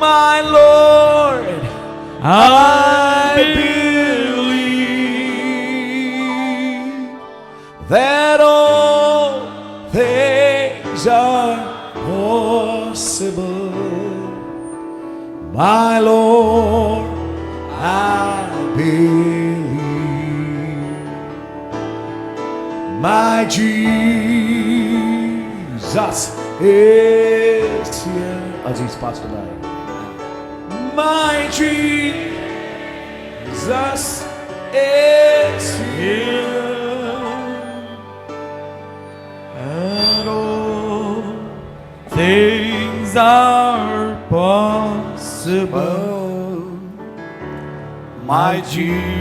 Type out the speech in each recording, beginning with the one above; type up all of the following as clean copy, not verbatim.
my Lord, I believe that all things are possible. My Lord, I believe. My Jesus is here. Aziz Pastor Bhai. My Jesus is here. And all things are possible. My Jesus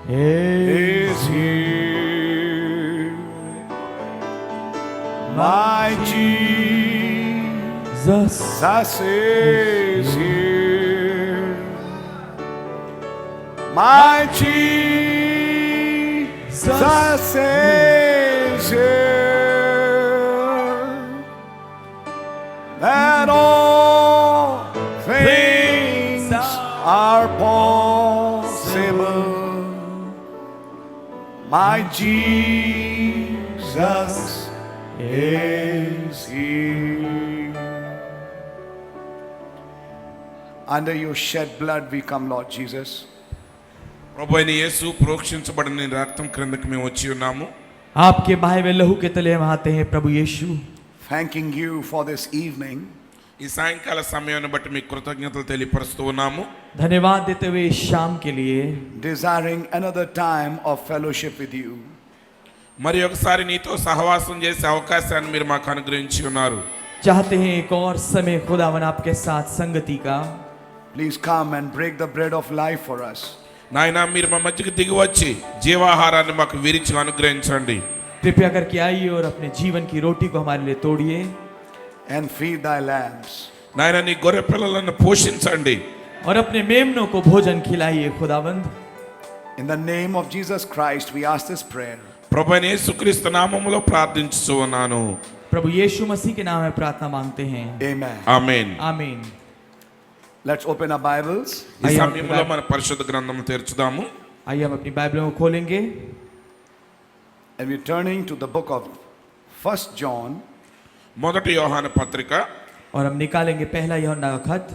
is here. My Jesus is here. My Jesus is here. That all things are possible. My Jesus is here. Under your shed blood we come, Lord Jesus. ప్రభు అయిన యేసు ప్రోక్షించబడిన నీ రక్తం క్రిందకి మేము వచ్చి ఉన్నాము. आपके बहाए हुए लहू के तले हम आते हैं प्रभु यीशु. Thanking you for this evening. ఈ సాయంకాల సమయాన్ని బట్టి మీకు కృతజ్ఞతలు తెలియపరుస్తూ ఉన్నాము. धन्यवाद देते हुए इस शाम के लिए. Desiring another time of fellowship with you. మరి ఒకసారి నీతో సహవాసం చేసే అవకాశాన్ని మీరు మాకు అనుగ్రహించి ఉన్నారు. चाहते हैं एक और समय खुदावन आपके साथ संगति का. Please come and break the bread of life for us. నాయనా మీరు మా మధ్యకి దిగి వచ్చి జీవాహారాన్ని మాకు విరిచి అనుగ్రహించండి. कृपया करके आइए और अपने जीवन की रोटी को हमारे लिए तोड़िए. And feed thy lambs. నాయనా నీ గొర్రె పిల్లలను పోషించండి. और अपने मेमनों को भोजन खिलाइए खुदावंद. In the name of Jesus Christ we ask this prayer. ప్రభు అయిన యేసుక్రీస్తు నామములో ప్రార్థించుచు ఉన్నాను. प्रभु यीशु मसीह के नाम में प्रार्थना मांगते हैं. Amen. ఆమేన్. आमीन. Let's open our Bibles. ఈ సమయంలో మన పరిశుద్ధ గ్రంథం తెరుచుదాము. आइए हम अपनी बाइबलों को खोलेंगे. And we're turning to the book of 1 John. మొదటి యోహాను పత్రిక और हम निकालेंगे पहला यूहन्ना का खत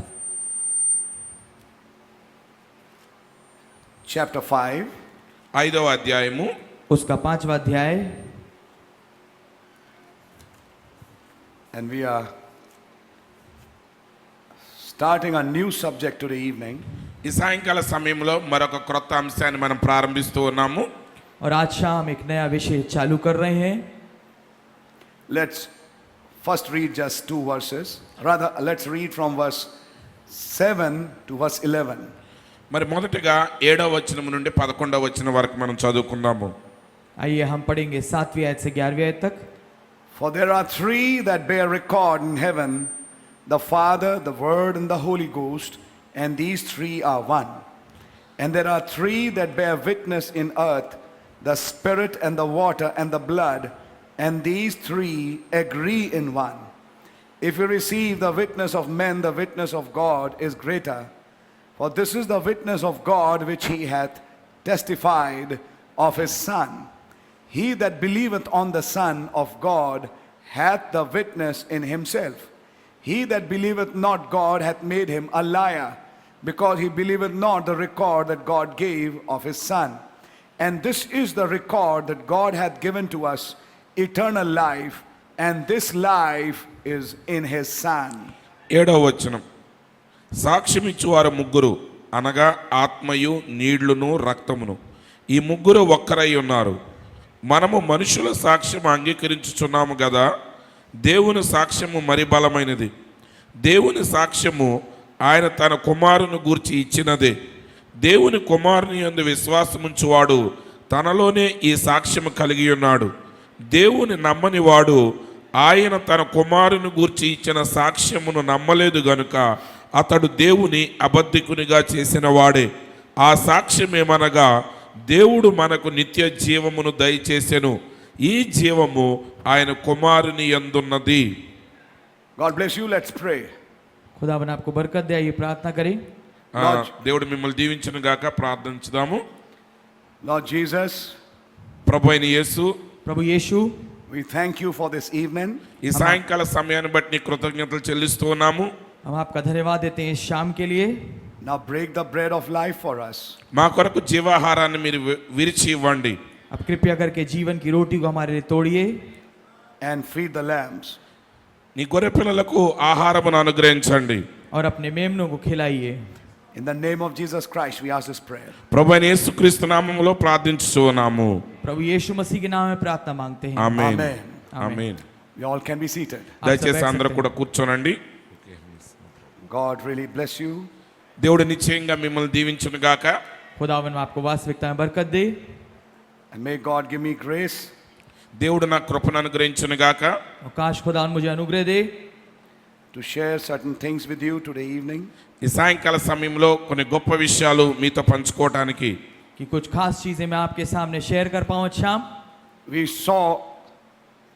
chapter 5. 5వ అధ్యాయము उसका 5वां अध्याय. And we are starting a new subject today evening. ఈ సాయంకాల సమయంలో మరొక క్రొత్త అంశాన్ని మనం ప్రారంభిస్తూ ఉన్నాము. और आज शाम एक नया विषय चालू कर रहे हैं. Let's first read just 2 verses. Rather, let's read from verse 7 to verse 11. మరి మొదటగా 7వ వచనం నుండి 11వ వచనం వరకు మనం చదువుకుందాము. आइए हम पढ़ेंगे 7वीं आयत से 11वीं आयत तक. For there are 3 that bear record in heaven, the Father, the Word, and the Holy Ghost, and these 3 are one. And there are 3 that bear witness in earth, the Spirit and the water and the blood, and these 3 agree in one. If you receive the witness of men, the witness of God is greater. For this is the witness of God which he hath testified of his Son. He that believeth on the Son of God hath the witness in himself. He that believeth not God hath made him a liar, because he believeth not the record that God gave of his Son. And this is the record that God hath given to us, eternal life, and this life is in his Son. 7వ వచనం. సాక్ష్యమిచ్చువారు ముగ్గురు, అనగా ఆత్మయు నీళ్లును రక్తమును. ఈ ముగ్గురు ఒక్కరై ఉన్నారు. మనము మనుషుల సాక్ష్యం అంగీకరించుచున్నాము కదా, దేవుని సాక్ష్యము మరి బలమైనది. దేవుని సాక్ష్యము ఆయన తన కుమారుని గూర్చి ఇచ్చినదే. దేవుని కుమారుని యందు విశ్వాసముంచువాడు తనలోనే ఈ సాక్ష్యము కలిగి ఉన్నాడు. దేవుని నమ్మని వాడు ఆయన తన కుమారుని గూర్చి ఇచ్చిన సాక్ష్యమును నమ్మలేదు గనుక అతడు దేవుని అబద్ధికునిగా చేసిన వాడే. ఆ సాక్ష్యమేమనగా దేవుడు మనకు నిత్య జీవమును దయచేసెను. ఈ జీవము ఆయన కుమారుని యందున్నది. God bless you. Let's pray. खुदावन आपको बरकत दे, आइए प्रार्थना करें। దేవుడు మిమ్మల్ని దీవించును గాక. ప్రార్థించుదాము. Lord Jesus, ప్రభు అయిన యేసు, प्रभु यीशु, we thank you for this evening. ఈ సాయంకాల సమయాన్ని బట్టి నీకు కృతజ్ఞతలు చెల్లిస్తూ ఉన్నాము. हम आपका धन्यवाद देते हैं इस शाम के लिए। Now break the bread of life for us. మా కొరకు జీవాహారాన్ని మీరు విరిచి ఇవ్వండి. अब कृपया करके जीवन की रोटी को हमारे लिए तोड़िए And feed the lambs. నీ గొర్రె పిల్లలకు ఆహారమును అనుగ్రహించండి. और अपने मेमनों को खिलाइए। In the name of Jesus Christ, we ask this prayer. ప్రభు అయిన యేసుక్రీస్తు నామములో ప్రార్థించుచు ఉన్నాము. प्रभु यीशु मसीह के नाम में प्रार्थना मांगते हैं। ఆమేన్. Amen. Amen. You all can be seated. आप सब దయచేసి बैठ అందరూ सकते కూడా కూర్చోనండి. God really bless you. దేవుడు నిశ్చయంగా మిమ్మల్ని దీవించును గాక. खुदावन आपको वास्तविकता में बरकत दे। And may God give me grace దేవుడు నా కృపను అనుగ్రహించును గాక. और काश खुदावन मुझे अनुग्रह दे to share certain things with you today evening. ఈ సాయంకాల సమయంలో కొన్ని గొప్ప విషయాలు మీతో పంచుకోవటానికి कि कुछ खास चीजें मैं आपके सामने शेयर कर पाऊं आज शाम। We saw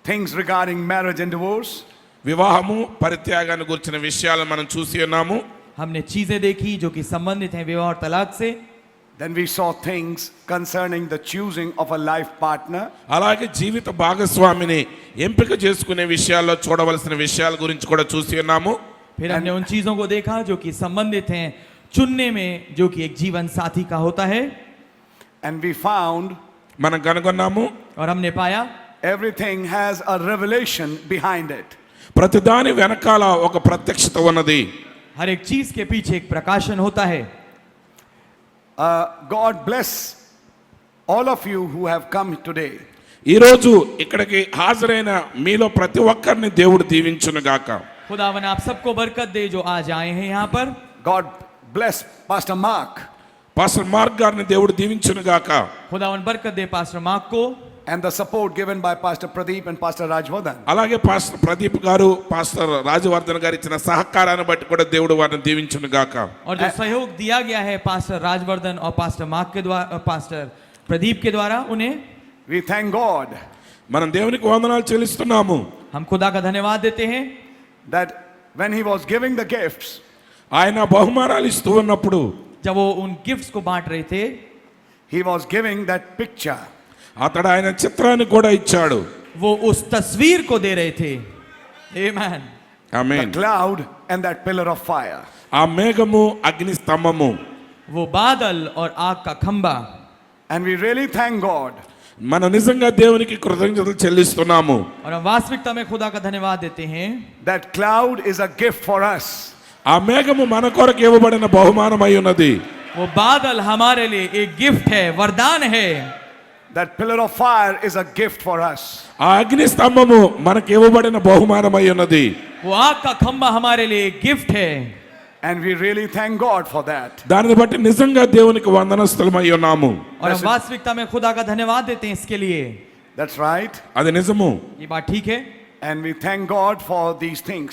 things regarding marriage and divorce. వివాహము పరిత్యాగాన్ని గురించిన విషయాలు మనం చూసి ఉన్నాము. हमने चीजें देखी जो कि संबंधित हैं विवाह और तलाक से। Then we saw things concerning the choosing of a life partner. అలాగే జీవిత భాగస్వామిని ఎంపిక చేసుకునే విషయాల్లో చూడవలసిన విషయాల గురించి కూడా చూసి ఉన్నాము. फिर हमने उन चीजों को देखा जो कि संबंधित हैं चुनने में, जो कि एक जीवन साथी का होता है। And we found మనం కనుగొన్నాము और हमने पाया everything has a revelation behind it. ప్రతిదాని వెనకాల ఒక ప్రత్యక్షత ఉన్నది. हर एक चीज के पीछे एक प्रकाशन होता है। God bless all of you who have come today. ఈరోజు ఇక్కడికి హాజరైన మీలో ప్రతి ఒక్కరిని దేవుడు దీవించును గాక. खुदावन आप सबको बरकत दे जो आज आए हैं यहाँ पर। God bless Pastor Mark pastor mark గారిని దేవుడు దీవించును గాక. खुदावन बरकत दे पास्टर मार्क को and the support given by Pastor Pradeep and Pastor Rajvardhan. అలాగే పాస్టర్ ప్రదీప్ గారు పాస్టర్ రాజవర్ధన్ గారు ఇచ్చిన సహకారాన్ని బట్టి కూడా దేవుడు వారిని దీవించును గాక. और जो सहयोग दिया गया है पास्टर राजवर्धन और पास्टर मार्क के द्वारा, पास्टर प्रदीप के द्वारा, उन्हें We thank God మనం దేవునికి వందనాలు చెల్లిస్తున్నాము. हम खुदा का धन्यवाद देते हैं that when he was giving the gifts, ఆయన బహుమానాలు ఇస్తూ ఉన్నప్పుడు जब वो उन गिफ्ट्स को बांट रहे थे he was giving that picture. అతడు ఆయన చిత్రాన్ని కూడా ఇచ్చాడు. वो उस तस्वीर को दे रहे थे। आमीन। The amen. cloud and that pillar of fire. ఆ మేఘము అగ్ని స్తంభము. वो बादल और आग का खंबा। And we really thank God మనం నిజంగా దేవునికి కృతజ్ఞతలు చెల్లిస్తున్నాము. और हम वास्तविकता में खुदा का धन्यवाद देते हैं। that cloud is a gift for us. ఆ మేఘము మన కొరకు ఇవ్వబడిన బహుమానమై ఉన్నది. वो बादल हमारे लिए एक गिफ्ट है, वरदान है। That pillar of fire is a gift for us. ఆ అగ్ని స్తంభము మనకు ఇవ్వబడిన బహుమానమై ఉన్నది. वो आग का खंबा हमारे लिए एक गिफ्ट है। And we really thank God for that. దానిని బట్టి నిజంగా దేవునికి వందనస్తులమై ఉన్నాము. और हम वास्तविकता में खुदा का धन्यवाद देते हैं इसके लिए। That's right. అది నిజము. ये बात ठीक है। And we thank God for these things.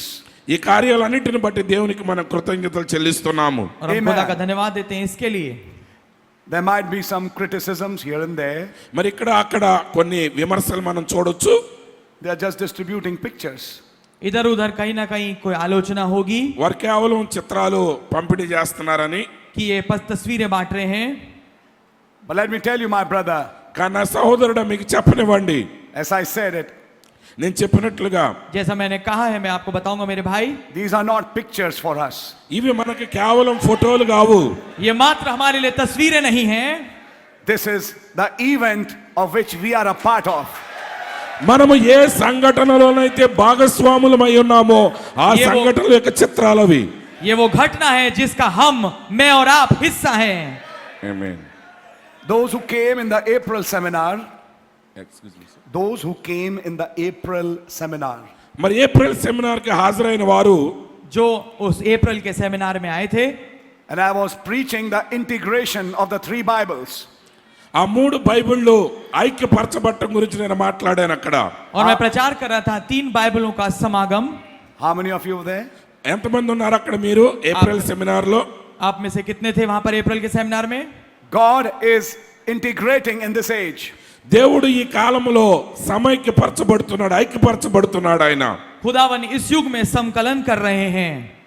ఈ కార్యాలన్నిటిని బట్టి దేవునికి మనం కృతజ్ఞతలు చెల్లిస్తున్నాము. और हम Amen. खुदा का धन्यवाद देते हैं इसके लिए। There might be some criticisms here and there. మరి ఇక్కడ అక్కడ కొన్ని విమర్శలు మనం చూడొచ్చు. They are just distributing pictures. इधर उधर कहीं ना कहीं कोई आलोचना होगी వారు కేవలం చిత్రాలు పంపిణీ చేస్తున్నారని. कि ये तस्वीरें बांट रहे हैं। But let me tell you, my brother, కానీ నా సహోదరుడు మీకు చెప్పనివ్వండి. as I said it, నేను చెప్పినట్లుగా जैसा मैंने कहा है, मैं आपको बताऊंगा मेरे भाई, these are not pictures for us. ఇవి మనకి కేవలం ఫోటోలు కావు. ये मात्र हमारे लिए तस्वीरें नहीं हैं। This is the event of which we are a part of. మనము ఏ సంఘటనలోనైతే భాగస్వాములమై ఉన్నామో ఆ ఏ वो- సంఘటనల యొక్క చిత్రాలవి. ये वो घटना है जिसका हम, मैं और आप हिस्सा हैं। ఆమేన్. Those who came in the April seminar, those who came in the April seminar, మరి ఏప్రిల్ సెమినార్ కి హాజరైన వారు जो उस अप्रैल के सेमिनार में आए थे, and I was preaching the integration of the three Bibles. ఆ మూడు బైబిళ్ళు ఐక్యపరచబట్టం గురించి నేను మాట్లాడాను అక్కడ. और मैं प्रचार कर रहा था 3 बाइबलों का समागम। How many of you were there? ఎంతమంది ఉన్నారు అక్కడ మీరు ఏప్రిల్ సెమినార్ లో? आप में से कितने थे वहां पर अप्रैल के सेमिनार में? God is integrating in this age. దేవుడు ఈ కాలంలో సమైక్యపరచబడుతున్నాడు, ఐక్యపరచబడుతున్నాడు ఆయన. खुदावन इस युग में संकलन कर रहे हैं।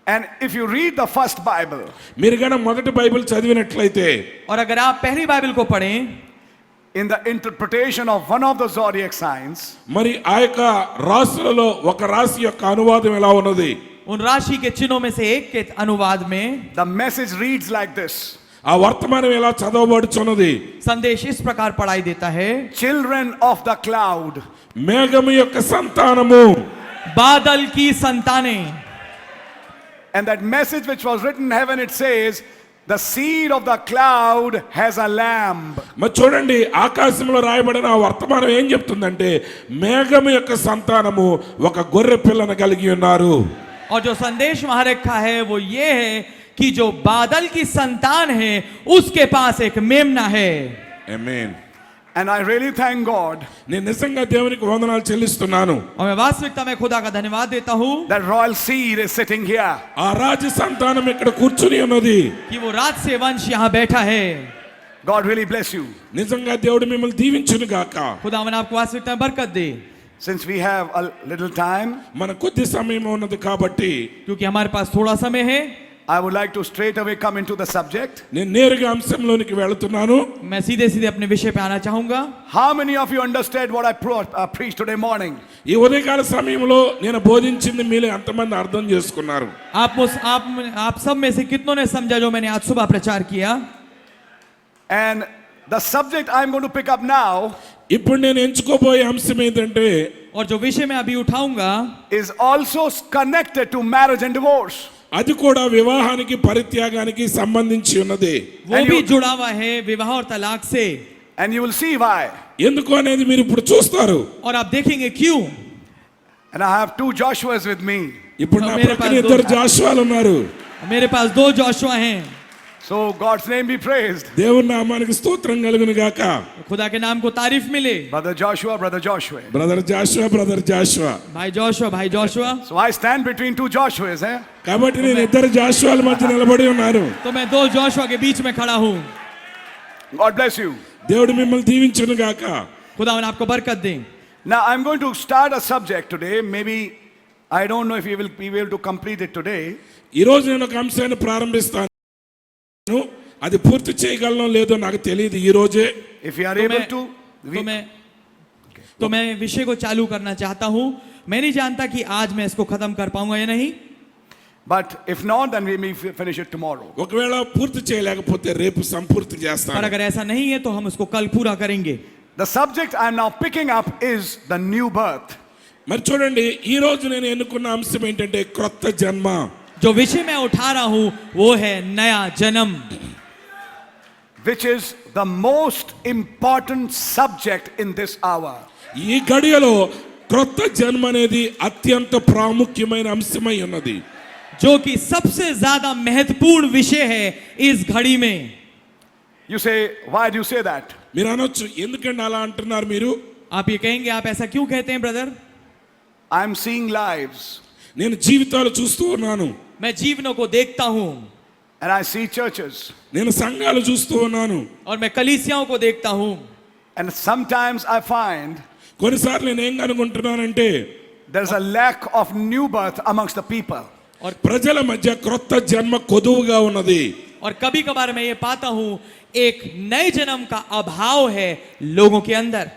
And if you read the first Bible, మీరు గన మొదటి బైబిల్ చదివినట్లయితే और अगर आप पहली बाइबल को पढ़ें in the interpretation of one of the zodiac signs, మరి ఆ యొక్క రాశులలో ఒక రాశి యొక్క అనువాదం ఎలా ఉన్నది? उन राशि के चिन्हों में से एक के अनुवाद में the message reads like this: ఆ వర్తమానం ఎలా చదవబడుచున్నది? संदेश इस प्रकार पढ़ाई देता है, children of the cloud. మేఘము యొక్క సంతానము, बादल की संतानें। And that message which was written in heaven, it says, the seed of the cloud has a lamb. మరి చూడండి ఆకాశంలో రాయబడిన ఆ వర్తమానం ఏం చెప్తుందంటే మేఘము యొక్క సంతానము ఒక గొర్రె పిల్లను కలిగి ఉన్నారు. और जो संदेश वहां रखा है वो ये है कि जो बादल की संतान है उसके पास एक मेमना है। ఆమేన్. And I really thank God నేను నిజంగా దేవునికి వందనాలు చెల్లిస్తున్నాను. और मैं वास्तविकता में खुदा का धन्यवाद देता हूँ that royal seed is sitting here. ఆ రాజు సంతానం ఇక్కడ కూర్చుని ఉన్నది. कि वो राज से वंश यहाँ बैठा है। God really bless you. నిజంగా దేవుడు మిమ్మల్ని దీవించును గాక. खुदावन आपको वास्तविकता में बरकत दे। Since we have a little time, మన కొద్ది సమయం ఉన్నది కాబట్టి क्योंकि हमारे पास थोड़ा समय है, I would like to straight away come into the subject. నేను నేరుగా అంశంలోనికి వెళుతున్నాను. मैं सीधे सीधे अपने विषय पे आना चाहूंगा। How many of you understand what I preached today morning? ఈ ఉదయకాల సమయంలో నేను బోధించింది మీలో ఎంతమంది అర్థం చేసుకున్నారు? आप सब में से कितनों ने समझा जो मैंने आज सुबह प्रचार किया? And the subject I'm going to pick up now ఇప్పుడు నేను ఎంచుకోబోయే అంశం ఏంటంటే और जो विषय मैं अभी उठाऊंगा is also connected to marriage and divorce. అది కూడా వివాహానికి పరిత్యాగానికి సంబంధించి ఉన్నది. वो भी जुड़ा हुआ है विवाह और तलाक से। And you will see why. ఎందుకు అనేది మీరు ఇప్పుడు చూస్తారు. और आप देखेंगे क्यों। And I have two Joshuas with me. ఇప్పుడు నా मेरे పక్కన पास ఇద్దరు दो- జాషువాలు ఉన్నారు. मेरे पास 2 जोशुआ हैं। So God's name be praised. దేవుని నామానికి స్తోత్రం కలుగును గాక. खुदा के नाम को तारीफ मिले। Brother Joshua, Brother Joshua. Brother Joshua, brother Joshua. भाई Joshua. So I stand between two Joshuas, eh? కాబట్టి నేను ఇద్దరు జాషువాల మధ్య నిలబడి ఉన్నాను. तो मैं 2 जोशुआ के बीच में खड़ा हूँ। God bless you. దేవుడు మిమ్మల్ని దీవించును గాక. खुदावन आपको बरकत दे। Now I'm going to start a subject today. Maybe I don't know if we will be able to complete it today. ఈ రోజు నేను ఒక అంశాన్ని ప్రారంభిస్తాను. అది పూర్తి చేయగలనో లేదో నాకు తెలియదు ఈ రోజే. If we are तो able मैं- to, तो मैं विषय को चालू करना चाहता हूँ। मैं नहीं जानता कि आज मैं इसको खत्म कर पाऊंगा या नहीं, but if not, then we may finish it tomorrow. ఒకవేళ పూర్తి చేయలేకపోతే రేపు సంపూర్తి पर చేస్తాను. अगर ऐसा नहीं है तो हम उसको कल पूरा करेंगे। The subject I'm now picking up is the new birth. మరి చూడండి ఈ రోజు నేను ఎన్నుకున్న అంశం ఏంటంటే క్రొత్త జన్మ. जो विषय मैं उठा रहा हूँ वो है नया जन्म, Which is the most important subject in this hour. ఈ గడియలో క్రొత్త జన్మ అనేది అత్యంత ప్రాముఖ్యమైన అంశమై ఉన్నది. जो कि सबसे ज्यादा महत्वपूर्ण विषय है इस घड़ी में। You say, why do you say that? మీరు అనొచ్చు ఎందుకంటే అలా అంటున్నారు మీరు? आप ये कहेंगे आप ऐसा क्यों कहते हैं ब्रदर? I'm seeing lives నేను జీవితాలు చూస్తూ ఉన్నాను. मैं जीवनों को देखता हूँ and I see churches. నేను సంఘాలు చూస్తూ ఉన్నాను. और मैं कलीसियाओं को देखता हूँ। And sometimes I find కొన్నిసార్లు నేను ఏం కనుగొంటున్నానంటే there's a lack of new birth amongst the people. ప్రజల మధ్య క్రొత్త జన్మ కొదువుగా ఉన్నది. और कभी कभार मैं ये पाता हूँ एक नए जन्म का अभाव है लोगों के अंदर,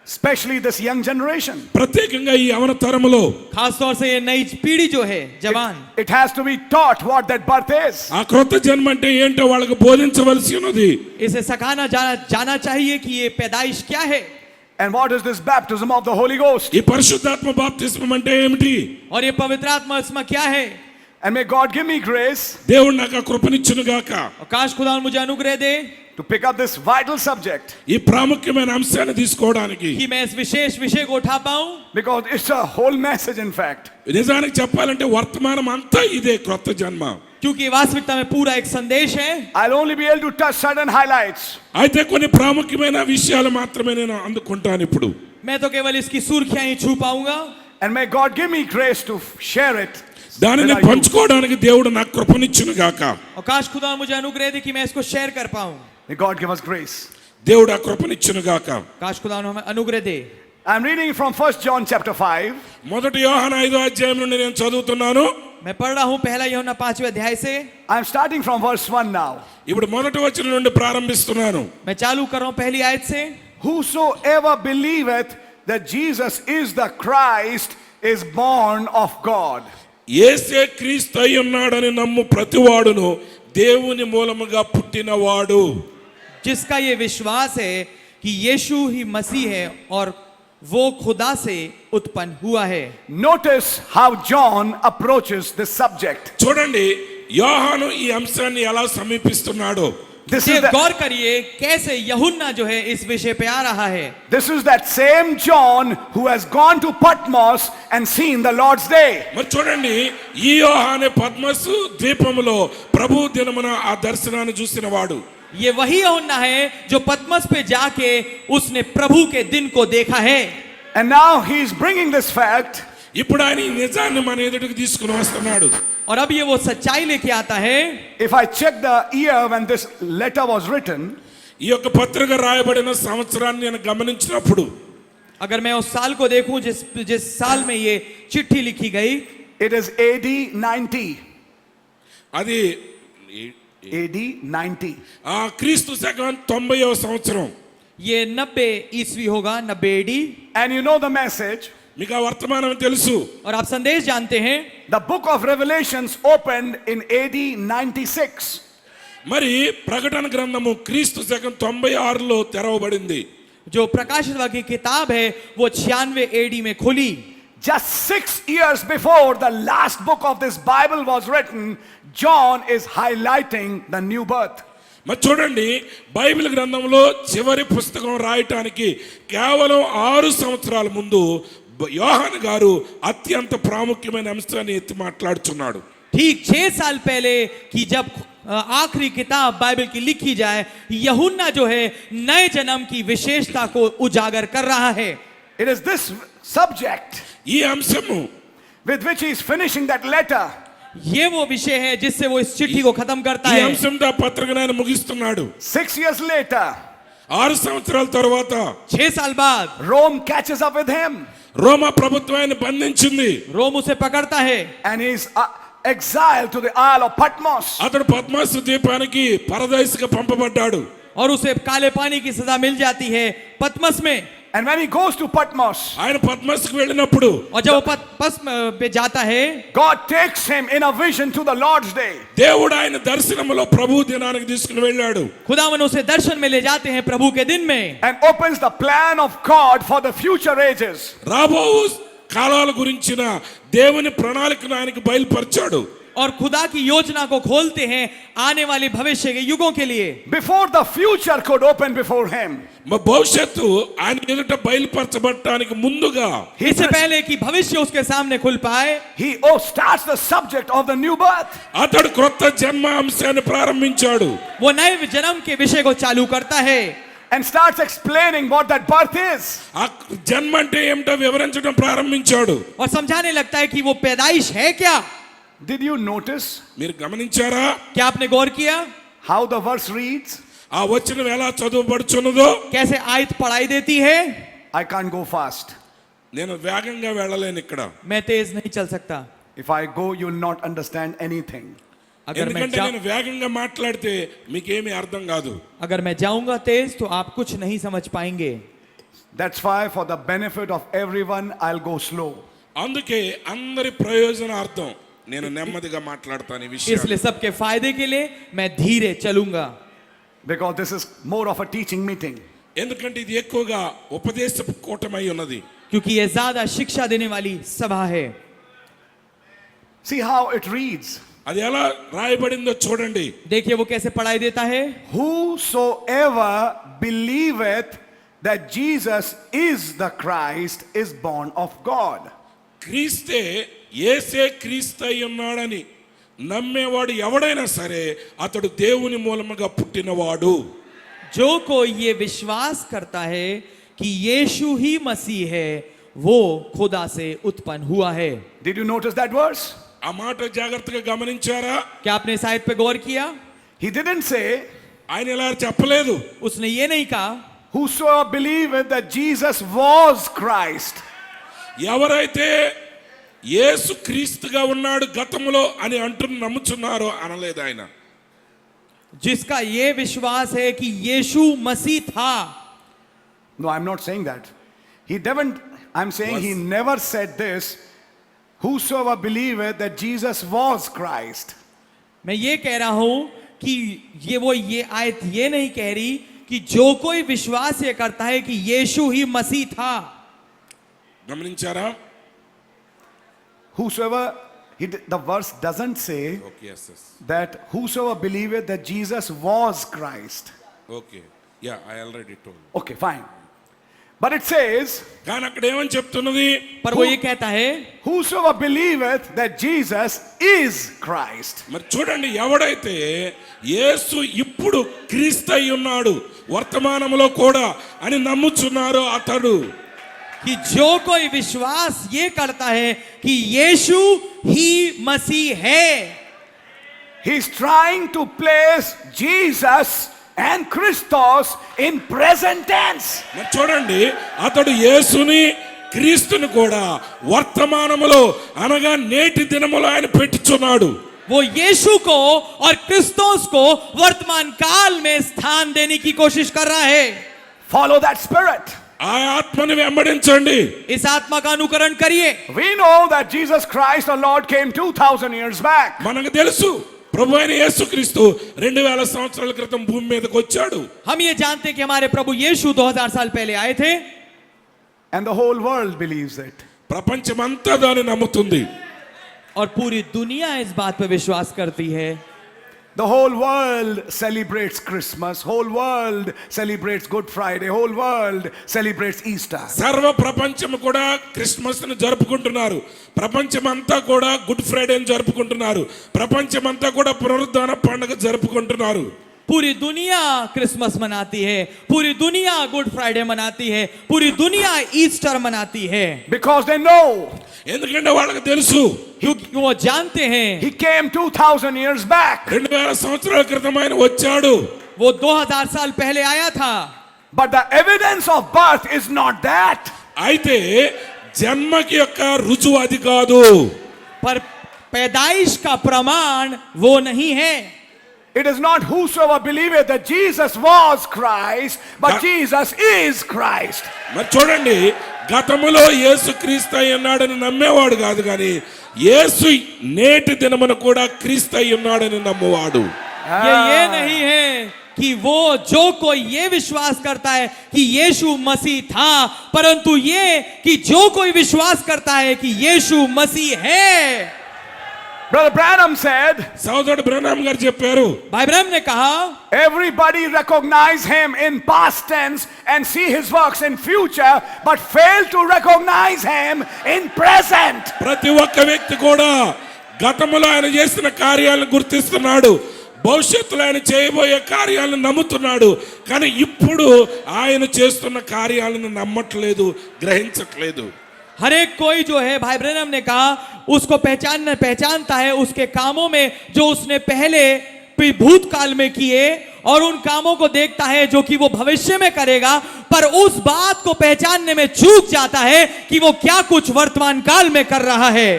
Especially this young generation. ప్రత్యేకంగా ఈ యవన తరములో खास तौर से ये नई पीढ़ी जो है जवान, It has to be taught what that birth is. ఆ క్రొత్త జన్మ అంటే ఏంటో వాళ్ళకి బోధించవలసి ఉన్నది. इसे सिखाना जाना चाहिए कि ये पैदाइश क्या है And what is this baptism of the Holy Ghost? ఈ పరిశుద్ధాత్మ బాప్తిస్మం అంటే ఏమిటి? और ये पवित्र आत्मा इसमें क्या है। And may God give me grace దేవుడు నాకు ఆ కృపనిచ్చును గాక. और काश खुदा मुझे अनुग्रह दे to pick up this vital subject, ఈ ప్రాముఖ్యమైన అంశాన్ని తీసుకోవడానికి. कि मैं इस विशेष विषय को उठा पाऊं, because it's a whole message in fact. నిజానికి చెప్పాలంటే వర్తమానం అంతా ఇదే క్రొత్త జన్మ. क्योंकि वास्तविकता में पूरा एक संदेश है। I'll only be able to touch certain highlights. అయితే కొన్ని ప్రాముఖ్యమైన విషయాలు మాత్రమే నేను అందుకుంటాను ఇప్పుడు. मैं तो केवल इसकी सुर्खियां ही छू पाऊंगा। And may God give me grace to share it. దానిని with our youth. పంచుకోవడానికి దేవుడు నాకు కృపనిచ్చును గాక. और काश खुदा मुझे अनुग्रह दे कि मैं इसको शेयर कर पाऊं। May God give us grace. దేవుడు ఆ కృపనిచ్చును గాక. काश खुदा हमें अनुग्रह दे। I'm reading from 1 John chapter 5. మొదటి యోహాను 5వ అధ్యాయం నుండి నేను చదువుతున్నాను. मैं पढ़ रहा हूं पहला यूहन्ना 5वें अध्याय से. I'm starting from verse 1 now. ఇప్పుడు మొదటి వచనం నుండి ప్రారంభిస్తున్నాను. मैं चालू कर रहा हूं पहली आयत से. Whosoever believeth that Jesus is the Christ is born of God. యేసే క్రీస్తు అయి ఉన్నాడని నమ్ము ప్రతివాడును దేవుని మూలముగా పుట్టినవాడు. जिसका ये विश्वास है कि यीशु ही मसीह है और वो खुदा से उत्पन्न हुआ है. Notice how John approaches this subject. చూడండి యోహాను ఈ అంశాన్ని ఎలా సమీపిస్తున్నాడో. This ये is, गौर करिए कैसे यूहन्ना जो है इस विषय पे आ रहा है. this is that same John who has gone to Patmos and seen the Lord's day. మరి చూడండి ఈ యోహానే పద్మసు ద్వీపములో ప్రభు దినమున ఆ దర్శనాన్ని చూసిన వాడు. ये वही यूहन्ना है जो पतमस पे जाके उसने प्रभु के दिन को देखा है. And now he is bringing this fact. ఇప్పుడు ఆయన ఈ నిజాన్ని మన ఎదుటికి తీసుకుని వస్తున్నాడు. और अब ये वो सच्चाई लेके आता है. If I check the year when this letter was written, ఈ యొక్క పత్రిక రాయబడిన సంవత్సరాన్ని నేను గమనించినప్పుడు अगर मैं उस साल को देखूं जिस साल में ये चिट्ठी लिखी गई, it is AD 90. అది AD 90. ఆ క్రీస్తు శకం 90వ సంవత్సరం. ये 90 ईस्वी होगा, 90 AD. And you know the message. మీకు ఆ వర్తమానం తెలుసు. और आप संदेश जानते हैं. The book of Revelations opened in AD 96. మరి ప్రకటన గ్రంథము క్రీస్తు శకం 96లో తెరవబడింది. जो प्रकाशित वाक्य की किताब है वो 96 AD में खुली. Just 6 years before the last book of this Bible was written, John is highlighting the new birth. మరి చూడండి బైబిల్ గ్రంథంలో చివరి పుస్తకం రాయటానికి కేవలం 6 సంవత్సరాల ముందు యోహాను గారు అత్యంత ప్రాముఖ్యమైన అంశాన్ని ఎత్తి మాట్లాడుచున్నాడు. ठीक 6 साल पहले कि जब आखिरी किताब बाइबल की लिखी जाए, यूहन्ना जो है नए जन्म की विशेषता को उजागर कर रहा है. It is this subject ఈ అంశము with which he is finishing that letter. ये वो विषय है जिससे वो इस चिट्ठी को खत्म करता ఈ है. అంశంతో ఆ పత్రికను ఆయన ముగిస్తున్నాడు. 6 years later, 6 సంవత్సరాల తర్వాత 6 साल बाद Rome catches up with him రోమా ప్రభుత్వం ఆయన బంధించింది. रोम उसे पकड़ता है and he is exiled to the Isle of Patmos. అతడు పద్మాసు ద్వీపానికి పరదేశిగా పంపబడ్డాడు. और उसे काले पानी की सजा मिल जाती है पतमस में. And when he goes to Patmos, ఆయన పద్మస్కు వెళ్ళినప్పుడు और जब वो पतमस पे जाता है, God takes him in a vision to the Lord's day. దేవుడు ఆయన దర్శనములో ప్రభు దినానికి తీసుకుని వెళ్ళాడు. खुदावन उसे दर्शन में ले जाते हैं प्रभु के दिन में. And opens the plan of God for the future ages. రాబో కాలాల గురించిన దేవుని ప్రణాళికను ఆయనకు బయలుపరిచాడు. और खुदा की योजना को खोलते हैं आने वाले भविष्य के युगों के लिए. Before the future could open before him, మా భవిష్యత్తు ఆయన ఎదుట బయలుపరచబడటానికి ముందుగా इससे पहले कि भविष्य उसके सामने खुल पाए, he starts the subject of the new birth. అతడు క్రొత్త జన్మ అంశాన్ని ప్రారంభించాడు. वो नए जन्म के विषय को चालू करता है And starts explaining what that birth is. ఆ జన్మ అంటే ఏమిటో వివరించడం ప్రారంభించాడు. और समझाने लगता है कि वो पैदाइश है क्या. Did you notice మీరు గమనించారా क्या आपने गौर किया how the verse reads? ఆ వచనం ఎలా చదువుబడుచున్నదో? कैसे आयत पढ़ाई देती है. I can't go fast. నేను వేగంగా వెళ్ళలేను ఇక్కడ. मैं तेज नहीं चल सकता. If I go, you will not understand anything. अगर मैं ఎందుకంటే నేను వేగంగా మాట్లాడితే మీకేమీ అర్థం కాదు. जाऊंगा तेज तो आप कुछ नहीं समझ पाएंगे. That's why, for the benefit of everyone, I'll go slow. అందుకే అందరి ప్రయోజనార్థం నేను నెమ్మదిగా మాట్లాడతాను ఈ విషయం. इसलिए सबके फायदे के लिए मैं धीरे चलूंगा. Because this is more of a teaching meeting. ఎందుకంటే ఇది ఎక్కువగా ఉపదేశపు కూటమై ఉన్నది. क्योंकि ये ज्यादा शिक्षा देने वाली सभा है. See how it reads. అది ఎలా రాయబడిందో చూడండి. देखिए वो कैसे पढ़ाई देता है. Whosoever believeth that Jesus is the Christ is born of God. క్రీస్తే యేసే క్రీస్తు అయి ఉన్నాడని నమ్మేవాడు ఎవడైనా సరే అతడు దేవుని మూలముగా పుట్టినవాడు. जो कोई ये विश्वास करता है कि यीशु ही मसीह है वो खुदा से उत्पन्न हुआ है. Did you notice that verse? ఆ మాట జాగ్రత్తగా గమనించారా? क्या आपने इस आयत पे गौर किया. He didn't say ఆయన ఇలా చెప్పలేదు. उसने ये नहीं कहा whosoever believeth that Jesus was Christ. ఎవరైతే యేసు క్రీస్తుగా ఉన్నాడు గతములో అని నమ్ముచున్నారో అనలేదు ఆయన. जिसका ये विश्वास है कि यीशु मसीह था. No, I'm not saying that. He didn't, I'm saying he never said this. Whosoever believeth that Jesus was Christ. मैं ये कह रहा हूं कि ये आयत ये नहीं कह रही कि जो कोई विश्वास ये करता है कि यीशु ही मसीह था. గమనించారా? Whosoever, the verse doesn't say okay yes yes that whosoever believeth that Jesus was Christ. Okay yeah I already told. Okay, fine. But it says, కానీ అక్కడ ఏమని చెప్తున్నది? पर वो ये कहता है whosoever believeth that Jesus is Christ. మరి చూడండి, ఎవడైతే యేసు ఇప్పుడు క్రీస్తు అయి ఉన్నాడు వర్తమానంలో కూడా అని నమ్ముచున్నారో అతడు, कि जो कोई विश्वास ये करता है कि यीशु ही मसीह है. He's trying to place Jesus and Christos in present tense. మరి చూడండి, అతడు యేసుని క్రీస్తుని కూడా వర్తమానములో అనగా నేటి దినములో ఆయన పెట్టుచున్నాడు. वो यीशु को और क्रिस्तोस को वर्तमान काल में स्थान देने की कोशिश कर रहा है. Follow that spirit. ఆ ఆత్మని వెంబడించండి. इस आत्मा का अनुकरण करिए. We know that Jesus Christ our Lord came 2000 years back. మనకు తెలుసు ప్రభు అయిన యేసుక్రీస్తు 2000 సంవత్సరాల క్రితం భూమి మీదకి వచ్చాడు. हम ये जानते हैं कि हमारे प्रभु यीशु 2000 साल पहले आए थे. And the whole world believes it. ప్రపంచమంతా దాన్ని నమ్ముతుంది. और पूरी दुनिया इस बात पर विश्वास करती है. The whole world celebrates Christmas. Whole world celebrates Good Friday. Whole world celebrates Easter. సర్వ ప్రపంచం కూడా క్రిస్మస్ ను జరుపుకుంటున్నారు. ప్రపంచమంతా కూడా గుడ్ ఫ్రైడేని జరుపుకుంటున్నారు. ప్రపంచమంతా కూడా పునరుద్ధాన పండుగ జరుపుకుంటున్నారు. पूरी दुनिया क्रिसमस मनाती है, पूरी दुनिया गुड फ्राइडे मनाती है, पूरी दुनिया ईस्टर मनाती है. Because they know ఎందుకంటే వాళ్ళకి తెలుసు क्योंकि वो जानते हैं He came 2000 years back. 2000 సంవత్సరాల క్రితం ఆయన వచ్చాడు. वो 2000 साल पहले आया था. But the evidence of birth is not that. అయితే జన్మకి యొక్క రుజువు అది కాదు. पर पैदाइश का प्रमाण वो नहीं है. It is not whosoever believeth that Jesus was Christ, but Jesus is Christ. మరి చూడండి, గతములో యేసు క్రీస్తు అయి ఉన్నాడని నమ్మేవాడు కాదు, కానీ యేసు నేటి దినమున కూడా క్రీస్తు అయి ఉన్నాడని నమ్మవాడు. ये नहीं है कि वो जो कोई ये विश्वास करता है कि यीशु मसीह था, परंतु ये कि जो कोई विश्वास करता है कि यीशु मसीह है. Brother Branham said, సోదరుడు బ్రహ్నాం గారు చెప్పారు, भाई ब्रह्म ने कहा everybody recognize him in past tense and see his works in future, but fail to recognize him in present. ప్రతి ఒక్క వ్యక్తి కూడా గతములో ఆయన చేసిన కార్యాలను గుర్తిస్తున్నాడు, భవిష్యత్తులో ఆయన చేయబోయే కార్యాలను నమ్ముతున్నాడు, కానీ ఇప్పుడు ఆయన చేస్తున్న కార్యాలను నమ్మట్లేదు, గ్రహించట్లేదు. हर एक कोई जो है, भाई ब्रह्म ने कहा, उसको पहचानता है उसके कामों में जो उसने पहले भूतकाल में किए, और उन कामों को देखता है जो कि वो भविष्य में करेगा, पर उस बात को पहचानने में चूक जाता है कि वो क्या कुछ वर्तमान काल में कर रहा है.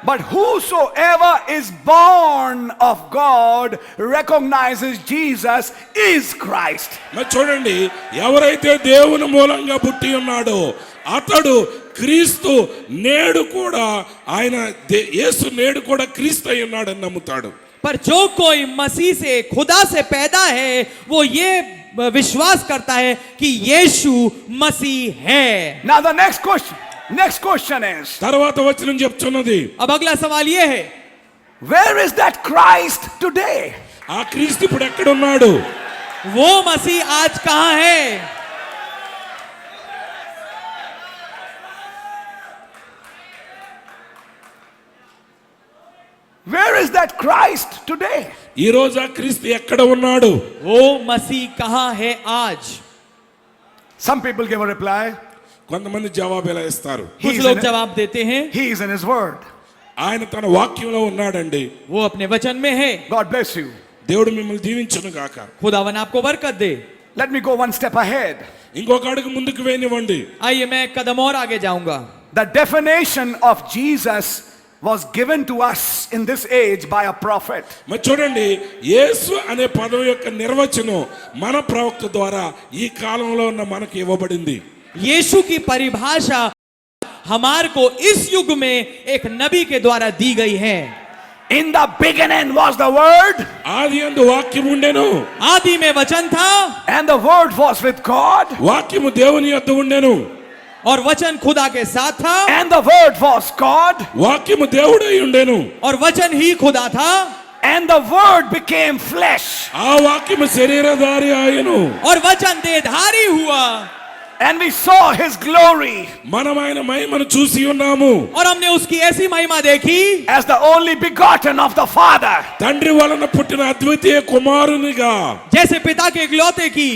But whosoever is born of God recognizes Jesus is Christ. మరి చూడండి, ఎవరైతే దేవుని మూలంగా పుట్టి ఉన్నాడో అతడు క్రీస్తు నేడు కూడా ఆయన యేసు నేడు కూడా క్రీస్తు అయి ఉన్నాడని నమ్ముతాడు. पर जो कोई मसीह से, खुदा से पैदा है, वो ये विश्वास करता है कि यीशु मसीह है. Now the next question is, తర్వాత వచనం చెప్తున్నది, अब अगला सवाल ये है, where is that Christ today? ఆ క్రీస్తు ఇప్పుడు ఎక్కడ ఉన్నాడు? वो मसीह आज कहां है? Where is that Christ today? ఈ రోజు ఆ క్రీస్తు ఎక్కడ ఉన్నాడు? वो मसीह कहां है आज? Some people give a reply. కొంతమంది జవాబు ఎలా ఇస్తారు? कुछ लोग जवाब देते हैं, He is in his word. ఆయన తన వాక్యంలో ఉన్నాడండి. वो अपने वचन में है. God bless you. దేవుడు మిమ్మల్ని దీవించును గాక. खुदावन आपको बरकत दे. Let me go one step ahead. ఇంకొక అడుగు ముందుకు వేయనివ్వండి. आइए मैं एक कदम और आगे जाऊंगा. The definition of Jesus was given to us in this age by a prophet. మరి చూడండి, యేసు అనే పదం యొక్క నిర్వచనం మన ప్రవక్త ద్వారా ఈ కాలంలో ఉన్న మనకి ఇవ్వబడింది. यीशु की परिभाषा हमार को इस युग में एक नबी के द्वारा दी गई है. In the beginning was the word, ఆది యందు వాక్యం ఉండెను, आदि में वचन था and the word was with God, వాక్యము దేవుని యొద్ద ఉండెను, और वचन खुदा के साथ था, and the word was God, వాక్యము దేవుడై ఉండెను, और वचन ही खुदा था, and the word became flesh. ఆ వాక్యము శరీరధారి ఆయను, और वचन देहधारी हुआ, And we saw his glory మనం ఆయన మహిమను చూసి ఉన్నాము. और हमने उसकी ऐसी महिमा देखी as the only begotten of the Father. తండ్రి వలన పుట్టిన అద్వితీయ కుమారునిగా. जैसे पिता के इकलौते की.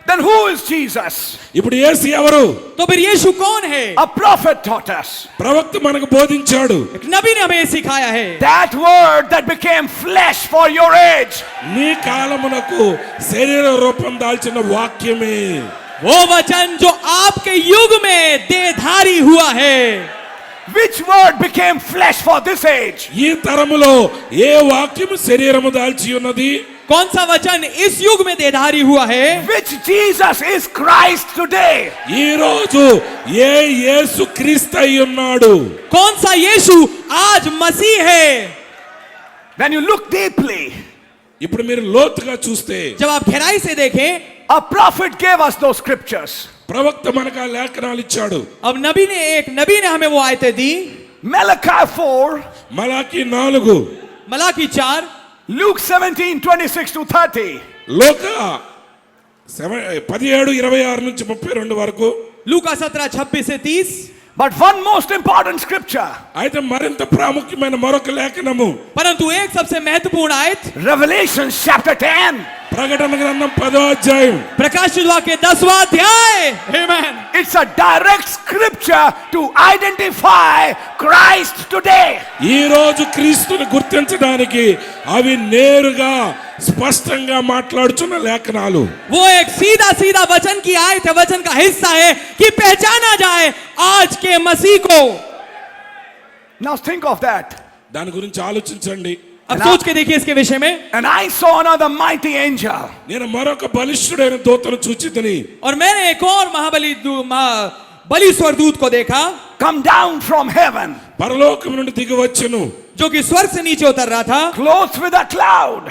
Then who is Jesus? ఇప్పుడు యేసు ఎవరు? तो फिर यीशु कौन है? A prophet taught us. ప్రవక్త మనకు బోధించాడు. एक नबी ने हमें सिखाया है. That word that became flesh for your age. నీ కాలమునకు శరీర రూపం దాల్చిన వాక్యమే. वो वचन जो आपके युग में देहधारी हुआ है. Which word became flesh for this age? ఈ తరములో ఏ వాక్యము శరీరము దాల్చి ఉన్నది? कौन सा वचन इस युग में देहधारी हुआ है? Which Jesus is Christ today? ఈ రోజు ఏ యేసు క్రీస్తు అయి ఉన్నాడు? कौन सा यीशु आज मसीह है? When you look deeply, ఇప్పుడు మీరు లోతుగా చూస్తే जब आप गहराई से देखें, a prophet gave us those scriptures. ప్రవక్త మనకు ఆ లేఖనాలు ఇచ్చాడు. अब एक नबी ने हमें वो आयतें दी. Malachi 4, మలాకి 4, मलाकी 4, Luke 17:26 to 30. లోక 17:26 నుంచి 32 వరకు. लूका 17:26 से 30. But one most important scripture, అయితే మరింత ప్రాముఖ్యమైన మరొక లేఖనము परंतु एक सबसे महत्वपूर्ण आयत Revelation chapter 10. ప్రకటన గ్రంథం 10వ అధ్యాయం. प्रकाशित वाक्य 10वां अध्याय. Amen. It's a direct scripture to identify Christ today. ఈ రోజు క్రీస్తుని గుర్తించడానికి అవి నేరుగా స్పష్టంగా మాట్లాడుచున్న లేఖనాలు. वो एक सीधा सीधा वचन की आयत है, वचन का हिस्सा है कि पहचाना जाए आज के मसीह को. Now think of that. దాని గురించి ఆలోచించండి. अब सोच के देखिए इसके विषय में. And I saw another mighty angel నేను మరొక బలిష్ఠుడైన దూతను చూచితిని. और मैंने एक और बलि स्वर्गदूत को देखा come down from heaven, పరలోకం నుండి దిగి వచ్చెను. जो कि स्वर्ग से नीचे उतर रहा था. clothed with a cloud.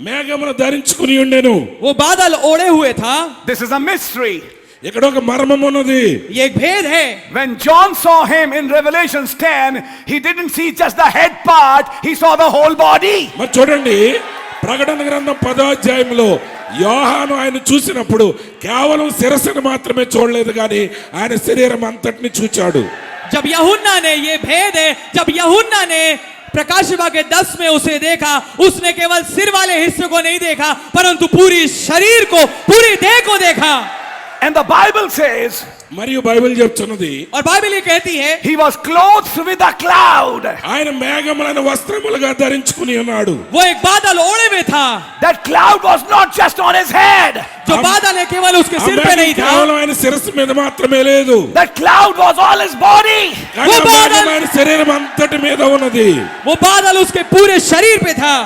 మేఘమును ధరించుకుని ఉండెను. वो बादल ओढ़े हुए था. This is a mystery. ఇక్కడ ఒక మర్మం ఉన్నది. ये एक भेद है. When John saw him in Revelation 10, he didn't see just the head part, he saw the whole body. మరి చూడండి, ప్రకటన గ్రంథం 10వ అధ్యాయంలో యోహాను ఆయన చూసినప్పుడు కేవలం శిరస్సును మాత్రమే చూడలేదు, కానీ ఆయన శరీరం అంతటిని చూచాడు. जब यूहन्ना ने ये भेद है, जब यूहन्ना ने प्रकाश वाक्य 10 में उसे देखा, उसने केवल सिर वाले हिस्से को नहीं देखा, परंतु पूरी शरीर को, पूरी देह को देखा. And the Bible says మరియు బైబిల్ చెప్తున్నది, और बाइबल ये कहती है he was clothed with a cloud. ఆయన మేఘములను వస్త్రములుగా ధరించుకుని ఉన్నాడు. वो एक बादल ओढ़े हुए था. That cloud was not just on his head. जो बादल है केवल उसके ఆ सिर पे మేఘం नहीं था. కేవలం ఆయన శిరస్సు మీద మాత్రమే లేదు, That cloud was all his body. కానీ ఆ మేఘం ఆయన శరీరం అంతటి మీద ఉన్నది. वो बादल उसके पूरे शरीर पे था.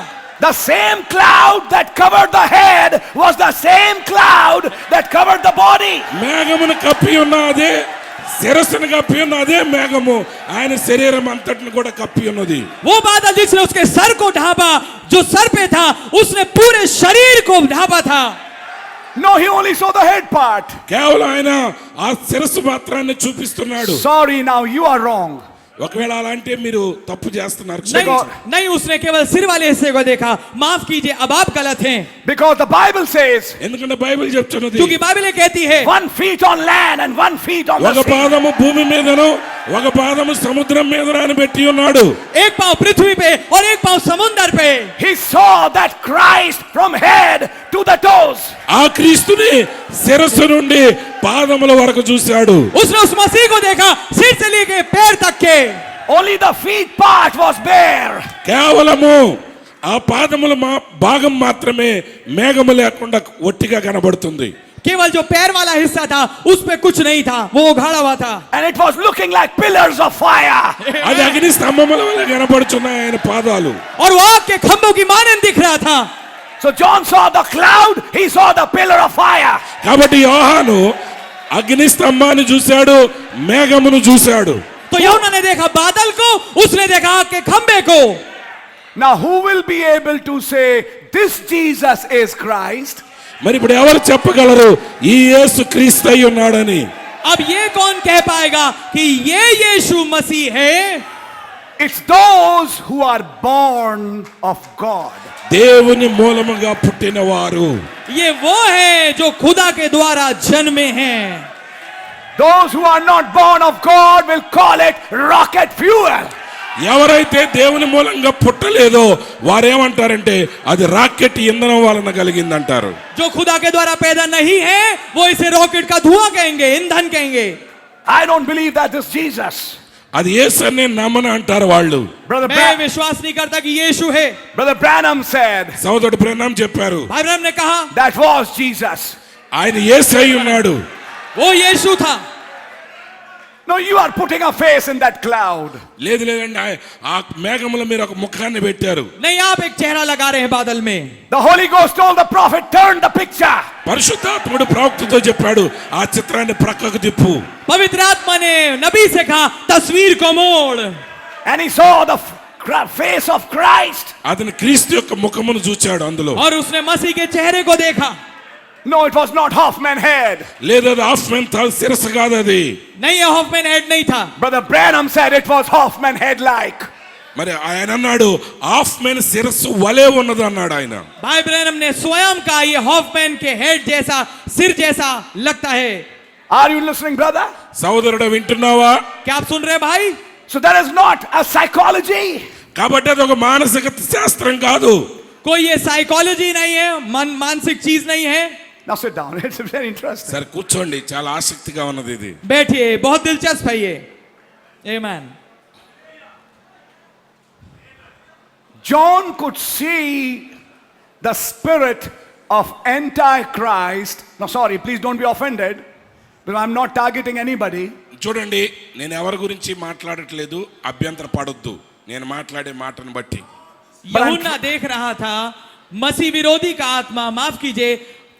The same cloud that covered the head was the same cloud that covered the body. మేఘమును కప్పి ఉన్నదే, శిరస్సును కప్పి ఉన్నదే మేఘము ఆయన శరీరం అంతటిని కూడా కప్పి ఉన్నది. वो बादल जिसने उसके सर को ढांपा, जो सर पे था, उसने पूरे शरीर को ढांपा था. No, he only saw the head part. కేవలం ఆయన ఆ శిరస్సు మాత్రాన్ని చూపిస్తున్నాడు. Sorry, now you are wrong. ఒకవేళ అలా అంటే మీరు తప్పు చేస్తున్నారు. नहीं, उसने केवल सिर वाले हिस्से को देखा. माफ कीजिए, अब आप गलत हैं. Because the Bible says ఎందుకంటే బైబిల్ చెప్తున్నది, क्योंकि बाइबल ये कहती है 1 foot on land and 1 foot on the ఒక sea. పాదము భూమి మీదను ఒక పాదము సముద్రం మీద అని పెట్టి ఉన్నాడు. एक पांव पृथ्वी पे और एक पांव समुद्र पे. He saw that Christ from head to the toes. ఆ క్రీస్తుని శిరస్సు నుండి పాదముల వరకు చూశాడు. उसने उस मसीह को देखा सिर से लेके पैर तक के. Only the feet part was bare. కేవలము ఆ పాదముల భాగం మాత్రమే మేఘము లేకుండా ఒట్టిగా కనబడుతుంది. केवल जो पैर वाला हिस्सा था उस पे कुछ नहीं था, वो उघाड़ा हुआ था. And it was looking like pillars of fire. అది అగ్ని స్తంభముల వలె కనబడుచున్నాయి ఆయన పాదాలు. और वो आग के खंभों की मानंद दिख रहा था. So John saw the cloud, he saw the pillar of fire. కాబట్టి యోహాను అగ్ని స్తంభాన్ని చూశాడు, మేఘమును చూశాడు. तो यूहन्ना ने देखा बादल को, उसने देखा आग के खंभे को. Now who will be able to say this Jesus is Christ? మరి ఇప్పుడు ఎవరు చెప్పగలరు ఈ యేసు క్రీస్తు అయి ఉన్నాడని? अब ये कौन कह पाएगा कि ये यीशु मसीह है? It's those who are born of God. దేవుని మూలముగా పుట్టిన వారు. ये वो है जो खुदा के द्वारा जन्मे हैं. Those who are not born of God will call it rocket fuel. ఎవరైతే దేవుని మూలంగా పుట్టలేదో వారేమంటారంటే అది రాకెట్ ఇంధనం వలన కలిగిందంటారు. जो खुदा के द्वारा पैदा नहीं है वो इसे रॉकेट का धुआं कहेंगे, ईंधन कहेंगे. I don't believe that this Jesus. అది యేసు అని నమ్మను అంటారు వాళ్ళు. मैं विश्वास नहीं करता कि यीशु है. Brother Branham said సోదరుడు బ్రహ్మం చెప్పారు भाई ब्रह्म ने कहा that was Jesus. ఆయన యేసు అయి ఉన్నాడు. वो यीशु था. No, you are putting a face in that cloud. లేదు లేదండి ఆ మేఘములో మీరు ఒక ముఖాన్ని పెట్టారు. नहीं, आप एक चेहरा लगा रहे हैं बादल में. The Holy Ghost told the prophet, turn the picture. పరిశుద్ధాత్ముడు ప్రవక్తతో చెప్పాడు ఆ చిత్రాన్ని ప్రక్కకు తిప్పు. पवित्र आत्मा ने नबी से कहा तस्वीर को मोड़. And he saw the face of Christ. అతను క్రీస్తు యొక్క ముఖమును చూచాడు అందులో. और उसने मसीह के चेहरे को देखा. No, it was not Hoffman head. లేదు అది హాఫ్మెన్ శిరస్సు కాదు అది. नहीं, ये हॉफमैन हेड नहीं था. Brother Branham said it was Hoffman head like. మరి ఆయన అన్నాడు హాఫ్మెన్ శిరస్సు వలే ఉన్నది అన్నాడు ఆయన. भाई ब्रैनम ने स्वयं कहा ये हॉफमैन के हेड जैसा, सिर जैसा लगता है. Are you listening, brother? సోదరుడు వింటున్నావా? क्या आप सुन रहे हैं भाई? So that is not a psychology. కాబట్టి అది ఒక మానసిక శాస్త్రం కాదు. कोई ये साइकोलॉजी नहीं है, मानसिक चीज नहीं है. Now sit down. It's very interesting. సరే కూర్చోండి, చాలా ఆసక్తిగా ఉన్నది ఇది. बैठिए, बहुत दिलचस्प है ये. Amen. John could see the spirit of Antichrist. No, sorry, please don't be offended, because I'm not targeting anybody. చూడండి, నేను ఎవరి గురించి మాట్లాడట్లేదు, అభ్యంతర పడొద్దు నేను మాట్లాడే మాటను బట్టి. यूहन्ना देख रहा था मसीह विरोधी का आत्मा, माफ कीजिए,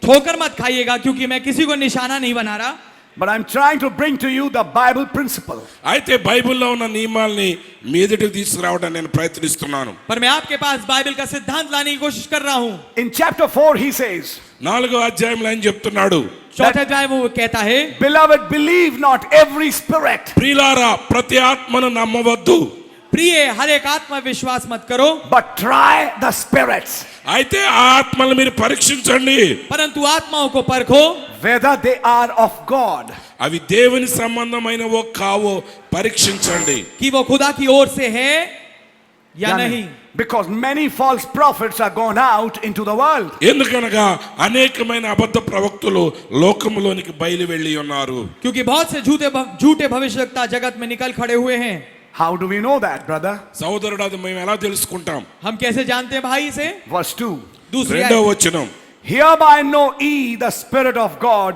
ठोकर मत खाइएगा क्योंकि मैं किसी को निशाना नहीं बना रहा. But I'm trying to bring to you the Bible principle. అయితే బైబిల్లో ఉన్న నియమాల్ని మీ ఎదుటికి తీసుకురావడానికి నేను ప్రయత్నిస్తున్నాను. पर मैं आपके पास बाइबल का सिद्धांत लाने की कोशिश कर रहा हूं. In chapter 4 he says, 4వ అధ్యాయంలో ఆయన చెప్తున్నాడు, चौथे अध्याय में वो कहता है, beloved, believe not every spirit, ప్రియులారా ప్రతి ఆత్మను నమ్మవద్దు, प्रिय हर एक आत्मा विश्वास मत करो, but try the spirits, అయితే ఆ ఆత్మలను మీరు పరీక్షించండి, परंतु आत्माओं को परखो whether they are of God. అవి దేవుని సంబంధమైనవో కావో పరీక్షించండి. कि वो खुदा की ओर से है या नहीं. Because many false prophets are gone out into the world. ఎందుకనగా అనేకమైన అబద్ధ ప్రవక్తలు లోకములోనికి బయలు వెళ్ళి ఉన్నారు. क्योंकि बहुत से झूठे भविष्यवक्ता जगत में निकल खड़े हुए हैं. How do we know that, brother? సోదరుడు అది మేము ఎలా తెలుసుకుంటాం? हम कैसे जानते हैं भाई इसे? Verse 2. दूसरी రెండవ आयत. వచనం, Hereby know ye the Spirit of God,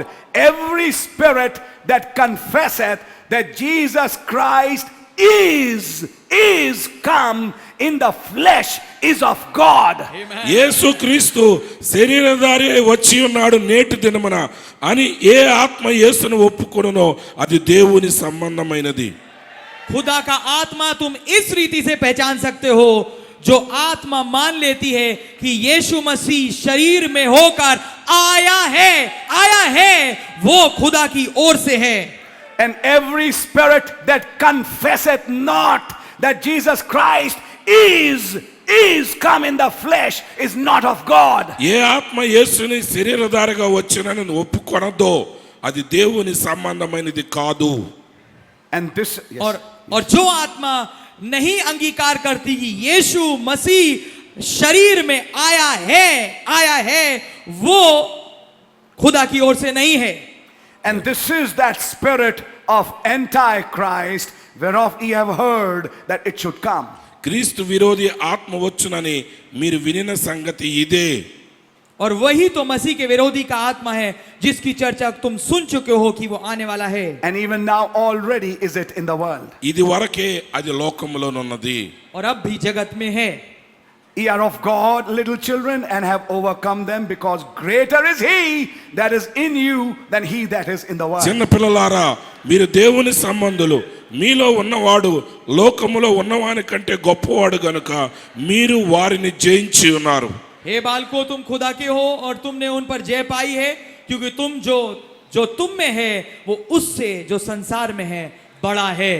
every spirit that confesseth that Jesus Christ is come in the flesh is of God. యేసుక్రీస్తు శరీరధారి అయి వచ్చి ఉన్నాడు నేటి దినమున అని ఏ ఆత్మ యేసును ఒప్పుకొనునో అది దేవుని సంబంధమైనది. खुदा का आत्मा तुम इस रीति से पहचान सकते हो, जो आत्मा मान लेती है कि यीशु मसीह शरीर में होकर आया है, वो खुदा की ओर से है. And every spirit that confesseth not that Jesus Christ is come in the flesh is not of God. ఏ ఆత్మ యేసుని శరీరధారిగా వచ్చినని ఒప్పుకొనదో అది దేవుని సంబంధమైనది కాదు. And this, yes. और जो आत्मा नहीं अंगीकार करती कि यीशु मसीह शरीर में आया है, वो खुदा की ओर से नहीं है. And this is that spirit of Antichrist whereof ye have heard that it should come. క్రీస్తు విరోధి ఆత్మ వచ్చునని మీరు వినిన సంగతి ఇదే. और वही तो मसीह के विरोधी का आत्मा है जिसकी चर्चा तुम सुन चुके हो कि वो आने वाला है. And even now already is it in the world. ఇది వరకే అది లోకములోనున్నది. और अब भी जगत में है. Ye are of God, little children, and have overcome them, because greater is he that is in you than he that is in the world. చిన్న పిల్లలారా, మీరు దేవుని సంబంధులు, మీలో ఉన్నవాడు లోకములో ఉన్నవాని కంటే గొప్పవాడు గనుక మీరు వారిని జయించి ఉన్నారు. हे बालको, तुम खुदा के हो और तुमने उन पर जय पाई है, क्योंकि तुम जो तुम में है वो उससे जो संसार में है बड़ा है.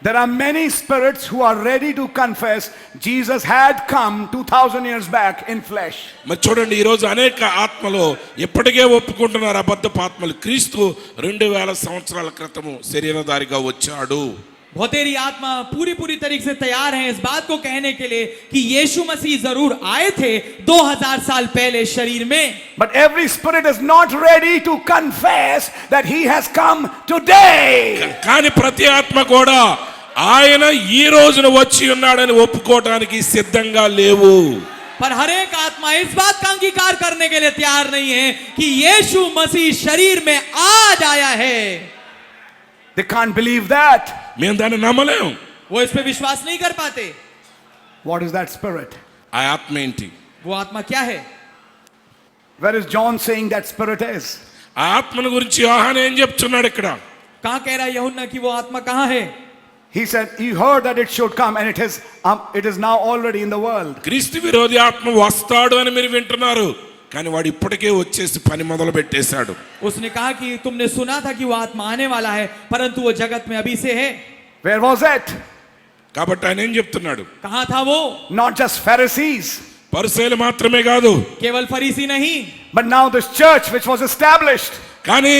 There are many spirits who are ready to confess Jesus had come 2000 years back in flesh. మరి చూడండి, ఈ రోజు అనేక ఆత్మలు ఎప్పటికే ఒప్పుకుంటున్నారు, అబద్ధపు ఆత్మలు, క్రీస్తు 2000 సంవత్సరాల క్రితము శరీరధారిగా వచ్చాడు. बहुतेरी आत्मा पूरी तरीके से तैयार हैं इस बात को कहने के लिए कि यीशु मसीह जरूर आए थे 2000 साल पहले शरीर में. But every spirit is not ready to confess that he has come today. కానీ ప్రతి ఆత్మ కూడా ఆయన ఈ రోజున వచ్చి ఉన్నాడని ఒప్పుకోవడానికి సిద్ధంగా లేవు. पर हर एक आत्मा इस बात का अंगीकार करने के लिए तैयार नहीं है कि यीशु मसीह शरीर में आज आया है. They can't believe that. మేము దాన్ని నమ్మలేము. वो इस पे विश्वास नहीं कर पाते. What is that spirit? ఆ ఆత్మ ఏంటి? वो आत्मा क्या है? Where is John saying that spirit is? ఆ ఆత్మను గురించి యోహాను ఏం చెప్తున్నాడు ఇక్కడ? कहां कह रहा है यूहन्ना कि वो आत्मा कहां है? He said he heard that it should come, and it is now already in the world. క్రీస్తు విరోధి ఆత్మ వస్తాడు అని మీరు వింటున్నారు, కానీ వాడు ఇప్పటికే వచ్చేసి పని మొదలు పెట్టేశాడు. उसने कहा कि तुमने सुना था कि वो आत्मा आने वाला है, परंतु वो जगत में अभी से है. Where was it? కాబట్టి ఆయన ఏం చెప్తున్నాడు? कहां था वो? Not just Pharisees, పరిసయ్యులు మాత్రమే కాదు, केवल फरीसी नहीं, but now this church which was established. కానీ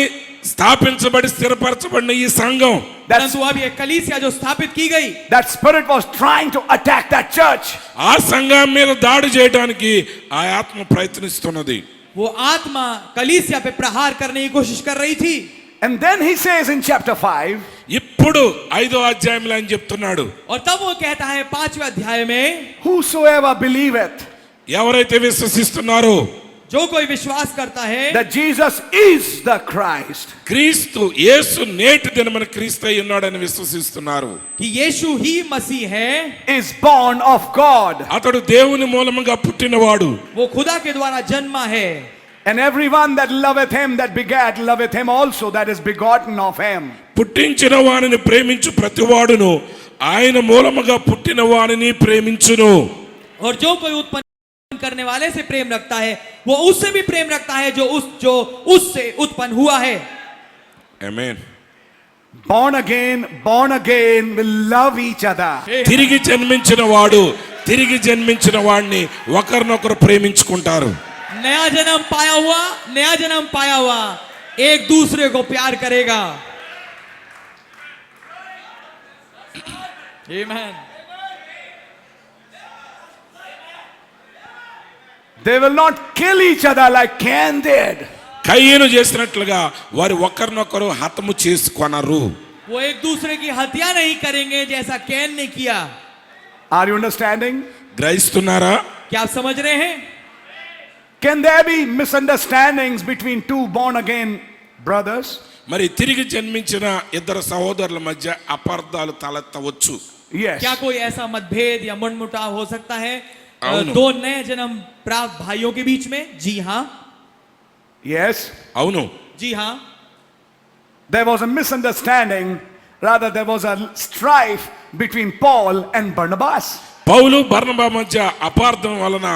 స్థాపించబడి స్థిరపరచబడిన ఈ సంఘం, परंतु अब ये कलीसिया जो स्थापित की गई, That spirit was trying to attack that church. ఆ సంఘం మీద దాడి చేయడానికి ఆ ఆత్మ ప్రయత్నిస్తున్నది. वो आत्मा कलीसिया पे प्रहार करने की कोशिश कर रही थी. And then he says in chapter 5, ఇప్పుడు 5వ అధ్యాయంలో ఆయన చెప్తున్నాడు, और तब वो कहता है 5वें अध्याय में, whosoever believeth ఎవరైతే విశ్వసిస్తున్నారో जो कोई विश्वास करता है that Jesus is the Christ, క్రీస్తు యేసు నేటి దినమున క్రీస్తు అయి ఉన్నాడని విశ్వసిస్తున్నారు, कि यीशु ही मसीह है, is born of God. అతడు దేవుని మూలముగా పుట్టినవాడు. वो खुदा के द्वारा जन्मा है. And everyone that loveth him that begat loveth him also that is begotten of him. పుట్టించిన వానిని ప్రేమించు ప్రతివాడును ఆయన మూలముగా పుట్టిన వానిని ప్రేమించును. और जो कोई उत्पन्न करने वाले से प्रेम रखता है वो उससे भी प्रेम रखता है जो उससे उत्पन्न हुआ है. ఆమేన్. Born again will love each other. తిరిగి జన్మించిన వాడు తిరిగి జన్మించిన వాడిని ఒకరినొకరు ప్రేమించుకుంటారు. नया जन्म पाया हुआ एक दूसरे को प्यार करेगा. आमीन. They will not kill each other like Cain did. కయ్యను చేసినట్లుగా వారు ఒకరినొకరు హతము చేసుకొనరు. वो एक दूसरे की हत्या नहीं करेंगे जैसा कैन ने किया. Are you understanding? గ్రహిస్తున్నారా? क्या आप समझ रहे हैं? Can there be misunderstandings between two born again brothers? మరి తిరిగి జన్మించిన ఇద్దరు సహోదరుల మధ్య అపార్థాలు తలెత్తవచ్చు. Yes. क्या कोई ऐसा मतभेद या मनमुटाव हो सकता है అవును. दो नए जन्म प्राप्त भाइयों के बीच में? जी हाँ. Yes. అవును. जी हाँ. There was a misunderstanding, rather there was a strife between Paul and Barnabas. పౌలు బర్నబా మధ్య అపార్థం వలన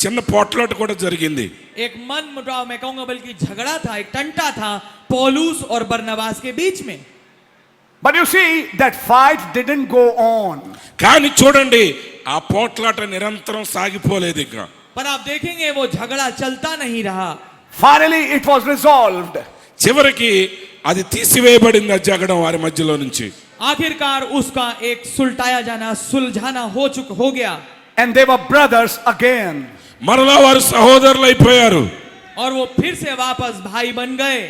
చిన్న పోట్లాట కూడా జరిగింది. एक मन मुटाव मैं कहूंगा बल्कि झगड़ा था, एक टंटा था पौलुस और बरनबास के बीच में. But you see, that fight didn't go on. కానీ చూడండి, ఆ పోట్లాట నిరంతరం సాగిపోలేదు. ఇంకా पर आप देखेंगे वो झगड़ा चलता नहीं रहा. Finally, it was resolved. చివరికి అది తీసివేయబడింది, ఆ జగడం వారి మధ్యలో నుంచి. आखिरकार उसका एक सुलझाना हो गया. And they were brothers again. మరలా వారు సహోదరులు అయిపోయారు. और वो फिर से वापस भाई बन गए.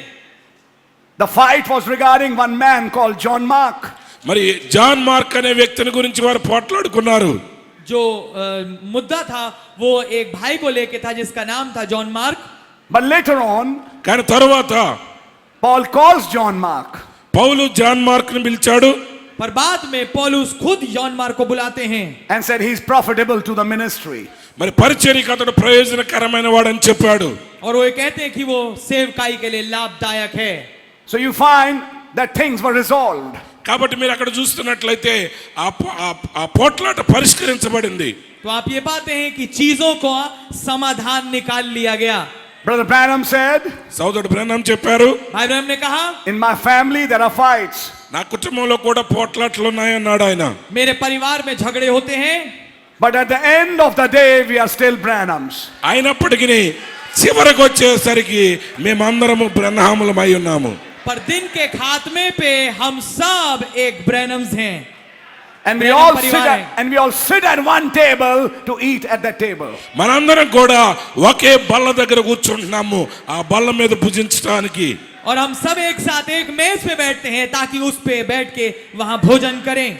The fight was regarding one man called John Mark. మరి జాన్ మార్క్ అనే వ్యక్తిని గురించి వారు పోట్లాడుకున్నారు. जो मुद्दा था वो एक भाई को लेके था जिसका नाम था John mark. But later on, కానీ తరువాత Paul calls John Mark. పౌలు జాన్ మార్క్ ని పిలిచాడు. पर बाद में पौलुस खुद जॉन मार्क को बुलाते हैं And said he's profitable to the ministry. మరి పరిచర్యకు అతడు ప్రయోజనకరమైన వాడని చెప్పాడు. और वो ये कहते हैं कि वो सेवकाई के लिए लाभदायक है. So you find that things were resolved. కాబట్టి మీరు అక్కడ చూస్తున్నట్లయితే ఆ పోట్లాట పరిష్కరించబడింది. तो आप ये पाते हैं कि चीजों को समाधान निकाल लिया गया. Brother Branham said, సోదరుడు బ్రహ్మం చెప్పారు, भाई ब्रह्म ने कहा in my family there are fights. నా కుటుంబంలో కూడా పోట్లాట్లు ఉన్నాయన్నాడు ఆయన. मेरे परिवार में झगड़े होते हैं, But at the end of the day, we are still Branhams. అయినప్పటికీ చివరికి వచ్చేసరికి మేమందరము బ్రహ్మములమై ఉన్నాము. पर दिन के खात्मे पे हम सब एक ब्रैनम्स हैं. And we Branham all परिवार sit है. and we all sit at one table to eat at that table. మనందరం కూడా ఒకే బల్ల దగ్గర కూర్చుంటున్నాము, ఆ బల్ల మీద భుజించడానికి. और हम सब एक साथ एक मेज पे बैठते हैं ताकि उस पे बैठ के वहां भोजन करें.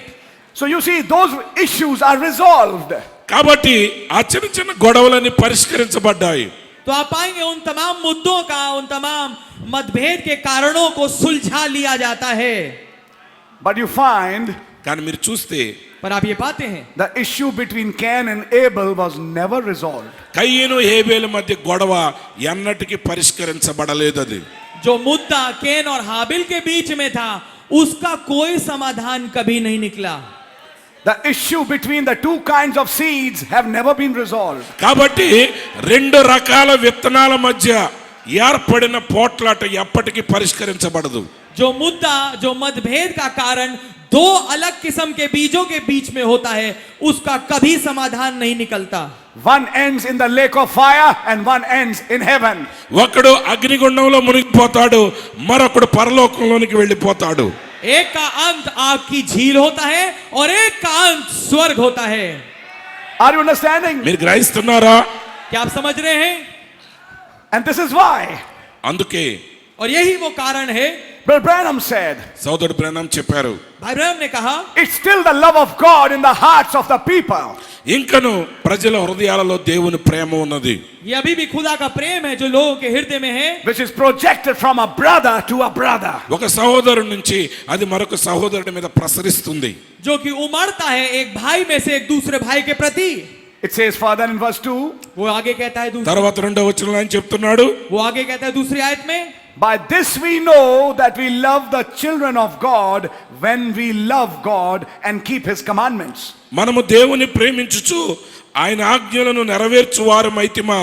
So you see, those issues are resolved. కాబట్టి ఆ చిన్న చిన్న గొడవలన్నీ పరిష్కరించబడ్డాయి. तो आप पाएंगे उन तमाम मुद्दों का, उन तमाम मतभेद के कारणों को सुलझा लिया जाता है. But you find కానీ మీరు చూస్తే पर आप ये पाते हैं the issue between Cain and Abel was never resolved. కయ్యను హేబేలు మధ్య గొడవ ఎన్నటికీ పరిష్కరించబడలేదు. అది जो मुद्दा केन और हाबिल के बीच में था उसका कोई समाधान कभी नहीं निकला. The issue between the two kinds of seeds have never been resolved. కాబట్టి రెండు రకాల విత్తనాల మధ్య ఏర్పడిన పోట్లాట ఎప్పటికీ పరిష్కరించబడదు. जो मुद्दा, जो मतभेद का कारण दो अलग किस्म के बीजों के बीच में होता है उसका कभी समाधान नहीं निकलता. One ends in the lake of fire and one ends in heaven. ఒకడు అగ్నిగుండంలో మునిగిపోతాడు, మరొకడు పరలోకంలోనికి వెళ్ళిపోతాడు. एक का अंत आग की झील होता है और एक का अंत स्वर्ग होता है. Are you understanding? మీరు గ్రహిస్తున్నారా? क्या आप समझ रहे हैं? And this is why అందుకే और यही वो कारण है. Brother Branham said, సోదరుడు బ్రహ్మం చెప్పారు, भाई ब्रह्म ने कहा it's still the love of God in the hearts of the people. ఇంకను ప్రజల హృదయాలలో దేవుని ప్రేమ ఉన్నది. ये अभी भी खुदा का प्रेम है जो लोगों के हृदय में है, Which is projected from a brother to a brother. ఒక సహోదరుడి నుంచి అది మరొక సహోదరుడి మీద ప్రసరిస్తుంది. जो कि उमड़ता है एक भाई में से एक दूसरे भाई के प्रति. It says further in verse 2, वो आगे कहता है తర్వాత రెండో వచనంలో ఆయన చెప్తున్నాడు, वो आगे कहता है दूसरी आयत में, by this we know that we love the children of God when we love God and keep his commandments. మనము దేవుని ప్రేమించుచు ఆయన ఆజ్ఞలను నెరవేర్చు వారమైతిమా,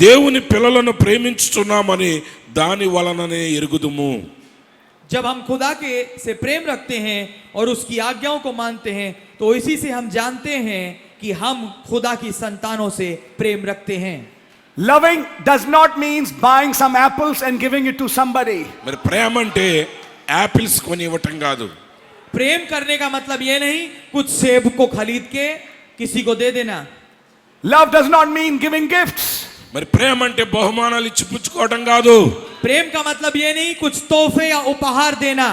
దేవుని పిల్లలను ప్రేమించుచున్నామని దాని వలననే ఎరుగుదుము. जब हम खुदा के से प्रेम रखते हैं और उसकी आज्ञाओं को मानते हैं तो इसी से हम जानते हैं कि हम खुदा की संतानों से प्रेम रखते हैं. Loving does not mean buying some apples and giving it to somebody. మరి ప్రేమ అంటే యాపిల్స్ కొని ఇవ్వటం కాదు. प्रेम करने का मतलब ये नहीं कुछ सेब को खरीद के किसी को दे देना. Love does not mean giving gifts. మరి ప్రేమ అంటే బహుమానాలు ఇచ్చి పుచ్చుకోవటం కాదు. प्रेम का मतलब ये नहीं कुछ तोहफे या उपहार देना.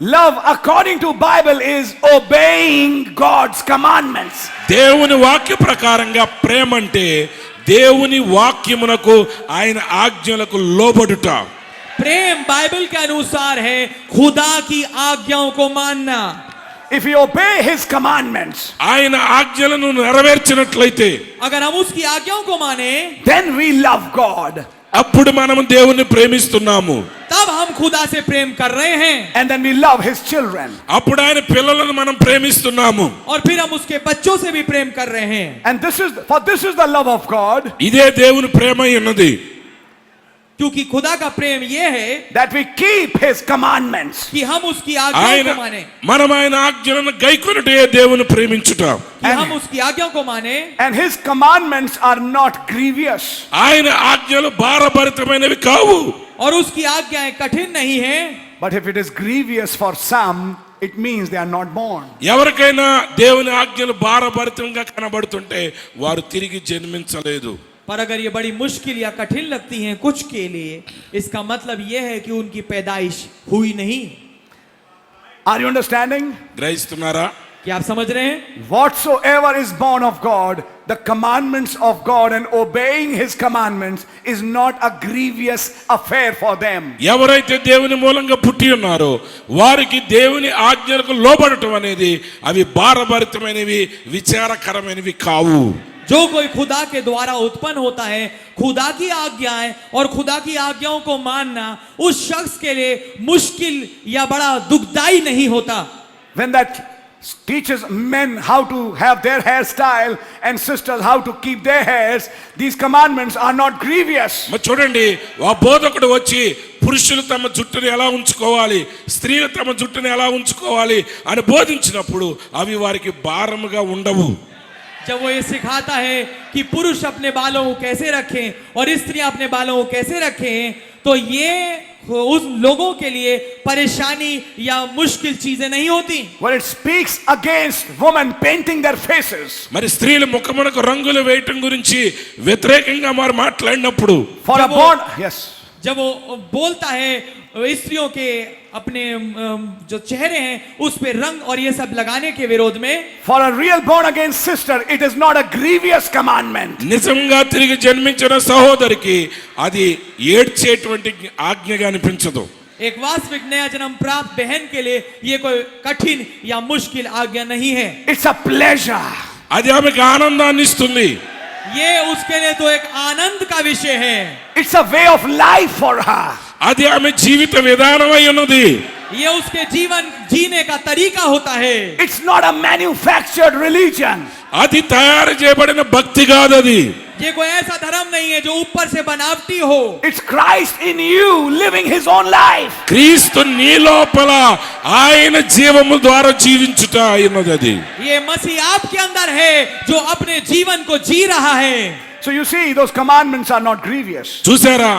Love according to Bible is obeying God's commandments. దేవుని వాక్య ప్రకారంగా ప్రేమ అంటే దేవుని వాక్యమునకు ఆయన ఆజ్ఞలకు లోబడుట. प्रेम बाइबल के अनुसार है खुदा की आज्ञाओं को मानना. If we obey his commandments, ఆయన ఆజ్ఞలను నెరవేర్చినట్లయితే अगर हम उसकी आज्ञाओं को माने then we love God. అప్పుడు మనం దేవుణ్ణి ప్రేమిస్తున్నాము. तब हम खुदा से प्रेम कर रहे हैं. And then we love his children. అప్పుడు ఆయన పిల్లలను మనం ప్రేమిస్తున్నాము. और फिर हम उसके बच्चों से भी प्रेम कर रहे हैं. And this is the love of God, ఇదే దేవుని ప్రేమ ఉన్నది. क्योंकि खुदा का प्रेम ये है that we keep his commandments. कि हम उसकी आज्ञाओं ఆయన को माने, మనం ఆయన ఆజ్ఞలను గైకొనుటే దేవుని ప్రేమించుట. कि हम उसकी आज्ञाओं को माने. And his commandments are not grievous. ఆయన ఆజ్ఞలు భారభరితమైనవి కావు. और उसकी आज्ञाएं कठिन नहीं है. But if it is grievous for some, it means they are not born. ఎవరికైనా దేవుని ఆజ్ఞలు భారభరితంగా కనబడుతుంటే వారు తిరిగి జన్మించలేదు. पर अगर ये बड़ी मुश्किल या कठिन लगती हैं कुछ के लिए इसका मतलब ये है कि उनकी पैदाइश हुई नहीं. Are you understanding? గ్రహిస్తున్నారా? क्या आप समझ रहे हैं? Whatsoever is born of God, the commandments of God and obeying his commandments is not a grievous affair for them. ఎవరైతే దేవుని మూలంగా పుట్టి ఉన్నారో వారికి దేవుని ఆజ్ఞలకు లోబడటం అనేది అవి భారభరితమైనవి, విచారకరమైనవి కావు. जो कोई खुदा के द्वारा उत्पन्न होता है, खुदा की आज्ञाएं और खुदा की आज्ञाओं को मानना उस शख्स के लिए मुश्किल या बड़ा दुखदाई नहीं होता. When that teaches men how to have their hairstyle and sisters how to keep their hairs, these commandments are not grievous. మరి చూడండి, ఆ బోధకుడు వచ్చి పురుషులు తమ జుట్టుని ఎలా ఉంచుకోవాలి, స్త్రీలు తమ జుట్టుని ఎలా ఉంచుకోవాలి అని బోధించినప్పుడు అవి వారికి భారముగా ఉండవు. जब वो ये सिखाता है कि पुरुष अपने बालों को कैसे रखें और स्त्रियां अपने बालों को कैसे रखें, तो ये उस लोगों के लिए परेशानी या मुश्किल चीजें नहीं होती. When it speaks against women painting their faces, మరి స్త్రీల ముఖమునకు రంగులు వేయటం గురించి వ్యతిరేకంగా వారు మాట్లాడినప్పుడు for a born, yes, जब वो बोलता है स्त्रियों के अपने जो चेहरे हैं उस पे रंग और ये सब लगाने के विरोध में, for a real born again sister, it is not a grievous commandment. నిజంగా తిరిగి జన్మించిన సహోదరికి అది ఏడ్చేటువంటి ఆజ్ఞగా అనిపించదు. एक वास्तविक नया जन्म प्राप्त बहन के लिए ये कोई कठिन या मुश्किल आज्ञा नहीं है. It's a pleasure. అది ఆమెకు ఆనందాన్ని ఇస్తుంది. ये उसके लिए तो एक आनंद का विषय है. It's a way of life for her. అది ఆమె జీవిత విధానం అయి ఉన్నది. ये उसके जीवन जीने का तरीका होता है. It's not a manufactured religion. అది తయారు చేయబడిన భక్తి కాదు. అది ये कोई ऐसा धर्म नहीं है जो ऊपर से बनावटी हो. It's Christ in you living his own life. క్రీస్తు నీ లోపల ఆయన జీవము ద్వారా జీవించుట అయినది. అది ये मसीह आपके अंदर है जो अपने जीवन को जी रहा है. So you see, those commandments are not grievous. చూసారా,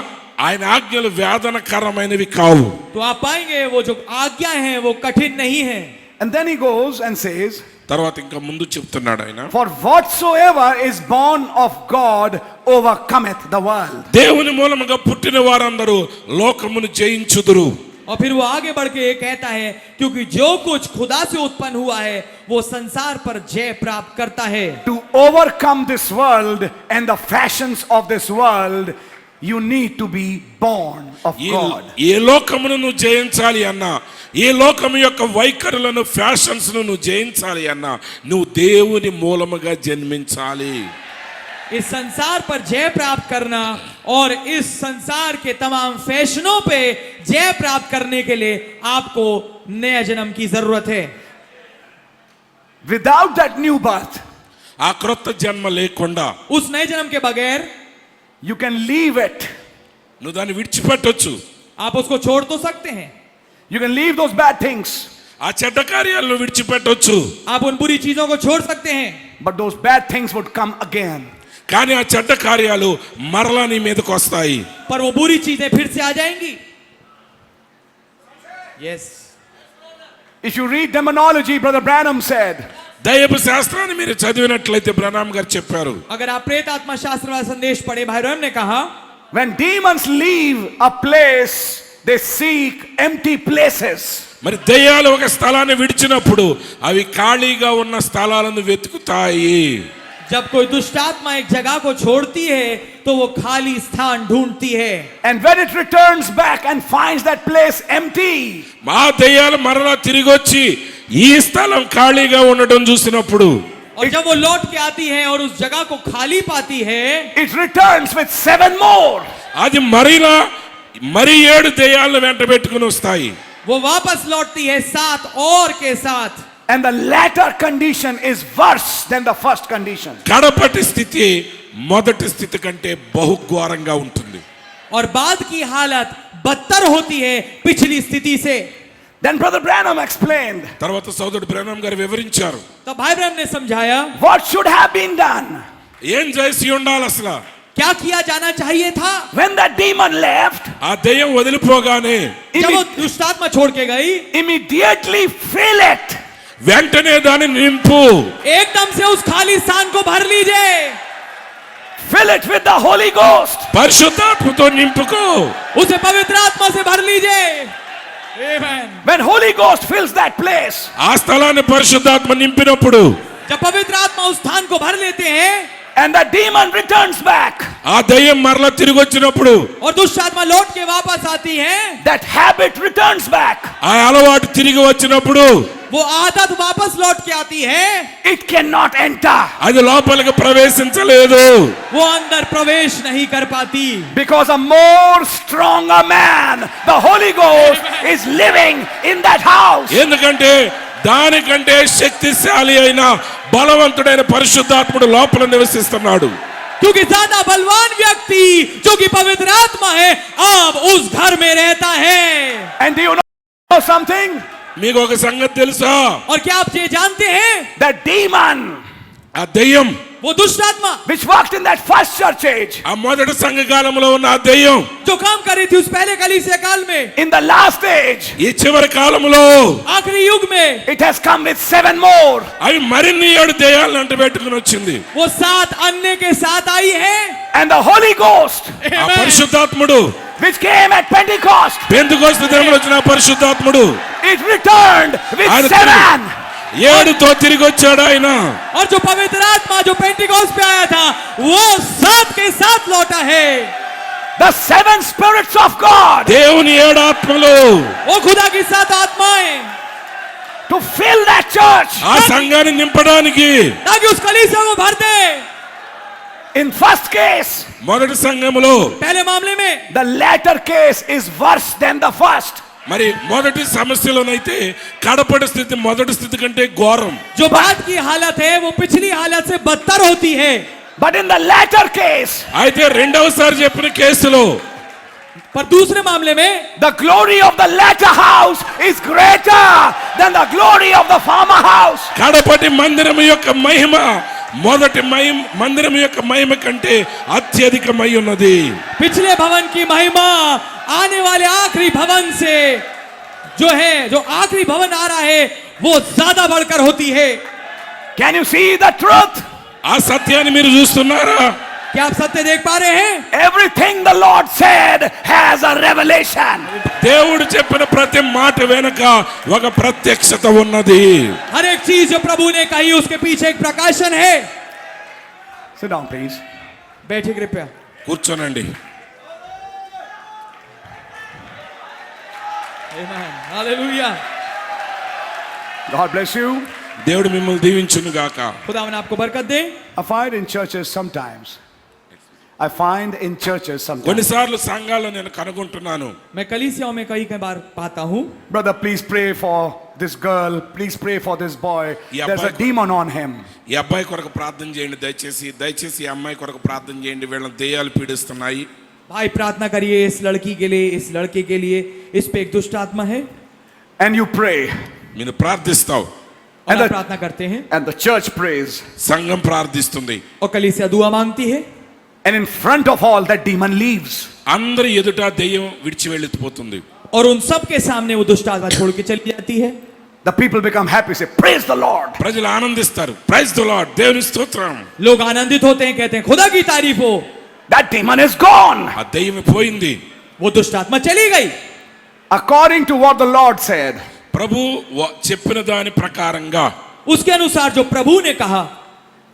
ఆయన ఆజ్ఞలు వేదనకరమైనవి కావు. तो आप पाएंगे वो जो आज्ञा है वो कठिन नहीं है. And then he goes and says, తర్వాత ఇంకా ముందు చెప్తున్నాడు ఆయన, for whatsoever is born of God overcometh the world. దేవుని మూలముగా పుట్టిన వారందరూ లోకమును జయించుదురు. और फिर वो आगे बढ़ के ये कहता है क्योंकि जो कुछ खुदा से उत्पन्न हुआ है वो संसार पर जय प्राप्त करता है. To overcome this world and the fashions of this world, you need to be born of God. ఏ లోకమును నువ్వు జయించాలి అన్నా, ఏ లోకము యొక్క వైఖరులను, ఫ్యాషన్స్ నువ్వు జయించాలి అన్నా, నువ్వు దేవుని మూలముగా జన్మించాలి. इस संसार पर जय प्राप्त करना और इस संसार के तमाम फैशनों पे जय प्राप्त करने के लिए आपको नया जन्म की जरूरत है. Without that new birth, ఆ క్రొత్త జన్మ లేకుండా उस नए जन्म के बगैर you can leave it. నువ్వు దాన్ని విడిచిపెట్టొచ్చు. आप उसको छोड़ तो सकते हैं. You can leave those bad things, ఆ చెడ్డ కార్యాలను విడిచిపెట్టొచ్చు. आप उन बुरी चीजों को छोड़ सकते हैं. but those bad things would come again. కానీ ఆ చెడ్డ కార్యాలు మరలా నీ మీదకి వస్తాయి. पर वो बुरी चीजें फिर से आ जाएंगी. Yes. If you read demonology, Brother Branham said, దైవ శాస్త్రాన్ని మీరు చదివినట్లయితే బ్రహ్నాం గారు చెప్పారు, अगर आप प्रेत आत्मा शास्त्र वाला संदेश पढ़े, भाई राम ने कहा when demons leave a place, they seek empty places. మరి దయ్యాలు ఒక స్థలాన్ని విడిచినప్పుడు అవి ఖాళీగా ఉన్న స్థలాలను వెతుకుతాయి. जब कोई दुष्ट आत्मा एक जगह को छोड़ती है तो वो खाली स्थान ढूंढती है. And when it returns back and finds that place empty, మా దయ్యాలు మరలా తిరిగి వచ్చి ఈ స్థలం ఖాళీగా ఉండడం చూసినప్పుడు, और जब वो लौट के आती है और उस जगह को खाली पाती है, it returns with 7 more. అది మరి 7 దయ్యాలను వెంట పెట్టుకుని వస్తాయి. वो वापस लौटती है 7 और के साथ. And the latter condition is worse than the first condition. కడపటి స్థితి మొదటి స్థితి కంటే బహుఘోరంగా ఉంటుంది. और बाद की हालत बदतर होती है पिछली स्थिति से. Then Brother Branham explained తర్వాత సోదరుడు బ్రహ్నాం గారు వివరించారు, तो भाई ब्रह्म ने समझाया what should have been done. ఏం చేసి ఉండాలి అసలు. क्या किया जाना चाहिए था. When that demon left, ఆ దయ్యం వదిలిపోగానే जब वो दुष्ट आत्मा छोड़ के गई, immediately fill it. వెంటనే దాన్ని నింపు. एकदम से उस खाली स्थान को भर लीजिए. Fill it with the Holy Ghost. పరిశుద్ధాత్మతో నింపుకో. उसे पवित्र आत्मा से भर लीजिए. Amen. When Holy Ghost fills that place, ఆ స్థలాన్ని పరిశుద్ధాత్మ నింపినప్పుడు जब पवित्र आत्मा उस स्थान को भर लेते हैं and the demon returns back, ఆ దయ్యం మరలా తిరిగి వచ్చినప్పుడు, और दुष्ट आत्मा लौट के वापस आती है, that habit returns back, ఆ అలవాటు తిరిగి వచ్చినప్పుడు वो आदत वापस लौट के आती है, it cannot enter అది లోపలికి ప్రవేశించలేదు. वो अंदर प्रवेश नहीं कर पाती, because a more stronger man, the Holy Ghost, is living in that house. ఎందుకంటే దానికంటే శక్తిశాలి అయిన బలవంతుడైన పరిశుద్ధాత్ముడు లోపల నివసిస్తున్నాడు. क्योंकि ज्यादा बलवान व्यक्ति जो कि पवित्र आत्मा है अब उस घर में रहता है। And do you know something? మీకు ఒక సంగతి తెలుసా? और क्या आप ये जानते हैं, The demon ఆ దయ్యం, वो दुष्ट आत्मा which worked in that first church age, ఆ మొదటి సంఘకాలంలో ఉన్న ఆ దయ్యం जो काम कर रही थी उस पहले कलीसिया काल में, in the last age, ఈ చివరి కాలంలో आखिरी युग में, it has come with 7 more. అవి మరిన్ని 7 దయ్యాలను అంట పెట్టుకుని వచ్చింది. वो 7 अन्य के साथ आई है। And the Holy Ghost, ఆ పరిశుద్ధాత్ముడు, which came at Pentecost, Pentecost దినమున వచ్చిన ఆ పరిశుద్ధాత్ముడు it returned with ఆయన 7. 7తో తిరిగి వచ్చాడు ఆయన. और जो पवित्र आत्मा जो पेंटिकोस्ट पे आया था वो 7 के साथ लौटा है। The 7 spirits of God దేవుని 7 ఆత్మలు वो खुदा की 7 आत्माएं to fill that church. ఆ సంఘాన్ని నింపడానికి. ताकि उस कलीसिया को भर दे। In first case, మొదటి సంఘములో पहले मामले में the latter case is worse than the first. మరి మొదటి సమస్యలోనైతే కడపడి స్థితి మొదటి స్థితి కంటే ఘోరం. जो बाद की हालत है वो पिछली हालत से बदतर होती है। But in the latter case, అయితే రెండవసారి చెప్పిన కేసులో पर दूसरे मामले में the glory of the latter house is greater than the glory of the former house. కడపటి మందిరం యొక్క మహిమ మొదటి మందిరం యొక్క మహిమ కంటే అత్యధికమై ఉన్నది. पिछले भवन की महिमा आने वाले आखिरी भवन से जो है, जो आखिरी भवन आ रहा है वो ज्यादा बढ़कर होती है। Can you see the truth? ఆ సత్యాన్ని మీరు చూస్తున్నారా? क्या आप सत्य देख पा रहे हैं? Everything the Lord said has a revelation. దేవుడు చెప్పిన ప్రతి మాట వెనుక ఒక ప్రత్యక్షత ఉన్నది. हर एक चीज जो प्रभु ने कही उसके पीछे एक प्रकाशन है। Sit down, please. बैठिए कृपया। కూర్చోనండి. Amen. Hallelujah. God bless you. దేవుడు మిమ్మల్ని దీవించును గాక. खुदावन आपको बरकत दे। I find in churches sometimes. కొన్నిసార్లు సంఘాల్లో నేను కనుగొంటున్నాను. मैं कलीसियाओं में कई बार पाता हूँ। Brother, please pray for this girl. Please pray for this boy. There's a demon on him. ఈ అబ్బాయి కొరకు ప్రార్థన చేయండి దయచేసి ఈ అమ్మాయి కొరకు ప్రార్థన చేయండి, వీళ్ళని దెయ్యాలు పీడిస్తున్నాయి. भाई प्रार्थना करिए इस लड़की के लिए, इस लड़के के लिए, इस पे एक दुष्ट आत्मा है। And you pray. మీరు ప్రార్థిస్తావు. और आप प्रार्थना करते हैं। And the church prays. సంఘం ప్రార్థిస్తుంది. और कलीसिया दुआ मांगती है। And in front of all, that demon leaves. అందరి ఎదుట దెయ్యం విడిచి వెళ్ళిపోతుంది. और उन सब के सामने वो दुष्ट आत्मा छोड़ के चली जाती है। The people become happy, say praise the Lord. ప్రజలు ఆనందిస్తారు. ప్రైజ్ ది లార్డ్, దేవుని స్తోత్రం. लोग आनंदित होते हैं, कहते हैं खुदा की तारीफ हो। That demon is gone. ఆ దెయ్యం పోయింది. वो दुष्ट आत्मा चली गई। According to what the Lord said. ప్రభు చెప్పిన దాని ప్రకారంగా, उसके अनुसार जो प्रभु ने कहा,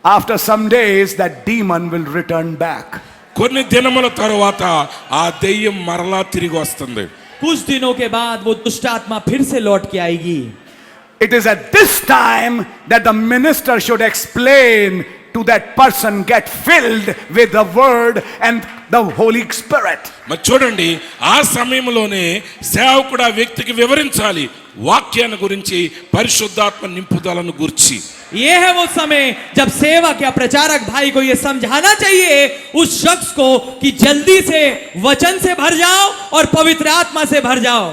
after some days that demon will return back. కొన్ని దినముల తరువాత ఆ దెయ్యం మరలా తిరిగి వస్తుంది. कुछ दिनों के बाद वो दुष्ट आत्मा फिर से लौट के आएगी। It is at this time that the minister should explain to that person, get filled with the word and the Holy Spirit. మరి చూడండి, ఆ సమయంలోనే సేవకుడు ఆ వ్యక్తికి వివరించాలి వాక్యాన్ని గురించి, పరిశుద్ధాత్మ నింపుదలను గురించి. ये है वो समय जब सेवक या प्रचारक भाई को ये समझाना चाहिए उस शख्स को कि जल्दी से वचन से भर जाओ और पवित्र आत्मा से भर जाओ।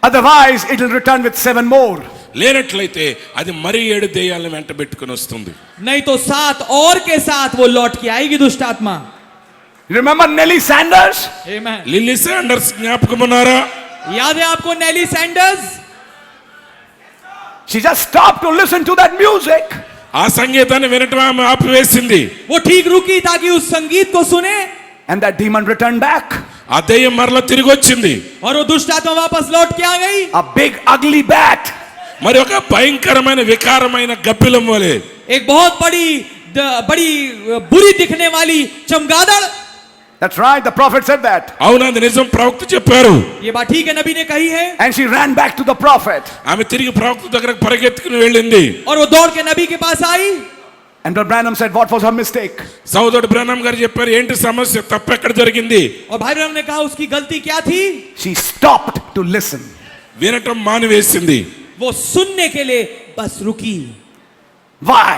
Otherwise it will return with 7 more. లేనట్లయితే అది మరి 7 దెయ్యాలను వెంట పెట్టుకుని వస్తుంది. नहीं तो 7 और के साथ वो लौट के आएगी दुष्ट आत्मा। Remember Nellie Sanders? Amen. Lily Sanders జ్ఞాపకం ఉన్నారా? याद है आपको नेली Sanders? She just stopped to listen to that music. ఆ సంగీతాన్ని వినటం ఆమె ఆపివేసింది. वो ठीक रुकी ताकि उस संगीत को सुने। And that demon returned back. ఆ ఆ దెయ్యం మరలా తిరిగి వచ్చింది. और वो दुष्ट आत्मा वापस लौट के आ गई, a big ugly bat. మరి ఒక భయంకరమైన వికారమైన గబ్బిలం వలె, एक बहुत बड़ी बुरी दिखने वाली चमगादड़। That's right, the prophet said that. అవును అది నిజం, ప్రవక్త చెప్పారు. ये बात ठीक है, नबी ने कही है। And she ran back to the prophet. ఆమె తిరిగి ప్రవక్త దగ్గరకు పరిగెత్తుకుని వెళ్ళింది. और वो दौड़ के नबी के पास आई। And Brother Branham said, what was her mistake? సోదరుడు బ్రహ్నం గారు చెప్పారు, ఏంటి సమస్య, తప్పు ఎక్కడ జరిగింది? और भाई ब्रह्म ने कहा उसकी गलती क्या थी? She stopped to listen. వినటం మానివేసింది. वो सुनने के लिए बस रुकी। Why?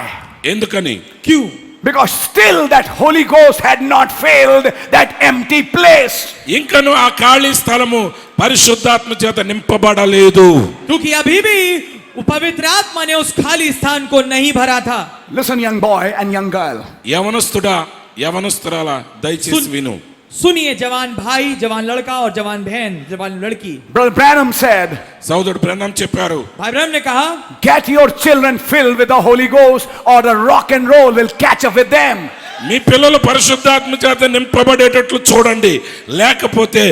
ఎందుకని? क्यों? Because still that Holy Ghost had not filled that empty place. ఇంకను ఆ ఖాళీ స్థలము పరిశుద్ధాత్మ చేత నింపబడలేదు. क्योंकि अभी भी पवित्र आत्मा ने उस खाली स्थान को नहीं भरा था। Listen, young boy and young girl. యవనస్తుడా యవనస్తురాలా దయచేసి విను. सुनिए जवान भाई, जवान लड़का और जवान बहन, जवान लड़की। Brother Branham said, సోదరుడు బ్రహ్నం చెప్పారు, भाई ब्रह्म ने कहा, get your children filled with the Holy Ghost or the rock and roll will catch up with them. మీ పిల్లలు పరిశుద్ధాత్మ చేత నింపబడేటట్లు చూడండి, లేకపోతే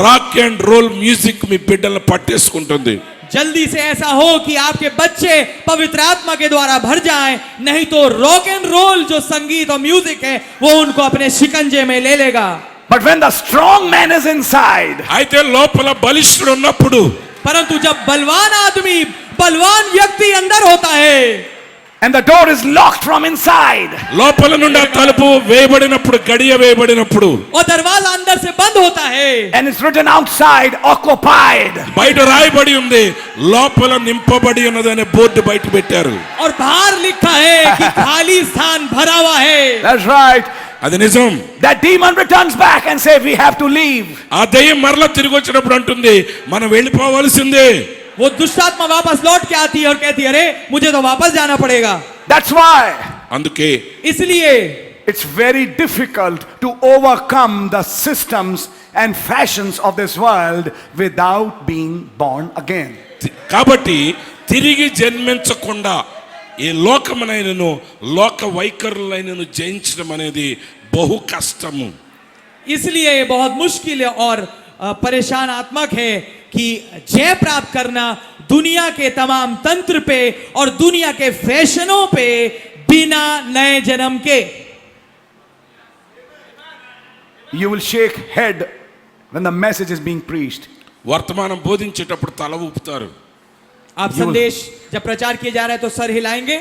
రాక్ అండ్ రోల్ మ్యూజిక్ మీ బిడ్డలను పట్టేసుకుంటుంది. जल्दी से ऐसा हो कि आपके बच्चे पवित्र आत्मा के द्वारा भर जाएं, नहीं तो रॉक एंड रोल जो संगीत और म्यूजिक है वो उनको अपने शिकंजे में ले लेगा। But when the strong man is inside, అయితే లోపల బలిష్ఠుడు ఉన్నప్పుడు, परंतु जब बलवान आदमी, बलवान व्यक्ति अंदर होता है and the door is locked from inside, లోపల నుండి ఆ తలుపు వేయబడినప్పుడు, గడియ వేయబడినప్పుడు, और दरवाजा अंदर से बंद होता है and it's written outside, occupied. బయట రాయబడి ఉంది లోపల నింపబడి ఉన్నదనే బోర్డు బయట పెట్టారు. और बाहर लिखा है कि खाली स्थान भरा हुआ है। That's right. అది నిజం. That demon returns back and says, we have to leave. ఆ దెయ్యం మరలా తిరిగి వచ్చినప్పుడు అంటుంది, మనం వెళ్ళిపోవాల్సిందే. वो दुष्ट आत्मा वापस लौट के आती है और कहती है, अरे मुझे तो वापस जाना पड़ेगा। That's why అందుకే इसलिए it's very difficult to overcome the systems and fashions of this world without being born again. కాబట్టి తిరిగి జన్మించకుండా ఈ లోకమునైనను లోక వైఖరులైనను జయించడం అనేది బహు కష్టము. इसलिए ये बहुत मुश्किल है और परेशान आत्मक है कि जय प्राप्त करना दुनिया के तमाम तंत्र पे और दुनिया के फैशनों पे बिना नए जन्म के। You will shake head when the message is being preached. వర్తమానం బోధించేటప్పుడు తల ఊపుతారు. आप संदेश जब प्रचार किए जा रहे हैं तो सर हिलाएंगे,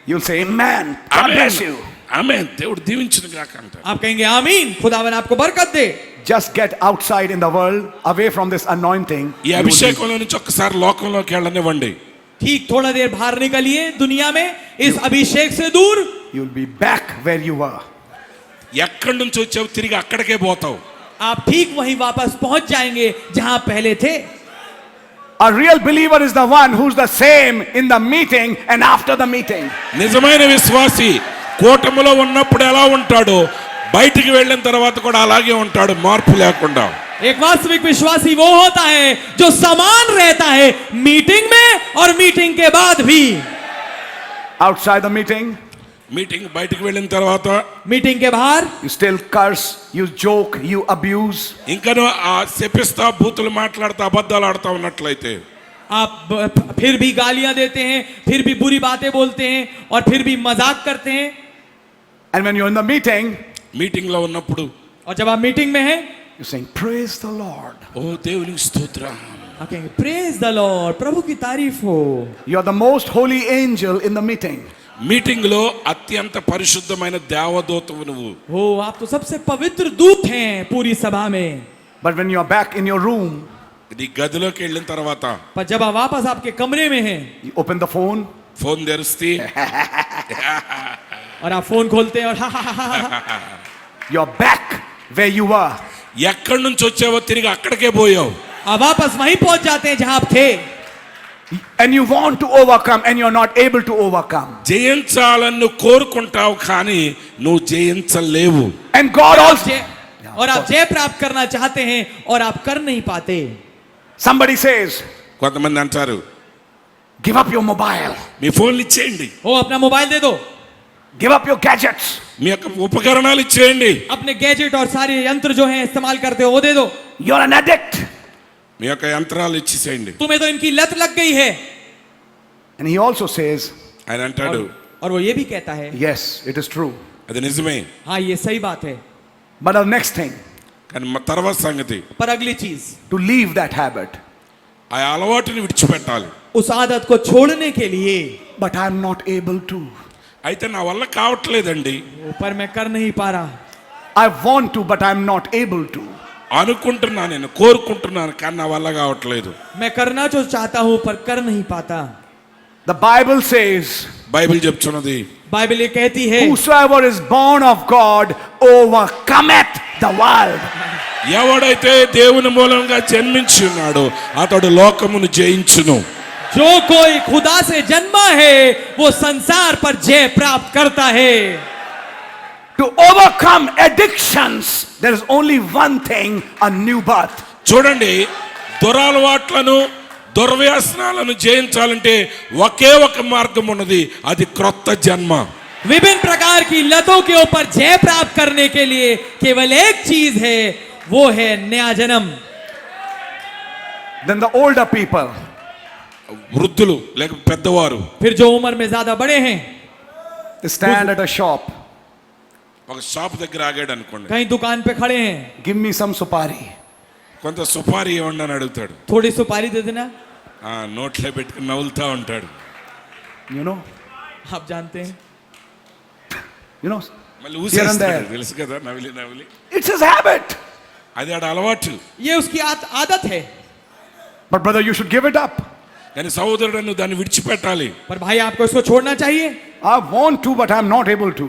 You'll say, Amen. God bless you. Amen, దేవుడు దీవించును గాక అంటారు. आप कहेंगे आमीन, खुदावन आपको बरकत दे। Just get outside in the world, away from this anointing. ఈ అభిషేకంలో నుంచి ఒక్కసారి లోకంలోకి వెళ్ళనివ్వండి. ठीक थोड़ा देर बाहर निकलिए दुनिया में इस अभिषेक से दूर। You'll be back where you were. ఎక్కడి నుంచి వచ్చావు తిరిగి అక్కడికే పోతావు. आप ठीक वहीं वापस पहुंच जाएंगे जहां पहले थे। A real believer is the one who's the same in the meeting and after the meeting. నిజమైన విశ్వాసి కూటమిలో ఉన్నప్పుడు ఎలా ఉంటాడో బయటికి వెళ్ళిన తర్వాత కూడా అలాగే ఉంటాడు, మార్పు లేకుండా. एक वास्तविक विश्वासी वो होता है जो समान रहता है मीटिंग में और मीटिंग के बाद भी। Outside the meeting, మీటింగ్ బయటికి వెళ్ళిన తర్వాత मीटिंग के बाहर you still curse, you joke, you abuse. ఇంకను ఆ శపిస్తా బూతులు మాట్లాడుతూ అబద్ధాలు ఆడుతూ ఉన్నట్లయితే, आप फिर भी गालियां देते हैं, फिर भी बुरी बातें बोलते हैं और फिर भी मजाक करते हैं। And when you're in the meeting, meeting లో ఉన్నప్పుడు और जब आप मीटिंग में हैं you're saying, Praise the Lord. ఓ దేవునికి స్తోత్రం, आप कहेंगे प्रेज द लॉर्ड, प्रभु की तारीफ हो। You're the most holy angel in the meeting. Meeting లో అత్యంత పరిశుద్ధమైన దేవదూతవు నువ్వు. हो आप तो सबसे पवित्र दूत हैं पूरी सभा में। But when you're back in your room, నీ గదిలోకి వెళ్ళిన తర్వాత पर जब आप वापस आपके कमरे में हैं you open the phone, phone తెరిస్తే और आप फोन खोलते हैं और you're back where you were. ఎక్కడి నుంచి వచ్చావో తిరిగి అక్కడికే పోయావు. आप वापस वहीं पहुंच जाते हैं जहां आप थे। And you want to overcome and you're not able to overcome. జయించాలని నువ్వు కోరుకుంటావు కానీ నువ్వు జయించలేవు. And God also, और आप जय प्राप्त करना चाहते हैं और आप कर नहीं पाते। somebody says, కొంతమంది అంటారు, give up your mobile. మీ ఫోన్లు ఇచ్చేయండి. ओ अपना मोबाइल दे दो। Give up your gadgets. మీ యొక్క ఉపకరణాలు ఇచ్చేయండి. अपने गैजेट और सारे यंत्र जो हैं इस्तेमाल करते हो वो दे दो. You're an addict. మీ యొక్క యంత్రాలు ఇచ్చేసేయండి. तुम्हें तो इनकी लत लग गई है. And he also says, ఆయన అంటాడు और वो ये भी कहता है, yes, it is true. అది నిజమే. हाँ ये सही बात है. But the next thing, కానీ తర్వాత సంగతి पर अगली चीज, to leave that habit. ఆ అలవాటుని విడిచిపెట్టాలి. उस आदत को छोड़ने के लिए, But I'm not able to. అయితే నా వల్ల కావట్లేదండి. पर मैं कर नहीं पा रहा. I want to, but I'm not able to. అనుకుంటున్నాను, నేను కోరుకుంటున్నాను, కానీ నా వల్ల కావట్లేదు. मैं करना जो चाहता हूं पर कर नहीं पाता. The Bible says, బైబిల్ చెప్తున్నది बाइबल ये कहती है, whosoever is born of God overcometh the world. ఎవడైతే దేవుని మూలంగా జన్మించి ఉన్నాడో అతడు లోకమును జయించును. जो कोई खुदा से जन्मा है वो संसार पर जय प्राप्त करता है. To overcome addictions, there is only one thing, a new birth. చూడండి, దురలవాట్లను దుర్వ్యసనాలను జయించాలంటే ఒకే ఒక మార్గం ఉన్నది, అది క్రొత్త జన్మ. विभिन्न प्रकार की लतों के ऊपर जय प्राप्त करने के लिए केवल एक चीज है, वो है नया जन्म. Then the older people, వృద్ధులు లేక పెద్దవారు फिर जो उम्र में ज्यादा बड़े हैं, they stand at a shop. ఒక షాప్ దగ్గర ఆగాడు అనుకోండి, कहीं दुकान पे खड़े हैं, Give me some supari. కొంత సుపారీ ఇవ్వండి అని అడుగుతాడు. थोड़ी सुपारी दे देना. నోట్లో పెట్టుకుని నవ్వులుతా ఉంటాడు. You know, आप जानते हैं, మళ్ళీ here and ఊసేస్తాడు, there. తెలుసు కదా, నవ్వులి నవ్వులి. It's his habit. అది ఆడ అలవాటు. ये उसकी आदत है. But brother, you should give it up. కానీ సహోదరుడు నువ్వు దాన్ని విడిచిపెట్టాలి. पर भाई आपको इसको छोड़ना चाहिए. I want to, but I'm not able to.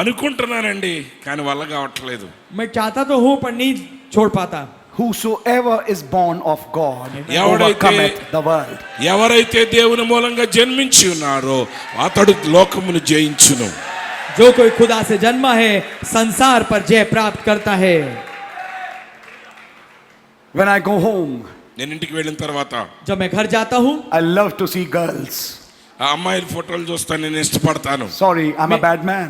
అనుకుంటున్నానండి, కానీ వల్ల కావట్లేదు. मैं चाहता तो हूं पर नहीं छोड़ पाता. Whosoever is born of God ఎవడైతే overcometh the world. ఎవరైతే దేవుని మూలంగా జన్మించి ఉన్నారో అతడు లోకమును జయించును. जो कोई खुदा से जन्मा है संसार पर जय प्राप्त करता है. When I go home, నేను ఇంటికి వెళ్ళిన తర్వాత जब मैं घर जाता हूं, I love to see girls. ఆ అమ్మాయిల ఫోటోలు చూస్తాను, నేను ఇష్టపడతాను. Sorry, I'm a bad man.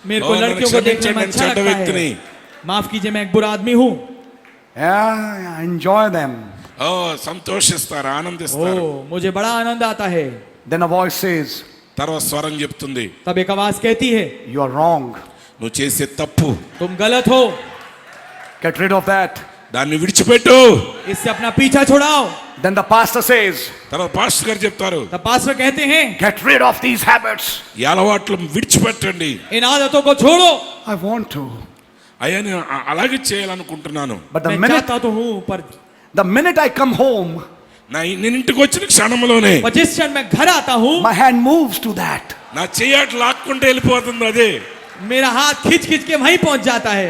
मेरे को No, लड़कियों को देखने में अच्छा చెడ్డ लगता వ్యక్తిని. है. माफ कीजिए, मैं एक बुरा आदमी हूं. Yeah, I enjoy them. ఓ సంతోషిస్తారు, ఆనందిస్తారు. ओ, मुझे बड़ा आनंद आता है. Then a voice says, తర్వాత స్వరం చెప్తుంది, तब एक आवाज कहती है, you are wrong. నువ్వు చేసే తప్పు, तुम गलत हो, Get rid of that. దాన్ని విడిచిపెట్టు. इससे अपना पीछा छुड़ाओ. Then the pastor says, తర్వాత పాస్టర్ గారు చెప్తారు, तब पास्टर कहते हैं, get rid of these habits. ఈ అలవాట్లు విడిచిపెట్టండి. इन आदतों को छोड़ो. I want to. అయ్యా నేను అలాగే చేయాలనుకుంటున్నాను. But the मैं minute, चाहता तो हूं पर I come home, నేను ఇంటికి వచ్చిన క్షణంలోనే जिस क्षण मैं घर आता हूं, my hand moves to that. నా చెయ్యాట లాక్కుంటే వెళ్ళిపోతుంది. అదే मेरा हाथ खींच खींच के वहीं पहुंच जाता है.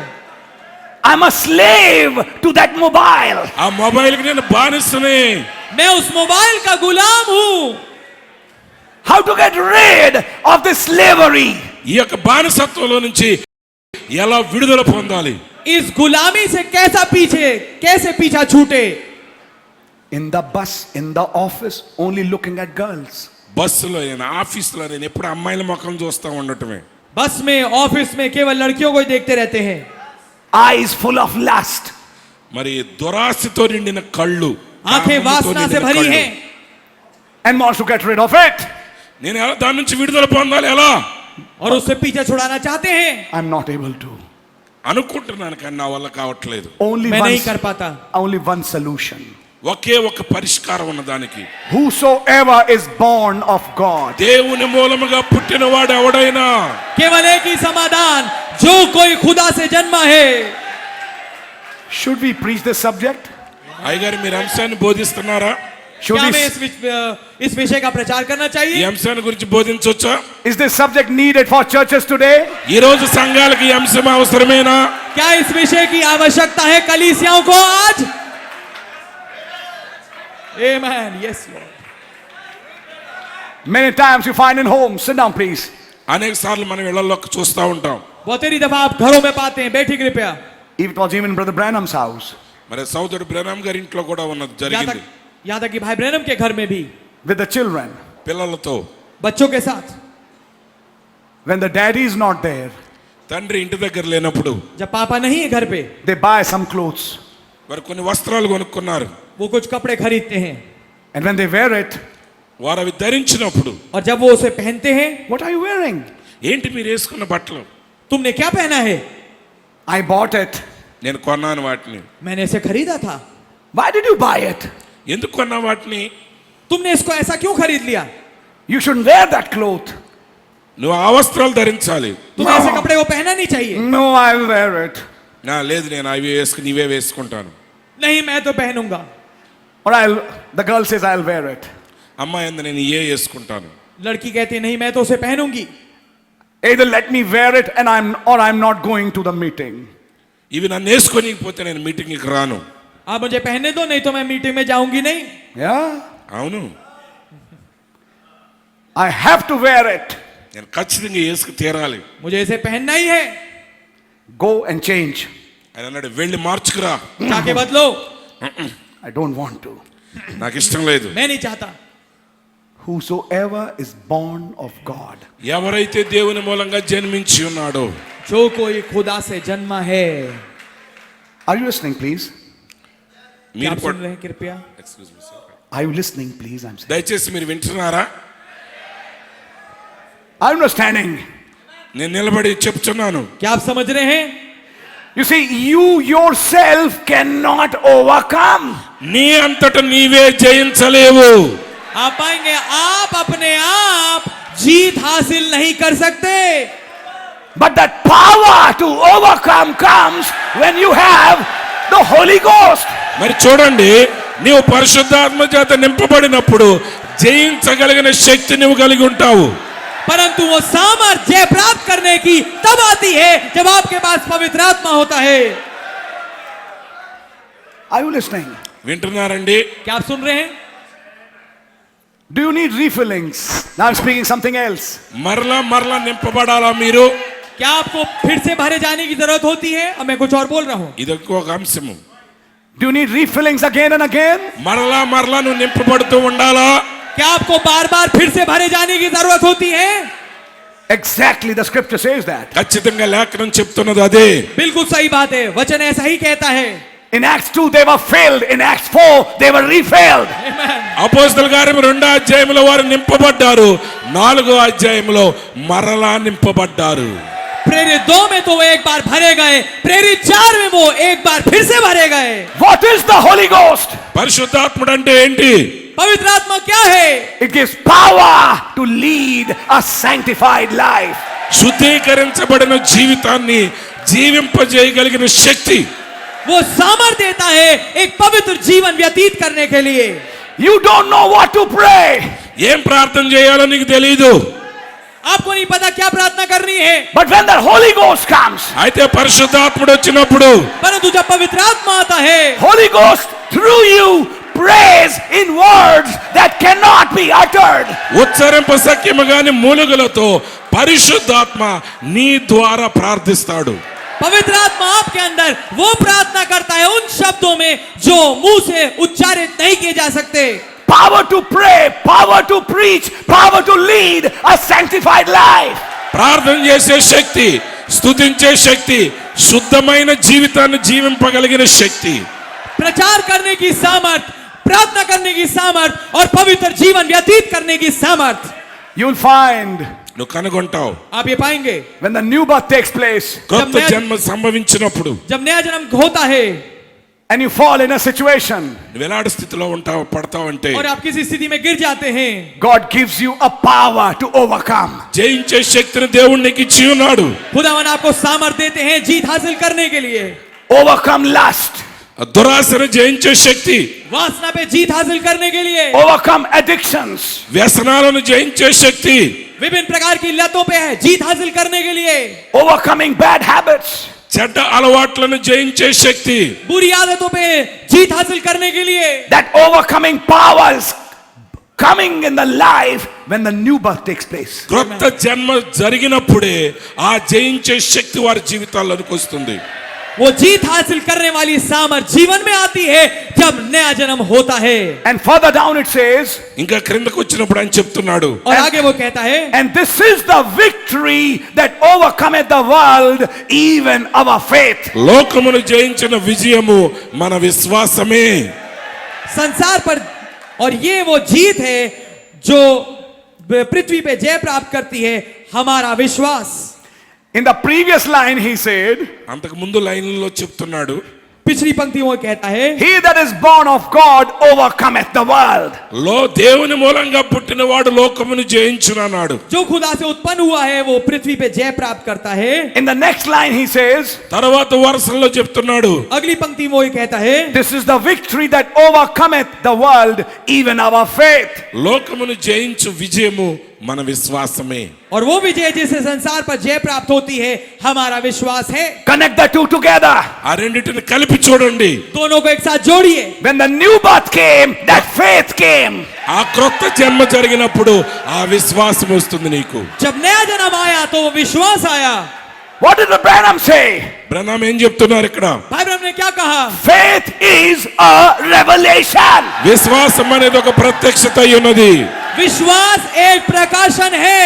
I'm a slave to that mobile. ఆ మొబైల్కి నేను బానిసనే. मैं उस मोबाइल का गुलाम हूं. How to get rid of this slavery? ఈ యొక్క బానిసత్వంలో నుంచి ఎలా విడుదల పొందాలి? इस गुलामी से कैसे पीछा छूटे. In the bus, in the office, only looking at girls. బస్సులో నేను, ఆఫీసులో నేను ఎప్పుడు అమ్మాయిల ముఖం చూస్తూ ఉండటమే. बस में, ऑफिस में केवल लड़कियों को ही देखते रहते हैं. Eyes full of lust. మరి దురాశతో నిండిన కళ్ళు, आंखें కామముతో वासना से నిండిన भरी కళ్ళు. हैं. And wants to get rid of it. నేను ఎలా దాని నుంచి విడుదల పొందాలి? ఎలా और उससे पीछा छुड़ाना चाहते हैं. I'm not able to. అనుకుంటున్నాను, కానీ నా వల్ల కావట్లేదు. Only मैं one, नहीं कर पाता. only one solution. ఒకే ఒక పరిష్కారం ఉన్న దానికి, Whosoever is born of God. దేవుని మూలముగా పుట్టినవాడు ఎవడైనా. केवल एक ही समाधान, जो कोई खुदा से जन्मा है. Should we preach this subject? అయ్యగారు మీరు అంశాన్ని బోధిస్తున్నారా? Should क्या we, हमें इस विषय का प्रचार करना ఈ चाहिए? అంశాన్ని గురించి బోధించవచ్చా? is this subject needed for churches today? ఈ రోజు సంఘాలకి ఈ అంశం అవసరమేనా? क्या इस विषय की आवश्यकता है कलीसियाओं को आज? Amen. Yes, Lord. Many times you find in homes. Sit down, please. అనేక సార్లు మనం ఇళ్లలో చూస్తూ ఉంటాం. बहुत ही दफा आप घरों में पाते हैं. बैठिए कृपया. It was even Brother Branham's house. మరి సోదరుడు బ్రహ్నాం గారి ఇంట్లో కూడా ఉన్నది, జరిగింది. यहाँ तक कि भाई ब्रैनम के घर में भी With the children. పిల్లలతో बच्चों के साथ when the daddy is not there, తండ్రి ఇంటి దగ్గర లేనప్పుడు जब पापा नहीं है घर पे, they buy some clothes. వారు కొన్ని వస్త్రాలు కొనుక్కున్నారు. वो कुछ कपड़े खरीदते हैं, And when they wear it, వారు అవి ధరించినప్పుడు और जब वो उसे पहनते हैं, what are you wearing? ఏంటి మీరు వేసుకున్న బట్టలు? तुमने क्या पहना है? I bought it. నేను కొన్నాను వాటిని. मैंने इसे खरीदा था. Why did you buy it? ఎందుకు కొన్నా వాటిని? तुमने इसको ऐसा क्यों खरीद लिया? You shouldn't wear that cloth. నువ్వు ఆ వస్త్రాలు ధరించాలి. तुम्हें ऐसे कपड़े को पहनना नहीं चाहिए. No, I'll wear it. నా లేదు, నేను అవి వేసుకుని ఇవే వేసుకుంటాను. नहीं, मैं तो पहनूंगा. Or the girl says, I'll wear it. అమ్మాయి అంది, నేను ఇవే వేసుకుంటాను. लड़की कहती नहीं, मैं तो उसे पहनूंगी. Either let me wear it and I'm not going to the meeting. ఇవి నన్ను వేసుకొనిపోతే నేను మీటింగ్కి రాను. आप मुझे पहनने दो, नहीं तो मैं मीटिंग में जाऊंगी नहीं. Yeah? అవును, I have to wear it. నేను ఖచ్చితంగా వేసుకు తీరాలి. मुझे इसे पहनना ही है. Go and change. ఆయన అన్నాడు, వెళ్ళి మార్చుకురా. जाके बदलो. I don't want to. నాకు ఇష్టం లేదు. मैं नहीं चाहता. Whosoever is born of God. ఎవరైతే దేవుని మూలంగా జన్మించి ఉన్నాడో, जो कोई खुदा से जन्मा है. Are you listening, please? क्या మీరు आप सुन रहे हैं कृपया? Excuse me, sir. Are you listening, please? I'm saying. దయచేసి మీరు వింటున్నారా? I'm not standing. నేను నిలబడి చెప్తున్నాను. क्या आप समझ रहे हैं? You see, you yourself cannot overcome. నీ అంతట నీవే జయించలేవు. आप पाएंगे आप अपने आप जीत हासिल नहीं कर सकते. But that power to overcome comes when you have the Holy Ghost. మరి చూడండి, నీవు పరిశుద్ధాత్మ చేత నింపబడినప్పుడు జయించగలిగిన శక్తి నువ్వు కలిగి ఉంటావు. परंतु वो सामर्थ्य जय प्राप्त करने की तब आती है जब आपके पास पवित्र आत्मा होता है. Are you listening? వింటున్నారండి? क्या आप सुन रहे हैं? Do you need refillings? Now I'm speaking something else. మరలా మరలా నింపబడాలా మీరు? क्या आपको फिर से भरे जाने की जरूरत होती है? अब मैं कुछ और बोल रहा हूं. ఇది ఒక అంశము. Do you need refillings again and again? మరలా మరలా నువ్వు నింపబడుతూ ఉండాలా? क्या आपको बार बार फिर से भरे जाने की जरूरत होती है? Exactly, the scripture says that. ఖచ్చితంగా లేఖనం చెప్తున్నది అదే. बिल्कुल सही बात है. वचन ऐसा ही कहता है. In Acts 2 they were filled. In Acts 4 they were refilled. Amen. అపోస్తలుల కార్యము 2వ అధ్యాయంలో వారు నింపబడ్డారు. 4వ అధ్యాయంలో మరలా నింపబడ్డారు. प्रेरित 2 में तो वो एक बार भरे गए, प्रेरित 4 में वो एक बार फिर से भरे गए. What is the Holy Ghost? పరిశుద్ధాత్ముడు అంటే ఏంటి? पवित्र आत्मा क्या है? It gives power to lead a sanctified life. శుద్ధీకరించబడిన జీవితాన్ని జీవింపజేయగలిగిన శక్తి. वो सामर्थ्य देता है एक पवित्र जीवन व्यतीत करने के लिए. You don't know what to pray. ఏం ప్రార్థన చేయాలో నీకు తెలియదు. आपको नहीं पता क्या प्रार्थना करनी है. But when the Holy Ghost comes, అయితే పరిశుద్ధాత్ముడు వచ్చినప్పుడు, परंतु जब पवित्र आत्मा आता है, Holy Ghost through you prays in words that cannot be uttered. ఉచ్చరింపశక్యము గాని మూలుగులతో పరిశుద్ధాత్మ నీ ద్వారా ప్రార్థిస్తాడు. पवित्र आत्मा आपके अंदर वो प्रार्थना करता है उन शब्दों में जो मुंह से उच्चारित नहीं किए जा सकते. Power to pray, power to preach, power to lead a sanctified life. ప్రార్థన చేసే శక్తి, స్తుతించే శక్తి, శుద్ధమైన జీవితాన్ని జీవింపగలిగిన శక్తి. प्रचार करने की सामर्थ, प्रार्थना करने की सामर्थ और पवित्र जीवन व्यतीत करने की सामर्थ You'll find నువ్వు కనుగొంటావు. आप ये पाएंगे. when the new birth takes place కొత్త జన్మ సంభవించినప్పుడు, जब नया जन्म होता है and you fall in a situation, నువ్వు ఎలాంటి స్థితిలో ఉంటావు పడతావంటే, और आप किसी स्थिति में गिर जाते हैं, God gives you a power to overcome. జయించే శక్తిని దేవుడు నీకు ఇచ్చి ఉన్నాడు. खुदावन आपको सामर्थ देते हैं जीत हासिल करने के लिए. Overcome lust, ఆ దురాశను జయించే శక్తి, वासना पे जीत हासिल करने के लिए, overcome addictions, వ్యసనాలను జయించే శక్తి, विभिन्न प्रकार की लतों पे है जीत हासिल करने के लिए, overcoming bad habits, చెడ్డ అలవాట్లను జయించే శక్తి, बुरी आदतों पे जीत हासिल करने के लिए. that overcoming powers coming in the life when the new birth takes place. క్రొత్త జన్మ జరిగినప్పుడే ఆ జయించే శక్తి వారి జీవితాల్లోకి వస్తుంది. वो जीत हासिल करने वाली सामर्थ जीवन में आती है जब नया जन्म होता है। And further down it says, ఇంకా క్రిందకు వచ్చినప్పుడు ఆయన చెప్తున్నాడు, और आगे वो कहता है, and this is the victory that overcometh the world, even our faith. లోకమును జయించిన విజయము మన విశ్వాసమే. संसार पर, और ये वो जीत है जो पृथ्वी पे जय प्राप्त करती है, हमारा विश्वास। In the previous line he said, అంతకు ముందు లైన్లో చెప్తున్నాడు, पिछली पंक्ति में कहता है, he that is born of God overcometh the world. దేవుని మూలంగా పుట్టినవాడు లోకమును జయించునన్నాడు. जो खुदा से उत्पन्न हुआ है वो पृथ्वी पे जय प्राप्त करता है। In the next line he says, తర్వాత వరుసలో చెప్తున్నాడు, अगली पंक्ति में वो कहता है, this is the victory that overcometh the world, even our faith. లోకమును జయించు విజయము మన విశ్వాసమే. और वो विजय जिससे संसार पर जय प्राप्त होती है हमारा विश्वास है। Connect the two together. ఆ రెండింటిని కలిపి చూడండి. दोनों को एक साथ जोड़िए। When the new birth came, that faith came. ఆ క్రొత్త జన్మ జరిగినప్పుడు ఆ విశ్వాసం వస్తుంది నీకు. जब नया जन्म आया तो वो विश्वास आया। What did the Branham say? బ్రహ్నాం ఏం చెప్తున్నారు ఇక్కడ? भाई ब्रह्म ने क्या कहा? Faith is a revelation. విశ్వాసం అనేది ఒక ప్రత్యక్షత అయి ఉన్నది. विश्वास एक प्रकाशन है।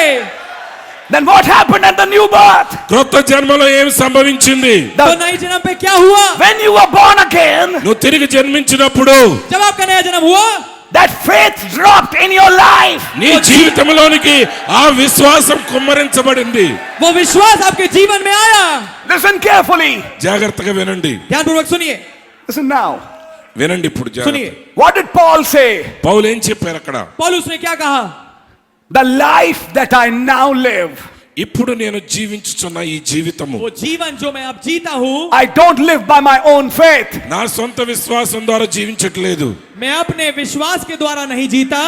Then what happened at the new birth? క్రొత్త జన్మలో ఏం సంభవించింది? तो नए जन्म पे क्या हुआ? When you were born again, నువ్వు తిరిగి జన్మించినప్పుడు जब आपका नया जन्म हुआ, that faith dropped in your life. నీ జీవితంలోనికి ఆ విశ్వాసం కుమ్మరించబడింది. वो विश्वास आपके जीवन में आया। Listen carefully. జాగ్రత్తగా వినండి. ध्यानपूर्वक सुनिए, Listen now. వినండి ఇప్పుడు सुनिए। జాగ్రత్త. What did Paul say? పౌలు ఏం చెప్పారు అక్కడ? पौलुस ने क्या कहा? The life that I now live, ఇప్పుడు నేను జీవించుచున్న ఈ జీవితము वो जीवन जो मैं अब जीता हूँ, I don't live by my own faith. నా సొంత విశ్వాసం ద్వారా జీవించట్లేదు. मैं अपने विश्वास के द्वारा नहीं जीता,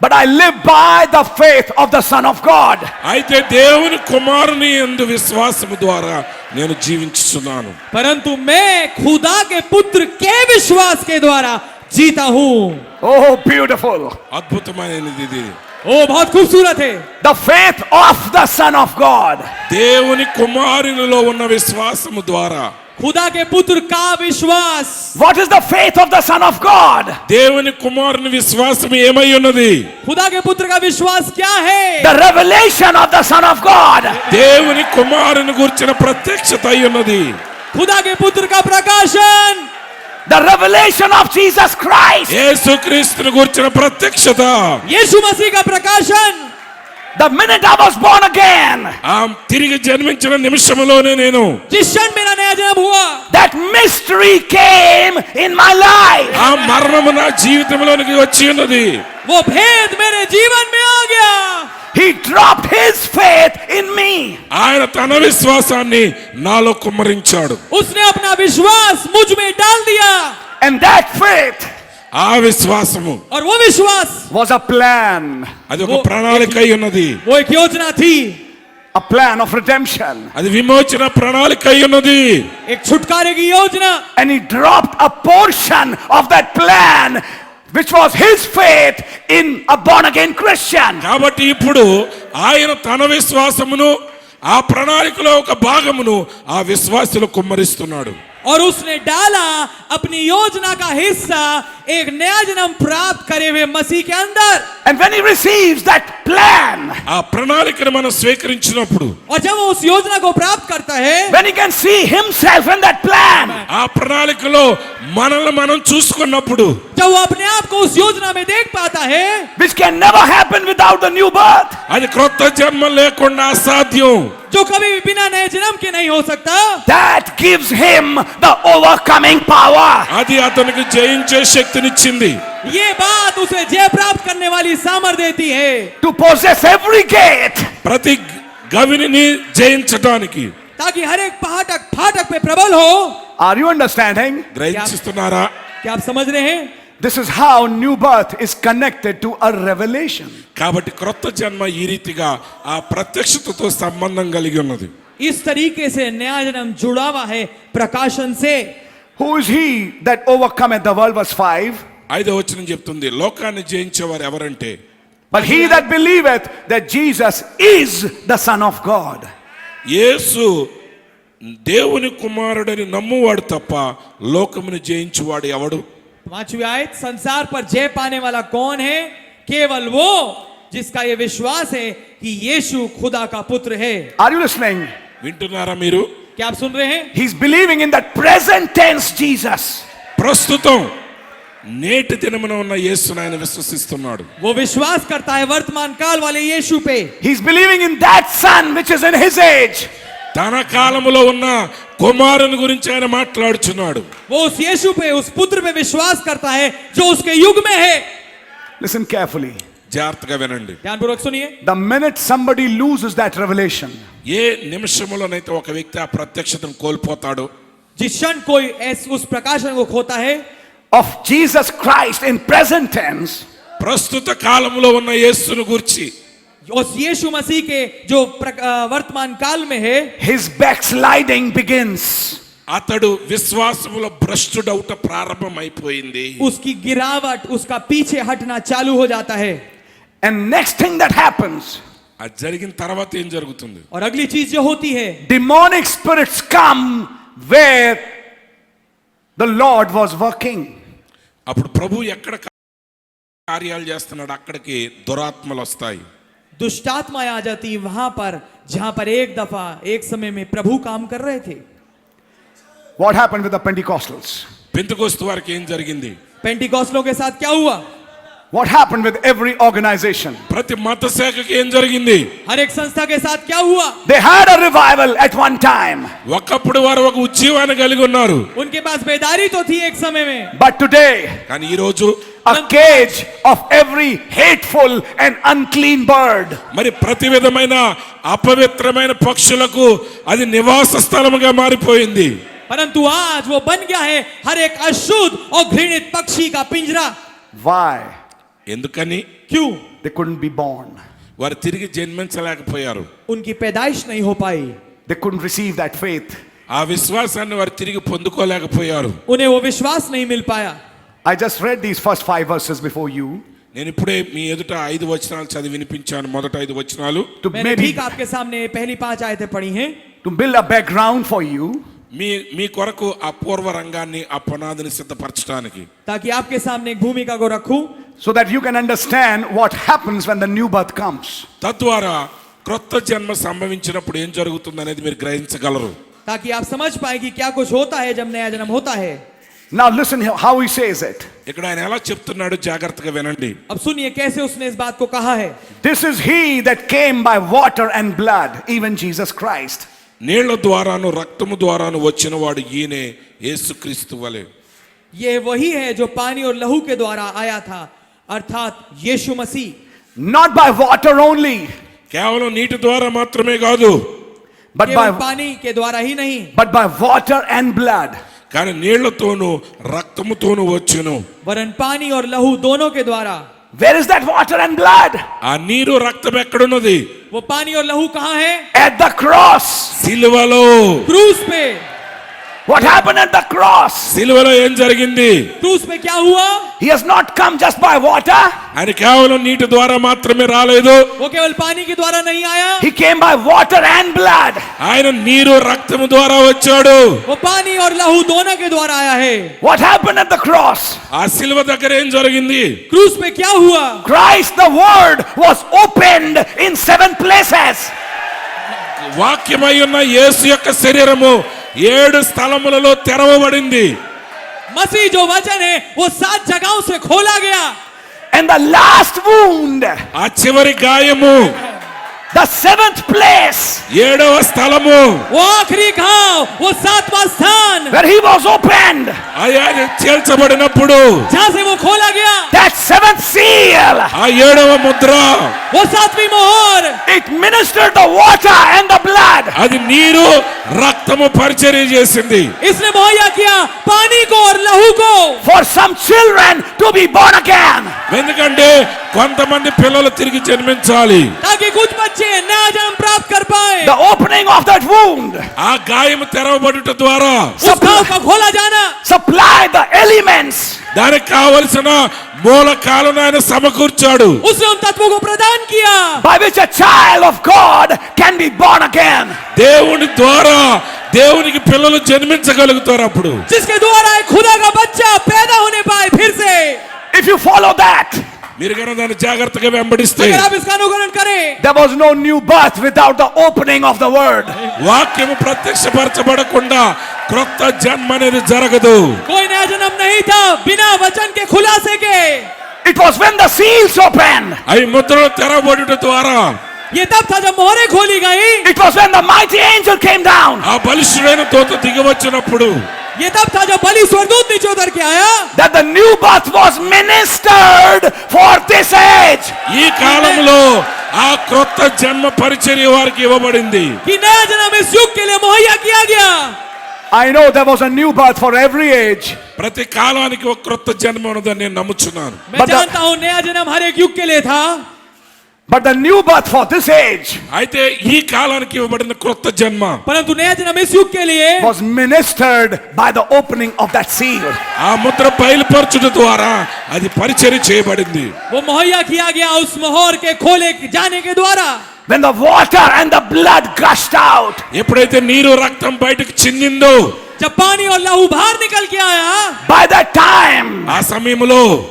But I live by the faith of the Son of God. అయితే దేవుని కుమారుని యందు విశ్వాసము ద్వారా నేను జీవించుచున్నాను. परंतु मैं खुदा के पुत्र के विश्वास के द्वारा जीता हूँ। Oh, beautiful. అద్భుతమైనది ఇది. ओ बहुत खूबसूरत है। The faith of the Son of God. దేవుని కుమారునిలో ఉన్న విశ్వాసము ద్వారా खुदा के पुत्र का विश्वास। What is the faith of the Son of God? దేవుని కుమారుని విశ్వాసం ఏమై ఉన్నది? खुदा के पुत्र का विश्वास क्या है? The revelation of the Son of God. దేవుని కుమారుని గురించిన ప్రత్యక్షత అయి ఉన్నది. खुदा के पुत्र का प्रकाशन। The revelation of Jesus Christ. యేసుక్రీస్తుని గురించిన ప్రత్యక్షత. यीशु मसीह का प्रकाशन। The minute I was born again, ఆ తిరిగి జన్మించిన నిమిషంలోనే నేను जिस क्षण मेरा नया जन्म हुआ, that mystery came in my life. ఆ మరణము నా జీవితంలోనికి వచ్చి ఉన్నది. वो भेद मेरे जीवन में आ गया। He dropped his faith in me. ఆయన తన విశ్వాసాన్ని నాలో కుమ్మరించాడు. उसने अपना विश्वास मुझ में डाल दिया। And that faith ఆ విశ్వాసము और वो विश्वास, was a plan. అది ఒక ప్రణాళిక అయి ఉన్నది. वो एक योजना थी, A plan of redemption. అది విమోచన ప్రణాళిక అయి ఉన్నది. एक छुटकारे की योजना। And he dropped a portion of that plan, which was his faith, in a born again Christian. కాబట్టి ఇప్పుడు ఆయన తన విశ్వాసమును ఆ ప్రణాళికలో ఒక భాగమును ఆ విశ్వాసులు కుమ్మరిస్తున్నాడు. और उसने डाला अपनी योजना का हिस्सा एक नया जन्म प्राप्त करे हुए मसीह के अंदर। And when he receives that plan, ఆ ప్రణాళికను మనం స్వీకరించినప్పుడు, और जब वो उस योजना को प्राप्त करता है, when he can see himself in that plan, ఆ ప్రణాళికలో మనల్ని మనం చూసుకున్నప్పుడు, जब वो अपने आप को उस योजना में देख पाता है, which can never happen without the new birth, అది క్రొత్త జన్మ లేకుండా అసాధ్యం. जो कभी भी बिना नए जन्म के नहीं हो सकता, that gives him the overcoming power. అది అతనికి జయించే శక్తినిచ్చింది. ये बात उसे जय प्राप्त करने वाली सामर्थ्य देती है, To possess every gate. ప్రతి గవిని జయించడానికి. ताकि हर एक फाटक पे प्रबल हो। Are you understanding? గ్రహించిస్తున్నారా? क्या आप समझ रहे हैं? This is how new birth is connected to a revelation. కాబట్టి క్రొత్త జన్మ ఈ రీతిగా ఆ ప్రత్యక్షతతో సంబంధం కలిగి ఉన్నది. इस तरीके से नया जन्म जुड़ा हुआ है प्रकाशन से। Who is he that overcometh the world? Verse 5. 5వ వచనం చెప్తుంది, లోకాన్ని జయించేవారు ఎవరంటే, But he that believeth that Jesus is the Son of God. యేసు దేవుని కుమారుడని నమ్మువాడు తప్ప లోకమును జయించువాడు ఎవడు? 5वीं आयत, संसार पर जय पाने वाला कौन है? केवल वो जिसका ये विश्वास है कि यीशु खुदा का पुत्र है। Are you listening? వింటున్నారా మీరు? क्या आप सुन रहे हैं? He's believing in that present tense Jesus. ప్రస్తుతం నేటి దినమున ఉన్న యేసును ఆయన విశ్వసిస్తున్నాడు. वो विश्वास करता है वर्तमान काल वाले यीशु पे। He's believing in that son which is in his age. తన కాలములో ఉన్న కుమారుని గురించి ఆయన మాట్లాడుచున్నాడు. वो उस यीशु पे, उस पुत्र पे विश्वास करता है जो उसके युग में है। Listen carefully. జాగ్రత్తగా వినండి. ध्यानपूर्वक सुनिए। The minute somebody loses that revelation, ఏ నిమిషంలోనైతే ఒక వ్యక్తి ఆ ప్రత్యక్షతను కోల్పోతాడో, जिस क्षण कोई उस प्रकाशन को खोता है of Jesus Christ in present tense, ప్రస్తుత కాలంలో ఉన్న యేసును గురించి, उस यीशु मसीह के जो वर्तमान काल में है, his backsliding begins. అతడు విశ్వాసములో భ్రష్టుడవుట ప్రారంభమైపోయింది. उसकी गिरावट, उसका पीछे हटना चालू हो जाता है। And next thing that happens, అది జరిగిన తర్వాత ఏం జరుగుతుంది? और अगली चीज जो होती है, demonic spirits come where the Lord was working. అప్పుడు ప్రభు ఎక్కడ కార్యాలు చేస్తున్నాడు అక్కడికి దురాత్మలు వస్తాయి. दुष्टात्माएं आ जाती वहां पर जहां पर एक दफा एक समय में प्रभु काम कर रहे थे। What happened with the Pentecostals? Pentecost వారికి ఏం జరిగింది? पेंटिकॉस्टलों के साथ क्या हुआ? What happened with every organization? ప్రతి మత శాఖకి ఏం జరిగింది? हर एक संस्था के साथ क्या हुआ? They had a revival at one time. ఒకప్పుడు వారు ఒక ఉజ్జీవాన్ని కలిగి ఉన్నారు. उनके पास बेदारी तो थी एक समय में, But today, కానీ ఈ రోజు a cage of every hateful and unclean bird. మరి ప్రతి విధమైన అపవిత్రమైన పక్షులకు అది నివాస స్థలముగా మారిపోయింది. परंतु आज वो बन गया है हर एक अशुद्ध और घृणित पक्षी का पिंजरा। Why? ఎందుకని? क्यों? They couldn't be born. వారు తిరిగి జన్మించలేకపోయారు. उनकी पैदाइश नहीं हो पाई, They couldn't receive that faith. ఆ విశ్వాసాన్ని వారు తిరిగి పొందుకోలేకపోయారు. उन्हें वो विश्वास नहीं मिल पाया। I just read these first 5 verses before you నేను ఇప్పుడే మీ ఎదుట 5 వచనాలు చదివి వినిపించాను. మొదట 5 వచనాలు to मैंने maybe ठीक आपके सामने पहली 5 आयतें पढ़ी हैं to build a background for you, మీ కొరకు ఆ పూర్వ రంగాన్ని, ఆ పునాదిని సిద్ధపరచడానికి, ताकि आपके सामने एक भूमिका को रखूं so that you can understand what happens when the new birth comes. తద్వారా క్రొత్త జన్మ సంభవించినప్పుడు ఏం జరుగుతుంది అనేది మీరు గ్రహించగలరు. ताकि आप समझ पाए कि क्या कुछ होता है जब नया जन्म होता है। Now listen here how he says it. ఇక్కడ ఆయన ఎలా చెప్తున్నాడు జాగ్రత్తగా వినండి. अब सुनिए कैसे उसने इस बात को कहा है। This is he that came by water and blood, even Jesus Christ. నీళ్ల ద్వారాను రక్తము ద్వారాను వచ్చిన వాడు ఈయనే యేసుక్రీస్తు వలె. ये वही है जो पानी और लहू के द्वारा आया था, अर्थात यीशु मसीह। Not by water only, కేవలం నీటి ద్వారా మాత్రమే కాదు, but केवल by पानी के द्वारा ही नहीं, water and blood. కానీ నీళ్లతోనూ రక్తముతోనూ వచ్చును. वरन पानी और लहू दोनों के द्वारा। Where is that water and blood? ఆ నీరు రక్తం ఎక్కడున్నది? वो पानी और लहू कहाँ है? At the cross. సిలువలో. क्रूस पे। What happened at the cross? సిలువలో ఏం జరిగింది? क्रूस पे क्या हुआ? He has not come just by water. ఆయన కేవలం నీటి ద్వారా మాత్రమే రాలేదు. वो केवल पानी के द्वारा नहीं आया, He came by water and blood. ఆయన నీరు రక్తము ద్వారా వచ్చాడు. वो पानी और लहू दोनों के द्वारा आया है। What happened at the cross? ఆ సిలువ దగ్గర ఏం జరిగింది? क्रूस पे क्या हुआ? Christ the word was opened in 7 places. వాక్యమై ఉన్న యేసు యొక్క శరీరము 7 స్థలములలో తెరవబడింది. मसीह जो वचन है वो 7 जगहों से खोला गया। And the last wound, ఆ చివరి గాయము, the 7th place, 7వ స్థలము, वो आखिरी घाव, वो 7वां स्थान where he was opened, ఆయన చేల్చబడినప్పుడు जहां से वो खोला गया, that 7th seal, ఆ 7వ ముద్ర, वो 7वीं मोहर, it ministered the water and the blood. అది నీరు రక్తము పరిచర్య చేసింది. इसने मुहैया किया पानी को और लहू को, For some children to be born again. ఎందుకంటే కొంతమంది పిల్లలు తిరిగి జన్మించాలి. ताकि कुछ बच्चे नया जन्म प्राप्त कर पाए। The opening of that wound ఆ గాయము తెరవబడుట ద్వారా उस घाव का खोला जाना supply the elements దానికి కావలసిన మూలకాలను ఆయన సమకూర్చాడు. उसने उन तत्वों को प्रदान किया by which a child of God can be born again. దేవుని ద్వారా దేవునికి పిల్లలు జన్మించగలుగుతారు. అప్పుడు जिसके द्वारा एक खुदा का बच्चा पैदा होने पाए फिर से. If you follow that, మీరు కనుక దాన్ని జాగ్రత్తగా వెంబడిస్తే अगर आप इसका अनुकरण करें, there was no new birth without the opening of the word. వాక్యము ప్రత్యక్షపరచబడకుండా క్రొత్త జన్మ అనేది జరగదు. कोई नया जन्म नहीं था बिना वचन के खुलासे के. It was when the seals opened. అవి ముద్రలు తెరవబడుట ద్వారా, ये तब था जब मोहरें खोली गई. It was when the mighty angel came down. ఆ బలిష్ఠుడైన దూత దిగివచ్చినప్పుడు, ये तब था जब बलि स्वर्गदूत नीचे उतर के आया. That the new birth was ministered for this age. ఈ కాలంలో ఆ క్రొత్త జన్మ పరిచర్య వారికి ఇవ్వబడింది. कि नया जन्म इस युग के लिए मुहैया किया गया. I know there was a new birth for every age. ప్రతి కాలానికి ఒక క్రొత్త జన్మ ఉన్నదని నేను నమ్ముచున్నాను. मैं But the- जानता हूं नया जन्म हर एक युग के लिए था. But the new birth for this age అయితే ఈ కాలానికి ఇవ్వబడిన క్రొత్త జన్మ परंतु नया जन्म इस युग के लिए was ministered by the opening of that seal. ఆ ముద్ర బయలుపరచుట ద్వారా అది పరిచర్య చేయబడింది. वो मुहैया किया गया उस मोहर के खोले जाने के द्वारा. When the water and the blood gushed out, ఎప్పుడైతే నీరు రక్తం బయటకు చిందిందో, जब पानी और लहू बाहर निकल के आया, by that time ఆ సమయంలో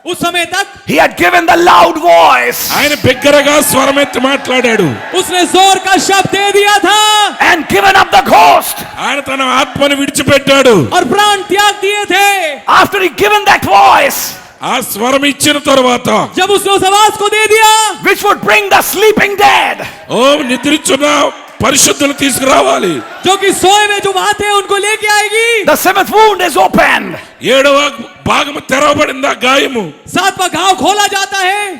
उस समय तक he had given the loud voice ఆయన బిగ్గరగా స్వరమెత్తి మాట్లాడాడు. उसने जोर का शब्द दे दिया था and given up the ghost. ఆయన తన ఆత్మను విడిచిపెట్టాడు. और प्राण त्याग दिए थे. After he given that voice, ఆ స్వరం ఇచ్చిన తరువాత, जब उसने उस आवाज को दे दिया which would bring the sleeping dead, ఓ నిద్రించున్న పరిశుద్ధులు తీసుకురావాలి, जो कि सोए में जो वहां थे उनको लेके आएगी. the seventh wound is opened. 7వ భాగము తెరవబడిందా గాయము. 7वां घाव खोला जाता है.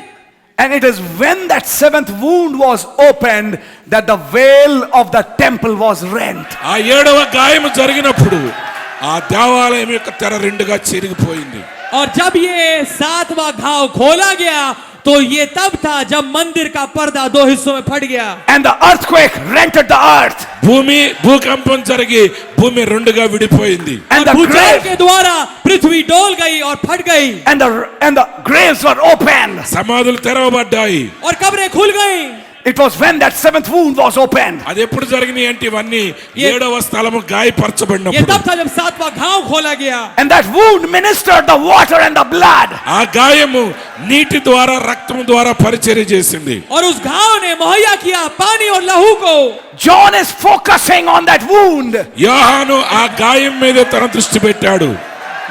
And it is when that seventh wound was opened that the veil of the temple was rent. ఆ 7వ గాయము జరిగినప్పుడు ఆ దేవాలయం యొక్క తెర రెండుగా చిరిగిపోయింది. और जब ये 7वां घाव खोला गया तो ये तब था जब मंदिर का पर्दा 2 हिस्सों में फट गया. And the earthquake rented the earth. భూకంపం జరిగి భూమి రెండుగా విడిపోయింది. And और the भूचाल grave के द्वारा पृथ्वी डोल गई और फट गई. and the graves were opened. సమాధులు తెరవబడ్డాయి. और कब्रें खुल गई. It was when that seventh wound was opened. అది ఎప్పుడు జరిగినాయి అంటే ఇవన్నీ ఏ- 7వ స్థలము ये గాయపరచబడినప్పుడు. तब था जब 7वां घाव खोला गया. And that wound ministered the water and the blood. ఆ గాయము నీటి ద్వారా రక్తము ద్వారా పరిచర్య చేసింది. और उस घाव ने मुहैया किया पानी और लहू को. John is focusing on that wound. యోహాను ఆ గాయం మీద తన దృష్టి పెట్టాడు.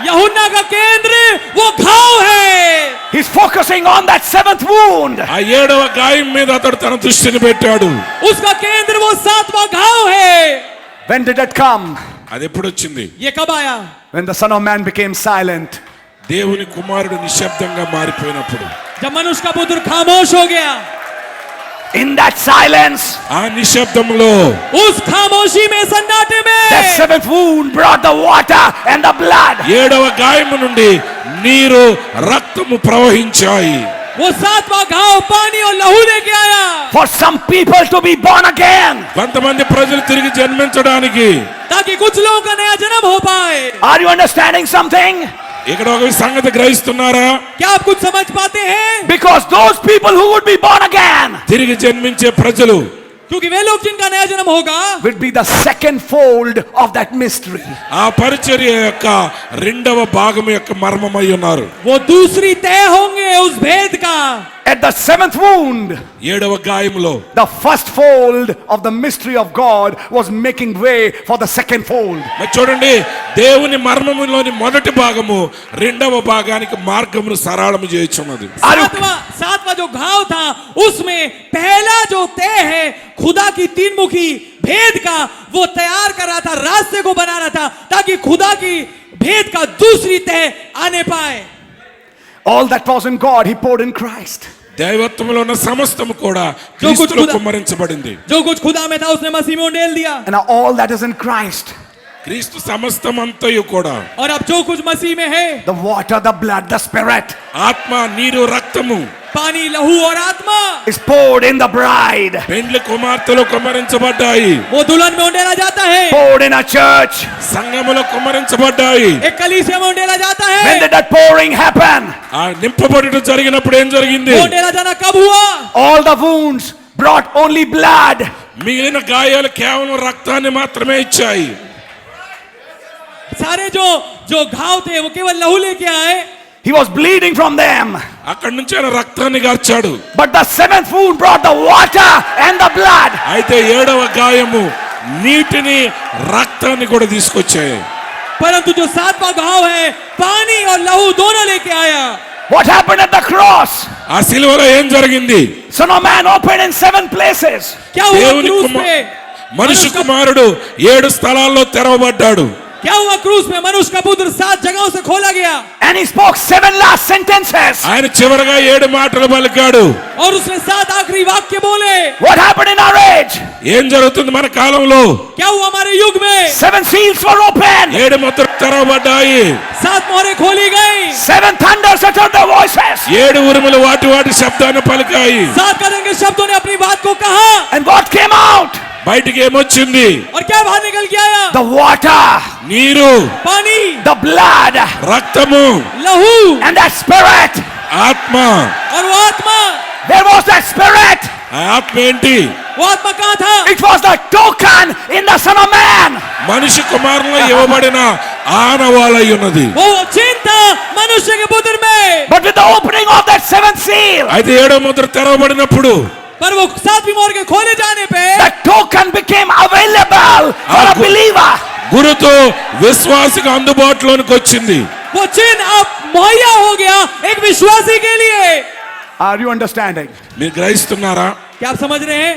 यूहन्ना का केंद्र वो घाव है. He's focusing on that seventh wound. ఆ 7వ గాయం మీద అతడు తన దృష్టిని పెట్టాడు. उसका केंद्र वो 7वां घाव है. When did it come? అది ఎప్పుడు వచ్చింది? ये कब आया? When the Son of Man became silent. దేవుని కుమారుడు నిశ్శబ్దంగా మారిపోయినప్పుడు. जब मनुष्य का पुत्र खामोश हो गया. In that silence, ఆ నిశ్శబ్దంలో उस खामोशी में सन्नाटे that में seventh wound brought the water and the blood. 7వ గాయము నుండి నీరు రక్తము ప్రవహించాయి. वो 7वां घाव पानी और लहू लेके आया. For some people to be born again. కొంతమంది ప్రజలు తిరిగి జన్మించడానికి. ताकि कुछ लोगों का नया जन्म हो पाए. Are you understanding something? ఇక్కడ ఒక సంగతి గ్రహిస్తున్నారా? क्या आप कुछ समझ पाते हैं? Because those people who would be born again తిరిగి జన్మించే ప్రజలు क्योंकि वे लोग जिनका नया जन्म होगा will be the second fold of that mystery. ఆ పరిచర్య యొక్క రెండవ భాగం యొక్క మర్మమై ఉన్నారు. वो दूसरी तय होंगे उस भेद का. At the seventh wound, 7వ గాయములో the first fold of the mystery of God was making way for the second fold. మరి చూడండి, దేవుని మర్మములోని మొదటి భాగము రెండవ భాగానికి మార్గమును సరళము చేయుచున్నది. सातवां जो घाव था उसमें पहला जो तय है खुदा की तीन मुखी भेद का वो तैयार कर रहा था, रास्ते को बना रहा था ताकि खुदा की भेद का दूसरी तय आने पाए. All that was in God, He poured in Christ. దైవత్వంలో ఉన్న సమస్తము కూడా క్రీస్తులో కుమ్మరించబడింది. जो कुछ खुदा में था उसने मसीह में उंडेल दिया. And now all that is in Christ క్రీస్తు సమస్తమంతయు కూడా और अब जो कुछ मसीह में है, the water, the blood, the spirit ఆత్మ, నీరు, రక్తము पानी, लहू और आत्मा, is poured in the bride, పెండ్లి కుమార్తెలు కుమ్మరించబడ్డాయి, वो दुल्हन में उंडेला जाता है, poured in a church. సంఘములో కుమ్మరించబడ్డాయి. एक कलीसिया में उंडेला जाता When है. did that pouring happen? ఆ నింపబడుట జరిగినప్పుడు ఏం జరిగింది? वो उंडेला जाना कब हुआ? All the wounds brought only blood. మిగిలిన గాయాలు కేవలం రక్తాన్ని మాత్రమే ఇచ్చాయి. सारे जो जो घाव थे वो केवल लहू लेके आए, He was bleeding from them. అక్కడి నుంచి ఆయన రక్తాన్ని గార్చాడు. But the seventh wound brought the water and the blood. అయితే 7వ గాయము నీటిని, రక్తాన్ని కూడా తీసుకొచ్చాయి. परंतु जो 7वां घाव है पानी और लहू दोनों लेके आया. What happened at the cross? ఆ సిలువలో ఏం జరిగింది? Son of Man opened in 7 places. क्या हुआ దేవుని क्रूस पे? మనుష్య కుమారుడు 7 స్థలాల్లో తెరవబడ్డాడు. क्या हुआ क्रूस में? मनुष्य का पुत्र 7 जगहों से खोला गया And he spoke 7 last sentences. ఆయన చివరగా 7 మాటలు పలికాడు. और उसने 7 आखिरी वाक्य बोले. What happened in our age? ఏం జరుగుతుంది మన కాలంలో? क्या हुआ हमारे युग में? 7 seals were opened. 7 ముద్రలు తెరవబడ్డాయి. 7 मोहरें खोली गई. 7 thunders uttered their voices. 7 ఉరుములు వాటి వాటి శబ్దాన్ని పలికాయి. 7 कदम के शब्दों ने अपनी बात को कहा. And what came out? బయటికి ఏమొచ్చింది? और क्या बाहर निकल के आया? The water, నీరు, पानी, the blood, రక్తము, लहू and that spirit. ఆత్మ. और वो आत्मा. There was that spirit. ఆ ఆత్మ ఏంటి? वो आत्मा कहाँ था? It was the token in the Son of Man. మనిషి కుమారులో ఇవ్వబడిన ఆనవాలై ఉన్నది. वो चिन्ह था मनुष्य के पुत्र में. But with the opening of that 7th seal, అయితే 7వ ముద్ర తెరవబడినప్పుడు पर वो 7वीं मोहर के खोले जाने पे that token became available for a believer. గురుతు విశ్వాసికి అందుబాటులోనికి వచ్చింది. वो चिन्ह अब मुहैया हो गया एक विश्वासी के लिए. Are you understanding? మీరు గ్రహిస్తున్నారా? क्या आप समझ रहे हैं?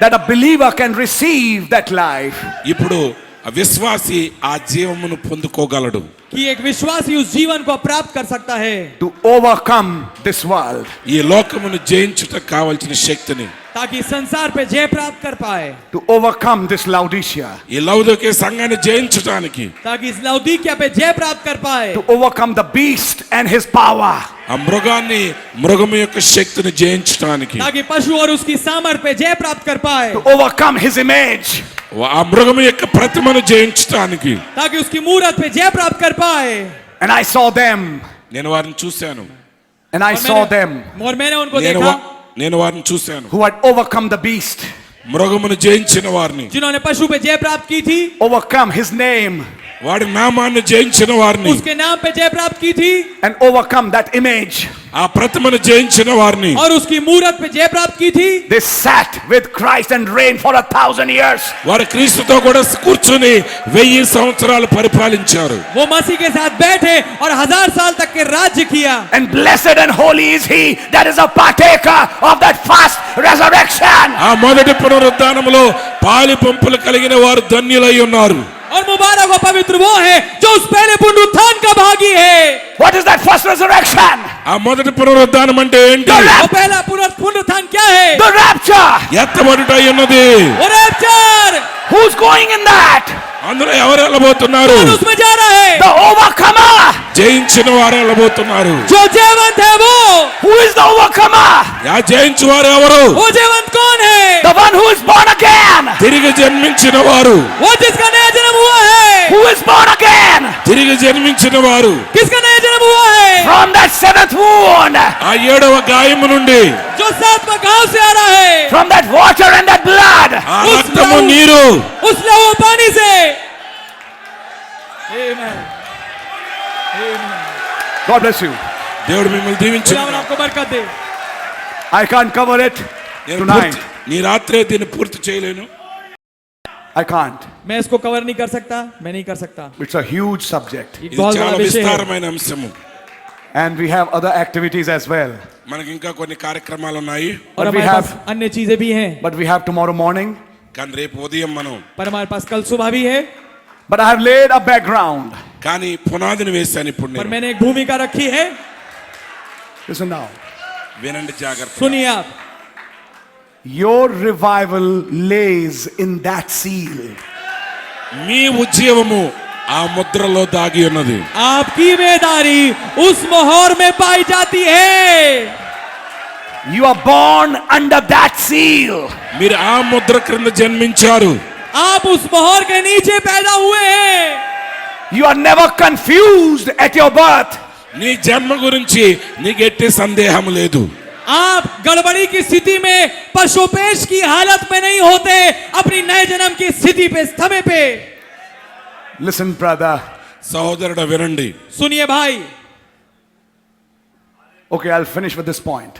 That a believer can receive that life. ఇప్పుడు ఆ విశ్వాసి ఆ జీవమును పొందుకోగలడు. कि एक विश्वासी उस जीवन को प्राप्त कर सकता है. To overcome this world. ఈ లోకమును జయించుటకు కావలసిన శక్తిని, ताकि संसार पे जय प्राप्त कर पाए. To overcome this Laodicea. ఈ లౌదోకే సంఘాన్ని జయించడానికి, ताकि इस लौदीकिया पे जय प्राप्त कर पाए. To overcome the beast and his power. ఆ మృగాన్ని, మృగము యొక్క శక్తిని జయించడానికి, ताकि पशु और उसकी सामर्थ पे जय प्राप्त कर पाए. To overcome his image. ఆ మృగము యొక్క ప్రతిమను జయించడానికి. ताकि उसकी मूरत पे जय प्राप्त कर पाए. And I saw them. నేను వారిని చూశాను. And I saw them और मैंने उनको నేను देखा నేను వారిని చూశాను. who had overcome the beast. మృగమును జయించిన వారిని, जिन्होंने पशु पे जय प्राप्त की थी, Overcome his name. వాడి నామాన్ని జయించిన వారిని, उसके नाम पे जय प्राप्त की थी, And overcome that image. ఆ ప్రతిమను జయించిన వారిని, और उसकी मूरत पे जय प्राप्त की थी. They sat with Christ and reigned for 1,000 years. వారు క్రీస్తుతో కూడా కూర్చుని 1000 సంవత్సరాలు పరిపాలించారు. वो मसीह के साथ बैठे और 1000 साल तक के राज्य किया. And blessed and holy is he that is a partaker of that first resurrection. ఆ మొదటి పునరుద్ధానములో పాలి పంపులు కలిగిన వారు ధన్యులై ఉన్నారు. और मुबारक और पवित्र वो है जो उस पहले पुनरुत्थान का भागी है. What is that first resurrection? ఆ మొదటి పునరుద్ధానం అంటే ఏంటి? वो पहला पुनरुत्थान क्या है? The rapture. ఎత్తబడుటై ఉన్నది. वो rapture. Who's going in that? అందులో ఎవరు వెళ్ళబోతున్నారు? कौन उसमें जा रहा है? The overcomer. జయించిన వారు వెళ్ళబోతున్నారు. जो जयवंत है वो. Who is the overcomer? ఆ జయించు వారు ఎవరు? वो जयवंत कौन है? The one who is born again. తిరిగి జన్మించిన వారు. वो जिसका नया जन्म हुआ है. Who is born again? తిరిగి జన్మించిన వారు. किसका नया जन्म हुआ है? From that 7th wound. ఆ 7వ గాయము నుండి, जो 7वां घाव से आ रहा है. From that water and that blood. ఆ రక్తము, నీరు, उस लहू पानी से. Amen. God bless you. దేవుడు మిమ్మల్ని దీవించు. खुदावन आपको बरकत दे. I can't cover it నేను tonight. నీ రాత్రే దీన్ని పూర్తి చేయలేను. I can't. मैं इसको कवर नहीं कर सकता. मैं नहीं कर सकता. It's a huge subject. एक ఇది बहुत చాలా बड़ा विषय है. విస్తారమైన అంశము. And we have other activities as well. మనకి ఇంకా కొన్ని కార్యక్రమాలు ఉన్నాయి. और But we हमारे पास have- अन्य चीजें भी हैं. But we have tomorrow morning. కానీ రేపు ఉదయం మనం, पर हमारे पास कल सुबह भी है. But I have laid a background. కానీ పునాదిని వేశాను ఇప్పుడు पर నేను. मैंने एक भूमिका रखी है. Listen now. వినండి జాగ్రత్త. सुनिए आप. Your revival lays in that seal. మీ ఉజ్జీవము ఆ ముద్రలో దాగి ఉన్నది. आपकी बेदारी उस मोहर में पाई जाती है. You are born under that seal. మీరు ఆ ముద్ర క్రింద జన్మించారు. आप उस मोहर के नीचे पैदा हुए हैं. You are never confused at your birth. నీ జన్మ గురించి నీకు ఎట్టి సందేహం లేదు. आप गड़बड़ी की स्थिति में पशुपेश की हालत में नहीं होते, अपनी नए जन्म की स्थिति पे समय पे. Listen, brother. సహోదరుడు వినండి. सुनिए भाई, Okay, I'll finish with this point.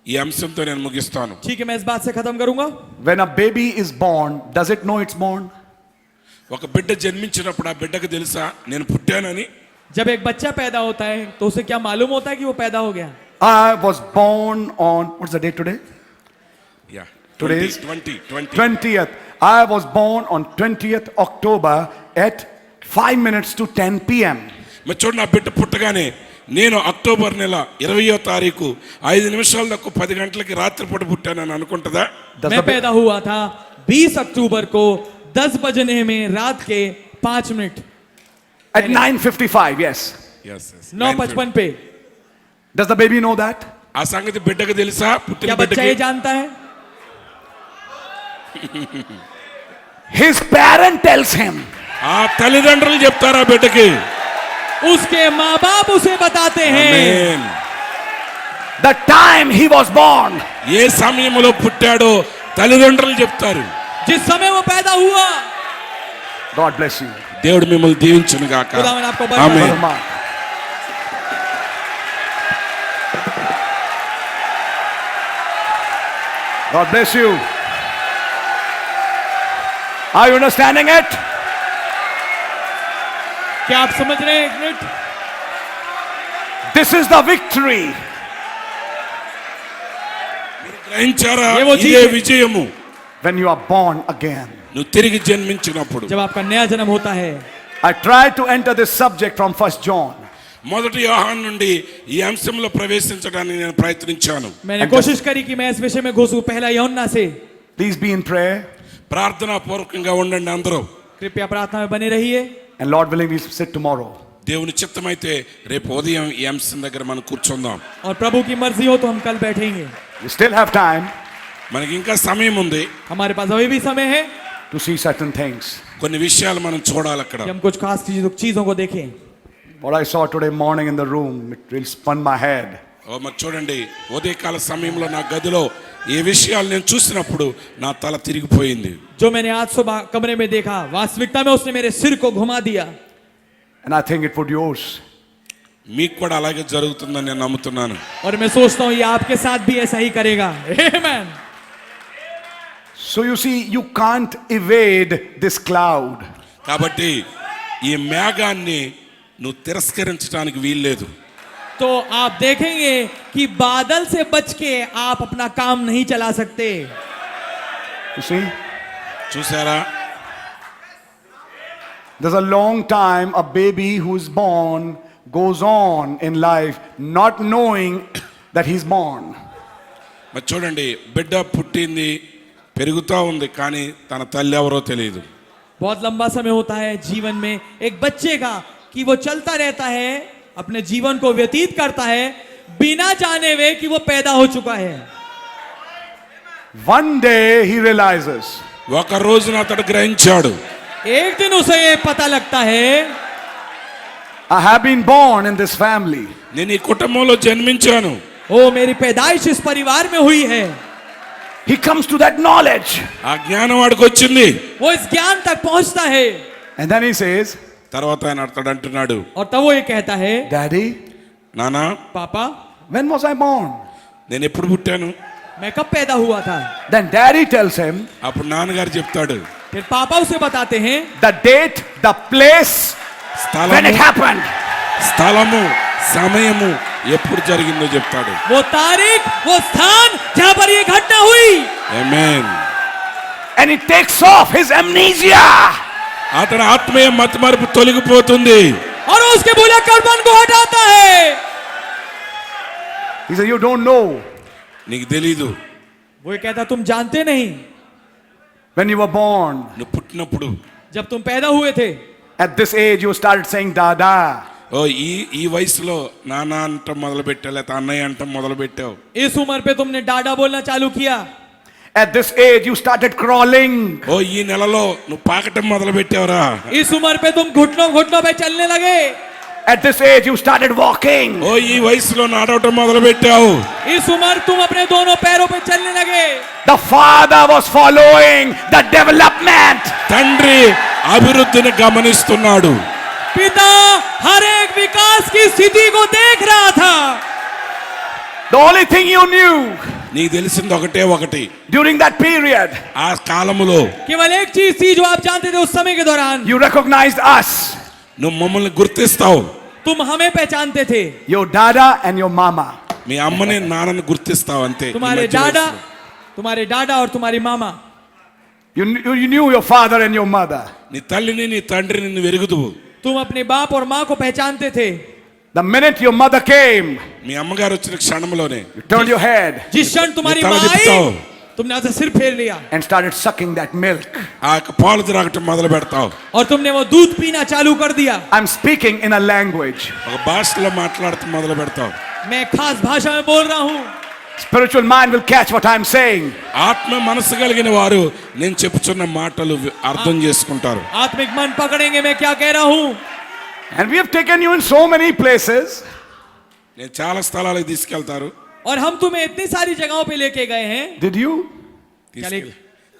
ఈ అంశంతో నేను ముగిస్తాను. ठीक है, मैं इस बात से खत्म करूंगा. When a baby is born, does it know it's born? ఒక బిడ్డ జన్మించినప్పుడు ఆ బిడ్డకు తెలుసా నేను పుట్టానని? जब एक बच्चा पैदा होता है तो उसे क्या मालूम होता है कि वो पैदा हो गया? I was born on, what's the date today? Yeah Today is 20. 20th. I was born on 20th October at 5 minutes to 10 p.m. మరి చూడండి, నా బిడ్డ పుట్టగానే నేను అక్టోబర్ నెల 20వ తారీఖు 5 నిమిషాల దాకా 10 గంటలకి రాత్రిపూట పుట్టానని అనుకుంటుందా? Does मैं the ba- पैदा हुआ था 20 अक्टूबर को 10 बजने में रात के 5 मिनट At 9:55, yes. 9:55 पे. Does the baby know that? ఆ సంగతి బిడ్డకు తెలుసా? పుట్టిన क्या बच्चा ये బిడ్డకి जानता है? His parent tells him. ఆ తల్లిదండ్రులు చెప్తారా బిడ్డకి? उसके माँ बाप उसे बताते हैं ఆమేన్. The time he was born. ఏ సమయంలో పుట్టాడో తల్లిదండ్రులు చెప్తారు. जिस समय वो पैदा हुआ. God bless you. దేవుడు మిమ్మల్ని దీవించును గాక. खुदावन आपको बरकत ఆమేన్. Brother Mark. God bless you. Are you understanding it? क्या आप समझ रहे हैं? एक minute. This is the victory. గ్రహించారా? ఏ वो ఇదే జీతే. విజయము. When you are born again. నువ్వు తిరిగి జన్మించినప్పుడు. जब आपका नया जन्म होता है. I tried to enter this subject from 1 John. మొదటి యోహాను నుండి ఈ అంశంలో ప్రవేశించడానికి నేను ప్రయత్నించాను. मैंने कोशिश करी कि मैं इस विषय में घुसूं. पहला यूहन्ना से. Please be in prayer. ప్రార్థనా పూర్వకంగా ఉండండి అందరూ. कृपया प्रार्थना में बने रहिए. And Lord willing, we'll sit tomorrow. దేవుని చిత్తమైతే రేపు ఉదయం ఈ అంశం దగ్గర మనం కూర్చుందాం. और प्रभु की मर्जी हो तो हम कल बैठेंगे. We still have time మనకి ఇంకా సమయం ఉంది. हमारे पास अभी भी समय है to see certain things. కొన్ని విషయాలు మనం చూడాలి అక్కడ. कि हम कुछ खास चीजों को देखें. What I saw today morning in the room, it will spun my head. ఓ మరి చూడండి, ఉదయకాల సమయంలో నా గదిలో ఏ విషయాలు నేను చూసినప్పుడు నా తల తిరిగిపోయింది. जो मैंने आज सुबह कमरे में देखा, वास्तविकता में उसने मेरे सिर को घुमा दिया. And I think it would yours. మీకు కూడా అలాగే జరుగుతుందని నేను నమ్ముతున్నాను. और मैं सोचता हूं ये आपके साथ भी ऐसा ही करेगा. Amen. So you see, you can't evade this cloud. కాబట్టి ఈ మేఘాన్ని నువ్వు తిరస్కరించడానికి వీల్లేదు. तो आप देखेंगे कि बादल से बच के आप अपना काम नहीं चला सकते. You see, చూసారా? there's a long time a baby who is born goes on in life not knowing that he's born. మరి చూడండి, బిడ్డ పుట్టింది, పెరుగుతూ ఉంది, కానీ తన తల్లి ఎవరో తెలియదు. बहुत लंबा समय होता है जीवन में एक बच्चे का कि वो चलता रहता है, अपने जीवन को व्यतीत करता है बिना जाने हुए कि वो पैदा हो चुका है. One day he realizes, ఒక రోజున అతడు గ్రహించాడు, एक दिन उसे ये पता लगता है I have been born in this family. నేను ఈ కుటుంబంలో జన్మించాను. ओ मेरी पैदाइश इस परिवार में हुई है. He comes to that knowledge. ఆ జ్ఞానం వాడికి వచ్చింది. वो इस ज्ञान तक पहुंचता है And then he says, తర్వాత ఆయన అతడు అంటున్నాడు, और तब वो ये कहता है, Daddy, నానా पापा when was I born? నేను ఎప్పుడు పుట్టాను? मैं कब पैदा हुआ था. Then daddy tells him అప్పుడు నాన్నగారు చెప్తాడు फिर पापा उसे बताते हैं the date, the place, when it స్థలము, happened. స్థలము, సమయము ఎప్పుడు జరిగిందో చెప్తాడు. वो तारीख, वो स्थान जहां पर ये घटना हुई. ఆమేన్. And he takes off his amnesia. అతని ఆత్మీయ మతిమరుపు తొలగిపోతుంది. और उसके भुलक्कड़पन को हटाता है. He said, you don't know. నీకు తెలీదు, वो ये कहता तुम जानते नहीं. When you were born, నువ్వు పుట్టినప్పుడు जब तुम पैदा हुए थे, at this age you started saying Dada. ఓ ఈ వయసులో నాన్న అంటాం మొదలు పెట్టావు, లేకపోతే అన్నయ్య అంటాం మొదలు పెట్టావు. इस उम्र पे तुमने डाडा बोलना चालू किया. At this age you started crawling. ఓ ఈ నెలలో నువ్వు పాకటం మొదలు పెట్టావురా. इस उम्र पे तुम घुटनों घुटनों पे चलने लगे. At this age you started walking. ఓ ఈ వయసులో నడవటం మొదలు పెట్టావు. इस उम्र तुम अपने दोनों पैरों पे चलने लगे. The father was following the development. తండ్రి అభివృద్ధిని గమనిస్తున్నాడు. पिता हर एक विकास की स्थिति को देख रहा था. The only thing you knew నీకు తెలిసింది ఒకటే ఒకటి, during that period, ఆ కాలములో केवल एक चीज थी जो आप जानते थे उस समय के दौरान. you recognized us, నువ్వు మమ్మల్ని గుర్తిస్తావు. तुम हमें पहचानते थे. your dada and your mama. మీ అమ్మని నాన్నని గుర్తిస్తావు అంతే. ఈ तुम्हारे మధ్య डाडा, వయసులో. तुम्हारे डाडा और तुम्हारी मामा. You knew your father and your mother. నీ తల్లిని నీ తండ్రిని నువ్వు ఎరుగుదువు. तुम अपने बाप और माँ को पहचानते थे. The minute your mother came, మీ అమ్మగారు వచ్చిన క్షణంలోనే you turned your head जिस क्षण तुम्हारी ये माँ ताला आई, दिखताओ। तुमने ऐसे सिर फेर लिया and started sucking that milk. ఆ యొక్క పాలు త్రాగటం మొదలు పెడతావు. और तुमने वो दूध पीना चालू कर दिया. I'm speaking in a language. ఒక భాషలో మాట్లాడుతూ మొదలు పెడతావు. मैं खास भाषा में बोल रहा हूँ. Spiritual mind will catch what I'm saying. ఆత్మ మనసు కలిగిన వారు నేను చెప్పుచున్న మాటలు అర్థం చేసుకుంటారు. आत्मिक मन पकड़ेंगे मैं क्या कह रहा हूँ. And we have taken you in so many places. నేను చాలా స్థలాలకు తీసుకెళ్తారు. और हम तुम्हें इतनी सारी जगहों पे लेके गए हैं. Did you?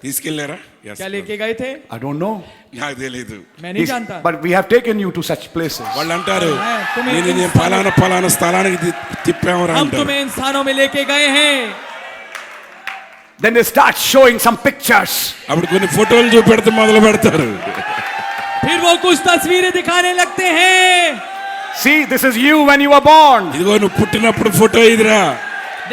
తీసుకెళ్ళారా? Yes, क्या brother. लेके गए थे I don't know. నాకు తెలియదు. मैं नहीं जानता. But we have taken you to such places. వాళ్ళు అంటారు तुम्हें నేను ఫలానా స్థలానికి తిప్పామరా हम అంటారు. तुम्हें इन स्थानों में लेके गए हैं. Then they start showing some pictures. అప్పుడు కొన్ని ఫోటోలు చూపెడితే మొదలు పెడతారు. फिर वो कुछ तस्वीरें दिखाने लगते हैं. See, this is you when you were born. ఇదిగో నువ్వు పుట్టినప్పుడు ఫోటో ఇదిరా.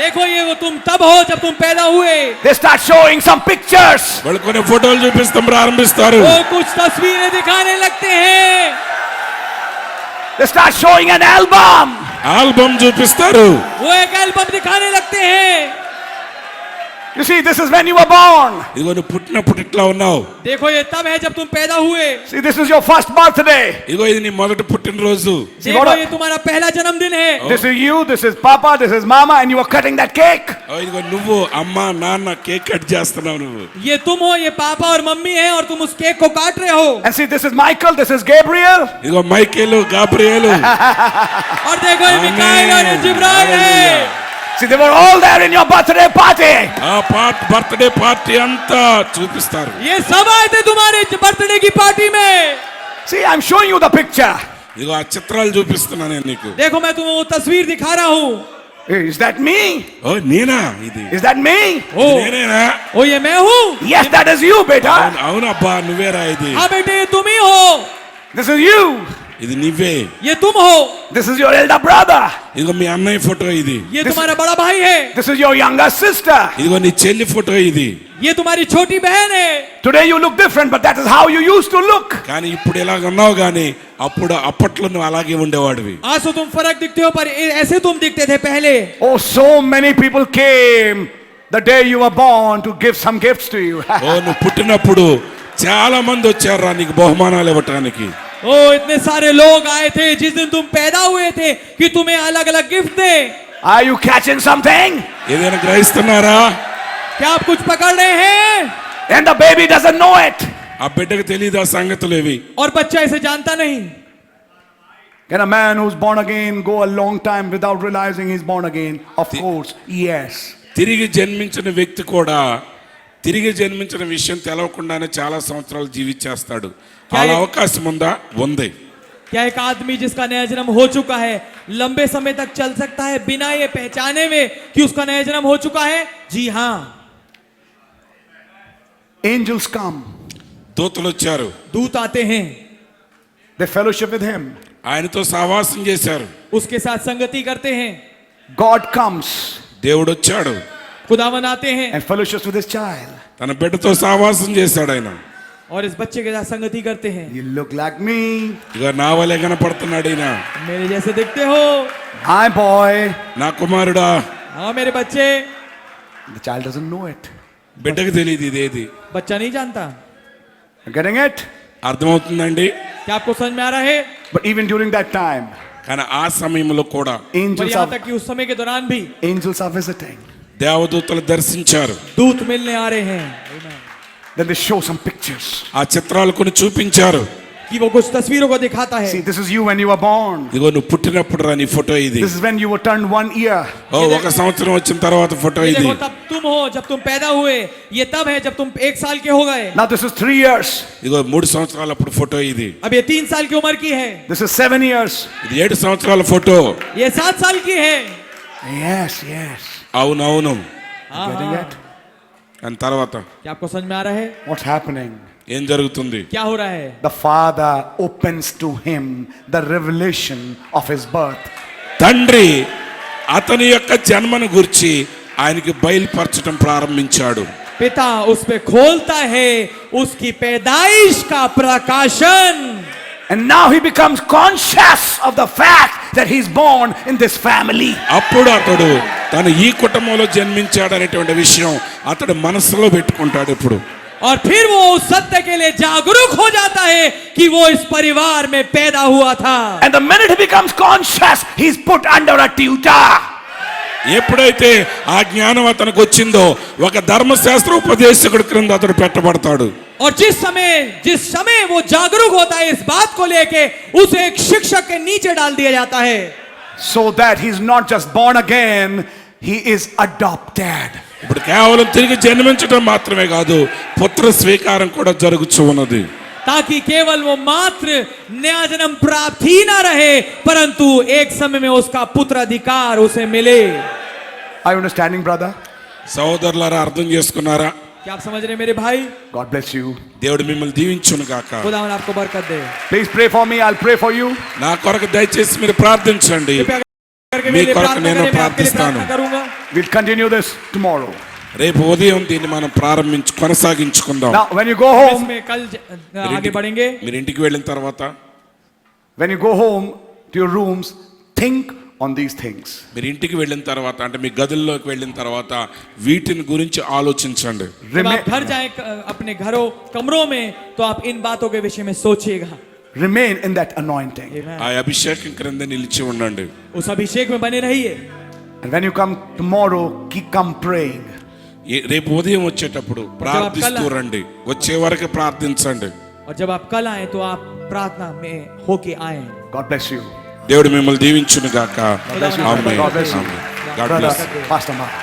देखो ये वो तुम तब हो जब तुम पैदा हुए. They start showing some pictures. వాళ్ళు కొన్ని ఫోటోలు చూపిస్తాం ప్రారంభిస్తారు. वो कुछ तस्वीरें दिखाने लगते हैं. They start showing an album. Album చూపిస్తారు. वो एक एल्बम दिखाने लगते हैं. You see, this is when you were born. ఇదిగో నువ్వు పుట్టినప్పుడు ఇట్లా ఉన్నావు. देखो ये तब है जब तुम पैदा हुए. See, this is your first birthday. ఇదిగో ఇది నీ మొదటి పుట్టినరోజు. See, देखो what ये तुम्हारा पहला जन्मदिन है. This is you, this is Papa, this is Mama, and you are cutting that cake. ఇదిగో నువ్వు అమ్మ నాన్న కేక్ కట్ చేస్తున్నావు నువ్వు. ये तुम हो, ये पापा और मम्मी है और तुम उस केक को काट रहे हो. And see, this is Michael, this is Gabriel. ఇదిగో మైకేలు గాబ్రియేలు. और देखो ये मिकाएल और ये जिब्राइल है. See, they were all there in your birthday party. ఆ బర్త్డే పార్టీ అంతా చూపిస్తారు. ये सब आए थे तुम्हारे बर्थडे की पार्टी में. See, I'm showing you the picture. ఇదిగో ఆ చిత్రాలు చూపిస్తున్నా నేను నీకు. देखो मैं तुम्हें वो तस्वीर दिखा रहा हूँ. Hey, is that me? ఓ నేనా ఇది? Is that me? ओ నేనేనా? ओ ये मैं हूँ. Yes, that is you, beta. అవునబ్బా నువ్వేరా ఇది? हाँ बेटे ये तुम ही हो. This is you. ఇది నువ్వే. ये तुम हो. This is your elder brother. ఇదిగో మీ అన్నయ్య ఫోటో ఇది. ये तुम्हारा बड़ा भाई है. This is your younger sister. ఇదిగో నీ చెల్లి ఫోటో ఇది. ये तुम्हारी छोटी बहन है. Today you look different, but that is how you used to look. కానీ ఇప్పుడు ఇలాగ ఉన్నావు కానీ అప్పట్లో నువ్వు అలాగే ఉండేవాడివి. आज तो तुम फर्क दिखते हो पर ऐसे तुम दिखते थे पहले. Oh, so many people came the day you were born to give some gifts to you. ఓ నువ్వు పుట్టినప్పుడు చాలా మంది వచ్చారా నీకు బహుమానాలు ఇవ్వటానికి. ओ इतने सारे लोग आए थे जिस दिन तुम पैदा हुए थे कि तुम्हें अलग अलग gift they. Are you catching something? ఏదైనా గ్రహిస్తున్నారా? क्या आप कुछ पकड़ रहे हैं? And the baby doesn't know it. ఆ బిడ్డకు తెలియదు ఆ సంగతులు ఇవి. और बच्चा इसे जानता नहीं. Can a man who's born again go a long time without realizing he's born again? Of course, yes. తిరిగి జన్మించిన వ్యక్తి కూడా తిరిగి జన్మించిన విషయం తెలవకుండానే చాలా సంవత్సరాలు జీవించేస్తాడు. అలా అవకాశం ఉందా? ఉంది. क्या एक आदमी जिसका नया जन्म हो चुका है लंबे समय तक चल सकता है बिना ये पहचाने में कि उसका नया जन्म हो चुका है? जी हाँ. Angels come. దూతలు వచ్చారు. दूत आते हैं. They fellowship with him. ఆయనతో సహవాసం చేశారు. उसके साथ संगति करते हैं. God comes దేవుడు వచ్చాడు. खुदावन आते हैं and fellowships with his child. తన బిడ్డతో సహవాసం చేశాడు ఆయన. और इस बच्चे के साथ संगति करते हैं. You look like me. ఇక నా వలే కనపడుతున్నాడు ఈయన. मेरे जैसे दिखते हो. My boy. నా కుమారుడా. हाँ मेरे बच्चे. The child doesn't know it. బిడ్డకు తెలియదు ఇదేది. बच्चा नहीं जानता. You getting it? అర్థమవుతుందండి? क्या आपको समझ में आ रहा है? But even during that time, కానీ ఆ సమయంలో కూడా पर angels यहाँ are, तक कि उस समय के दौरान भी angels are visiting. దేవదూతలు దర్శించారు. दूत मिलने आ रहे हैं Then they show some pictures. ఆ చిత్రాలు కొన్ని చూపించారు. कि वो कुछ तस्वीरों को दिखाता है। See, this is you when you were born. ఇదిగో నువ్వు పుట్టినప్పుడు రా నీ ఫోటో ఇది. This is when you were turned 1 year. ఓ ఒక సంవత్సరం వచ్చిన తర్వాత ఫోటో ये ఇది. देखो तब तुम हो जब तुम पैदा हुए, ये तब है जब तुम 1 साल के हो गए। Now this is 3 years. ఇదిగో 3 సంవత్సరాల అప్పుడు ఫోటో ఇది. अब ये 3 साल की उम्र की है। This is 7 years. ఇది 7 సంవత్సరాల ఫోటో. ये 7 साल की है। Yes, yes. అవునవును. Getting it? అని తర్వాత क्या आपको समझ में आ रहा है? What's happening? ఏం జరుగుతుంది? क्या हो रहा है? The Father opens to him the revelation of his birth. తండ్రి అతని యొక్క జన్మను గురించి ఆయనకి బయలుపరచడం ప్రారంభించాడు. पिता उस पे खोलता है उसकी पैदाइश का प्रकाशन। And now he becomes conscious of the fact that he's born in this family. అప్పుడు అతడు తను ఈ కుటుంబంలో జన్మించాడు అనేటువంటి విషయం అతడు మనసులో పెట్టుకుంటాడు. ఇప్పుడు और फिर वो उस सत्य के लिए जागरूक हो जाता है कि वो इस परिवार में पैदा हुआ था। And the minute he becomes conscious, he's put under a tutor. ఎప్పుడైతే ఆ జ్ఞానం అతనికి వచ్చిందో ఒక ధర్మశాస్త్ర ఉపదేశకుడి క్రింద అతడు పెట్టబడతాడు. और जिस समय वो जागरूक होता है इस बात को लेके उसे एक शिक्षक के नीचे डाल दिया जाता है। So that he's not just born again, he is adopted. ఇప్పుడు కేవలం తిరిగి జన్మించడం మాత్రమే కాదు, పుత్ర స్వీకారం కూడా జరుగుతూ ఉన్నది. ताकि केवल वो मात्र नया जन्म प्राप्त ही ना रहे, परंतु एक समय में उसका पुत्र अधिकार उसे मिले। Are you understanding, brother? సహోదరులారా అర్థం చేసుకున్నారా? क्या आप समझ रहे हैं मेरे भाई? God bless you. దేవుడు మిమ్మల్ని దీవించును గాక. खुदावन आपको बरकत दे। Please pray for me. I'll pray for you. నా కొరకు దయచేసి మీరు ప్రార్థించండి. कृपया करके మీ मेरे लिए కొరకు प्रार्थना నేను करें, मैं आपके लिए ప్రార్థిస్తాను. प्रार्थना करूंगा। We'll continue this tomorrow. రేపు ఉదయం దీన్ని మనం కొనసాగించుకుందాం. Now, when you go home, इसमें कल आगे बढ़ेंगे। మీరు ఇంటికి వెళ్ళిన తర్వాత when you go home to your rooms, think on these things. మీరు ఇంటికి వెళ్ళిన తర్వాత అంటే మీ గదుల్లోకి వెళ్ళిన తర్వాత వీటిని గురించి ఆలోచించండి. जब आप घर जाए अपने घरों कमरों में तो आप इन बातों के विषय में सोचिएगा। Remain in that anointing. ఆ అభిషేకం క్రింద నిలిచి ఉండండి. उस अभिषेक में बने रहिए। And when you come tomorrow, come praying. రేపు ఉదయం వచ్చేటప్పుడు ప్రార్థిస్తూ రండి. వచ్చే వరకు ప్రార్థించండి. और जब आप कल आए तो आप प्रार्थना में होके आए। God bless you. దేవుడు మిమ్మల్ని దీవించును గాక. God bless you. Amen. God bless you. Amen. God Brother, bless. Pastor Mark.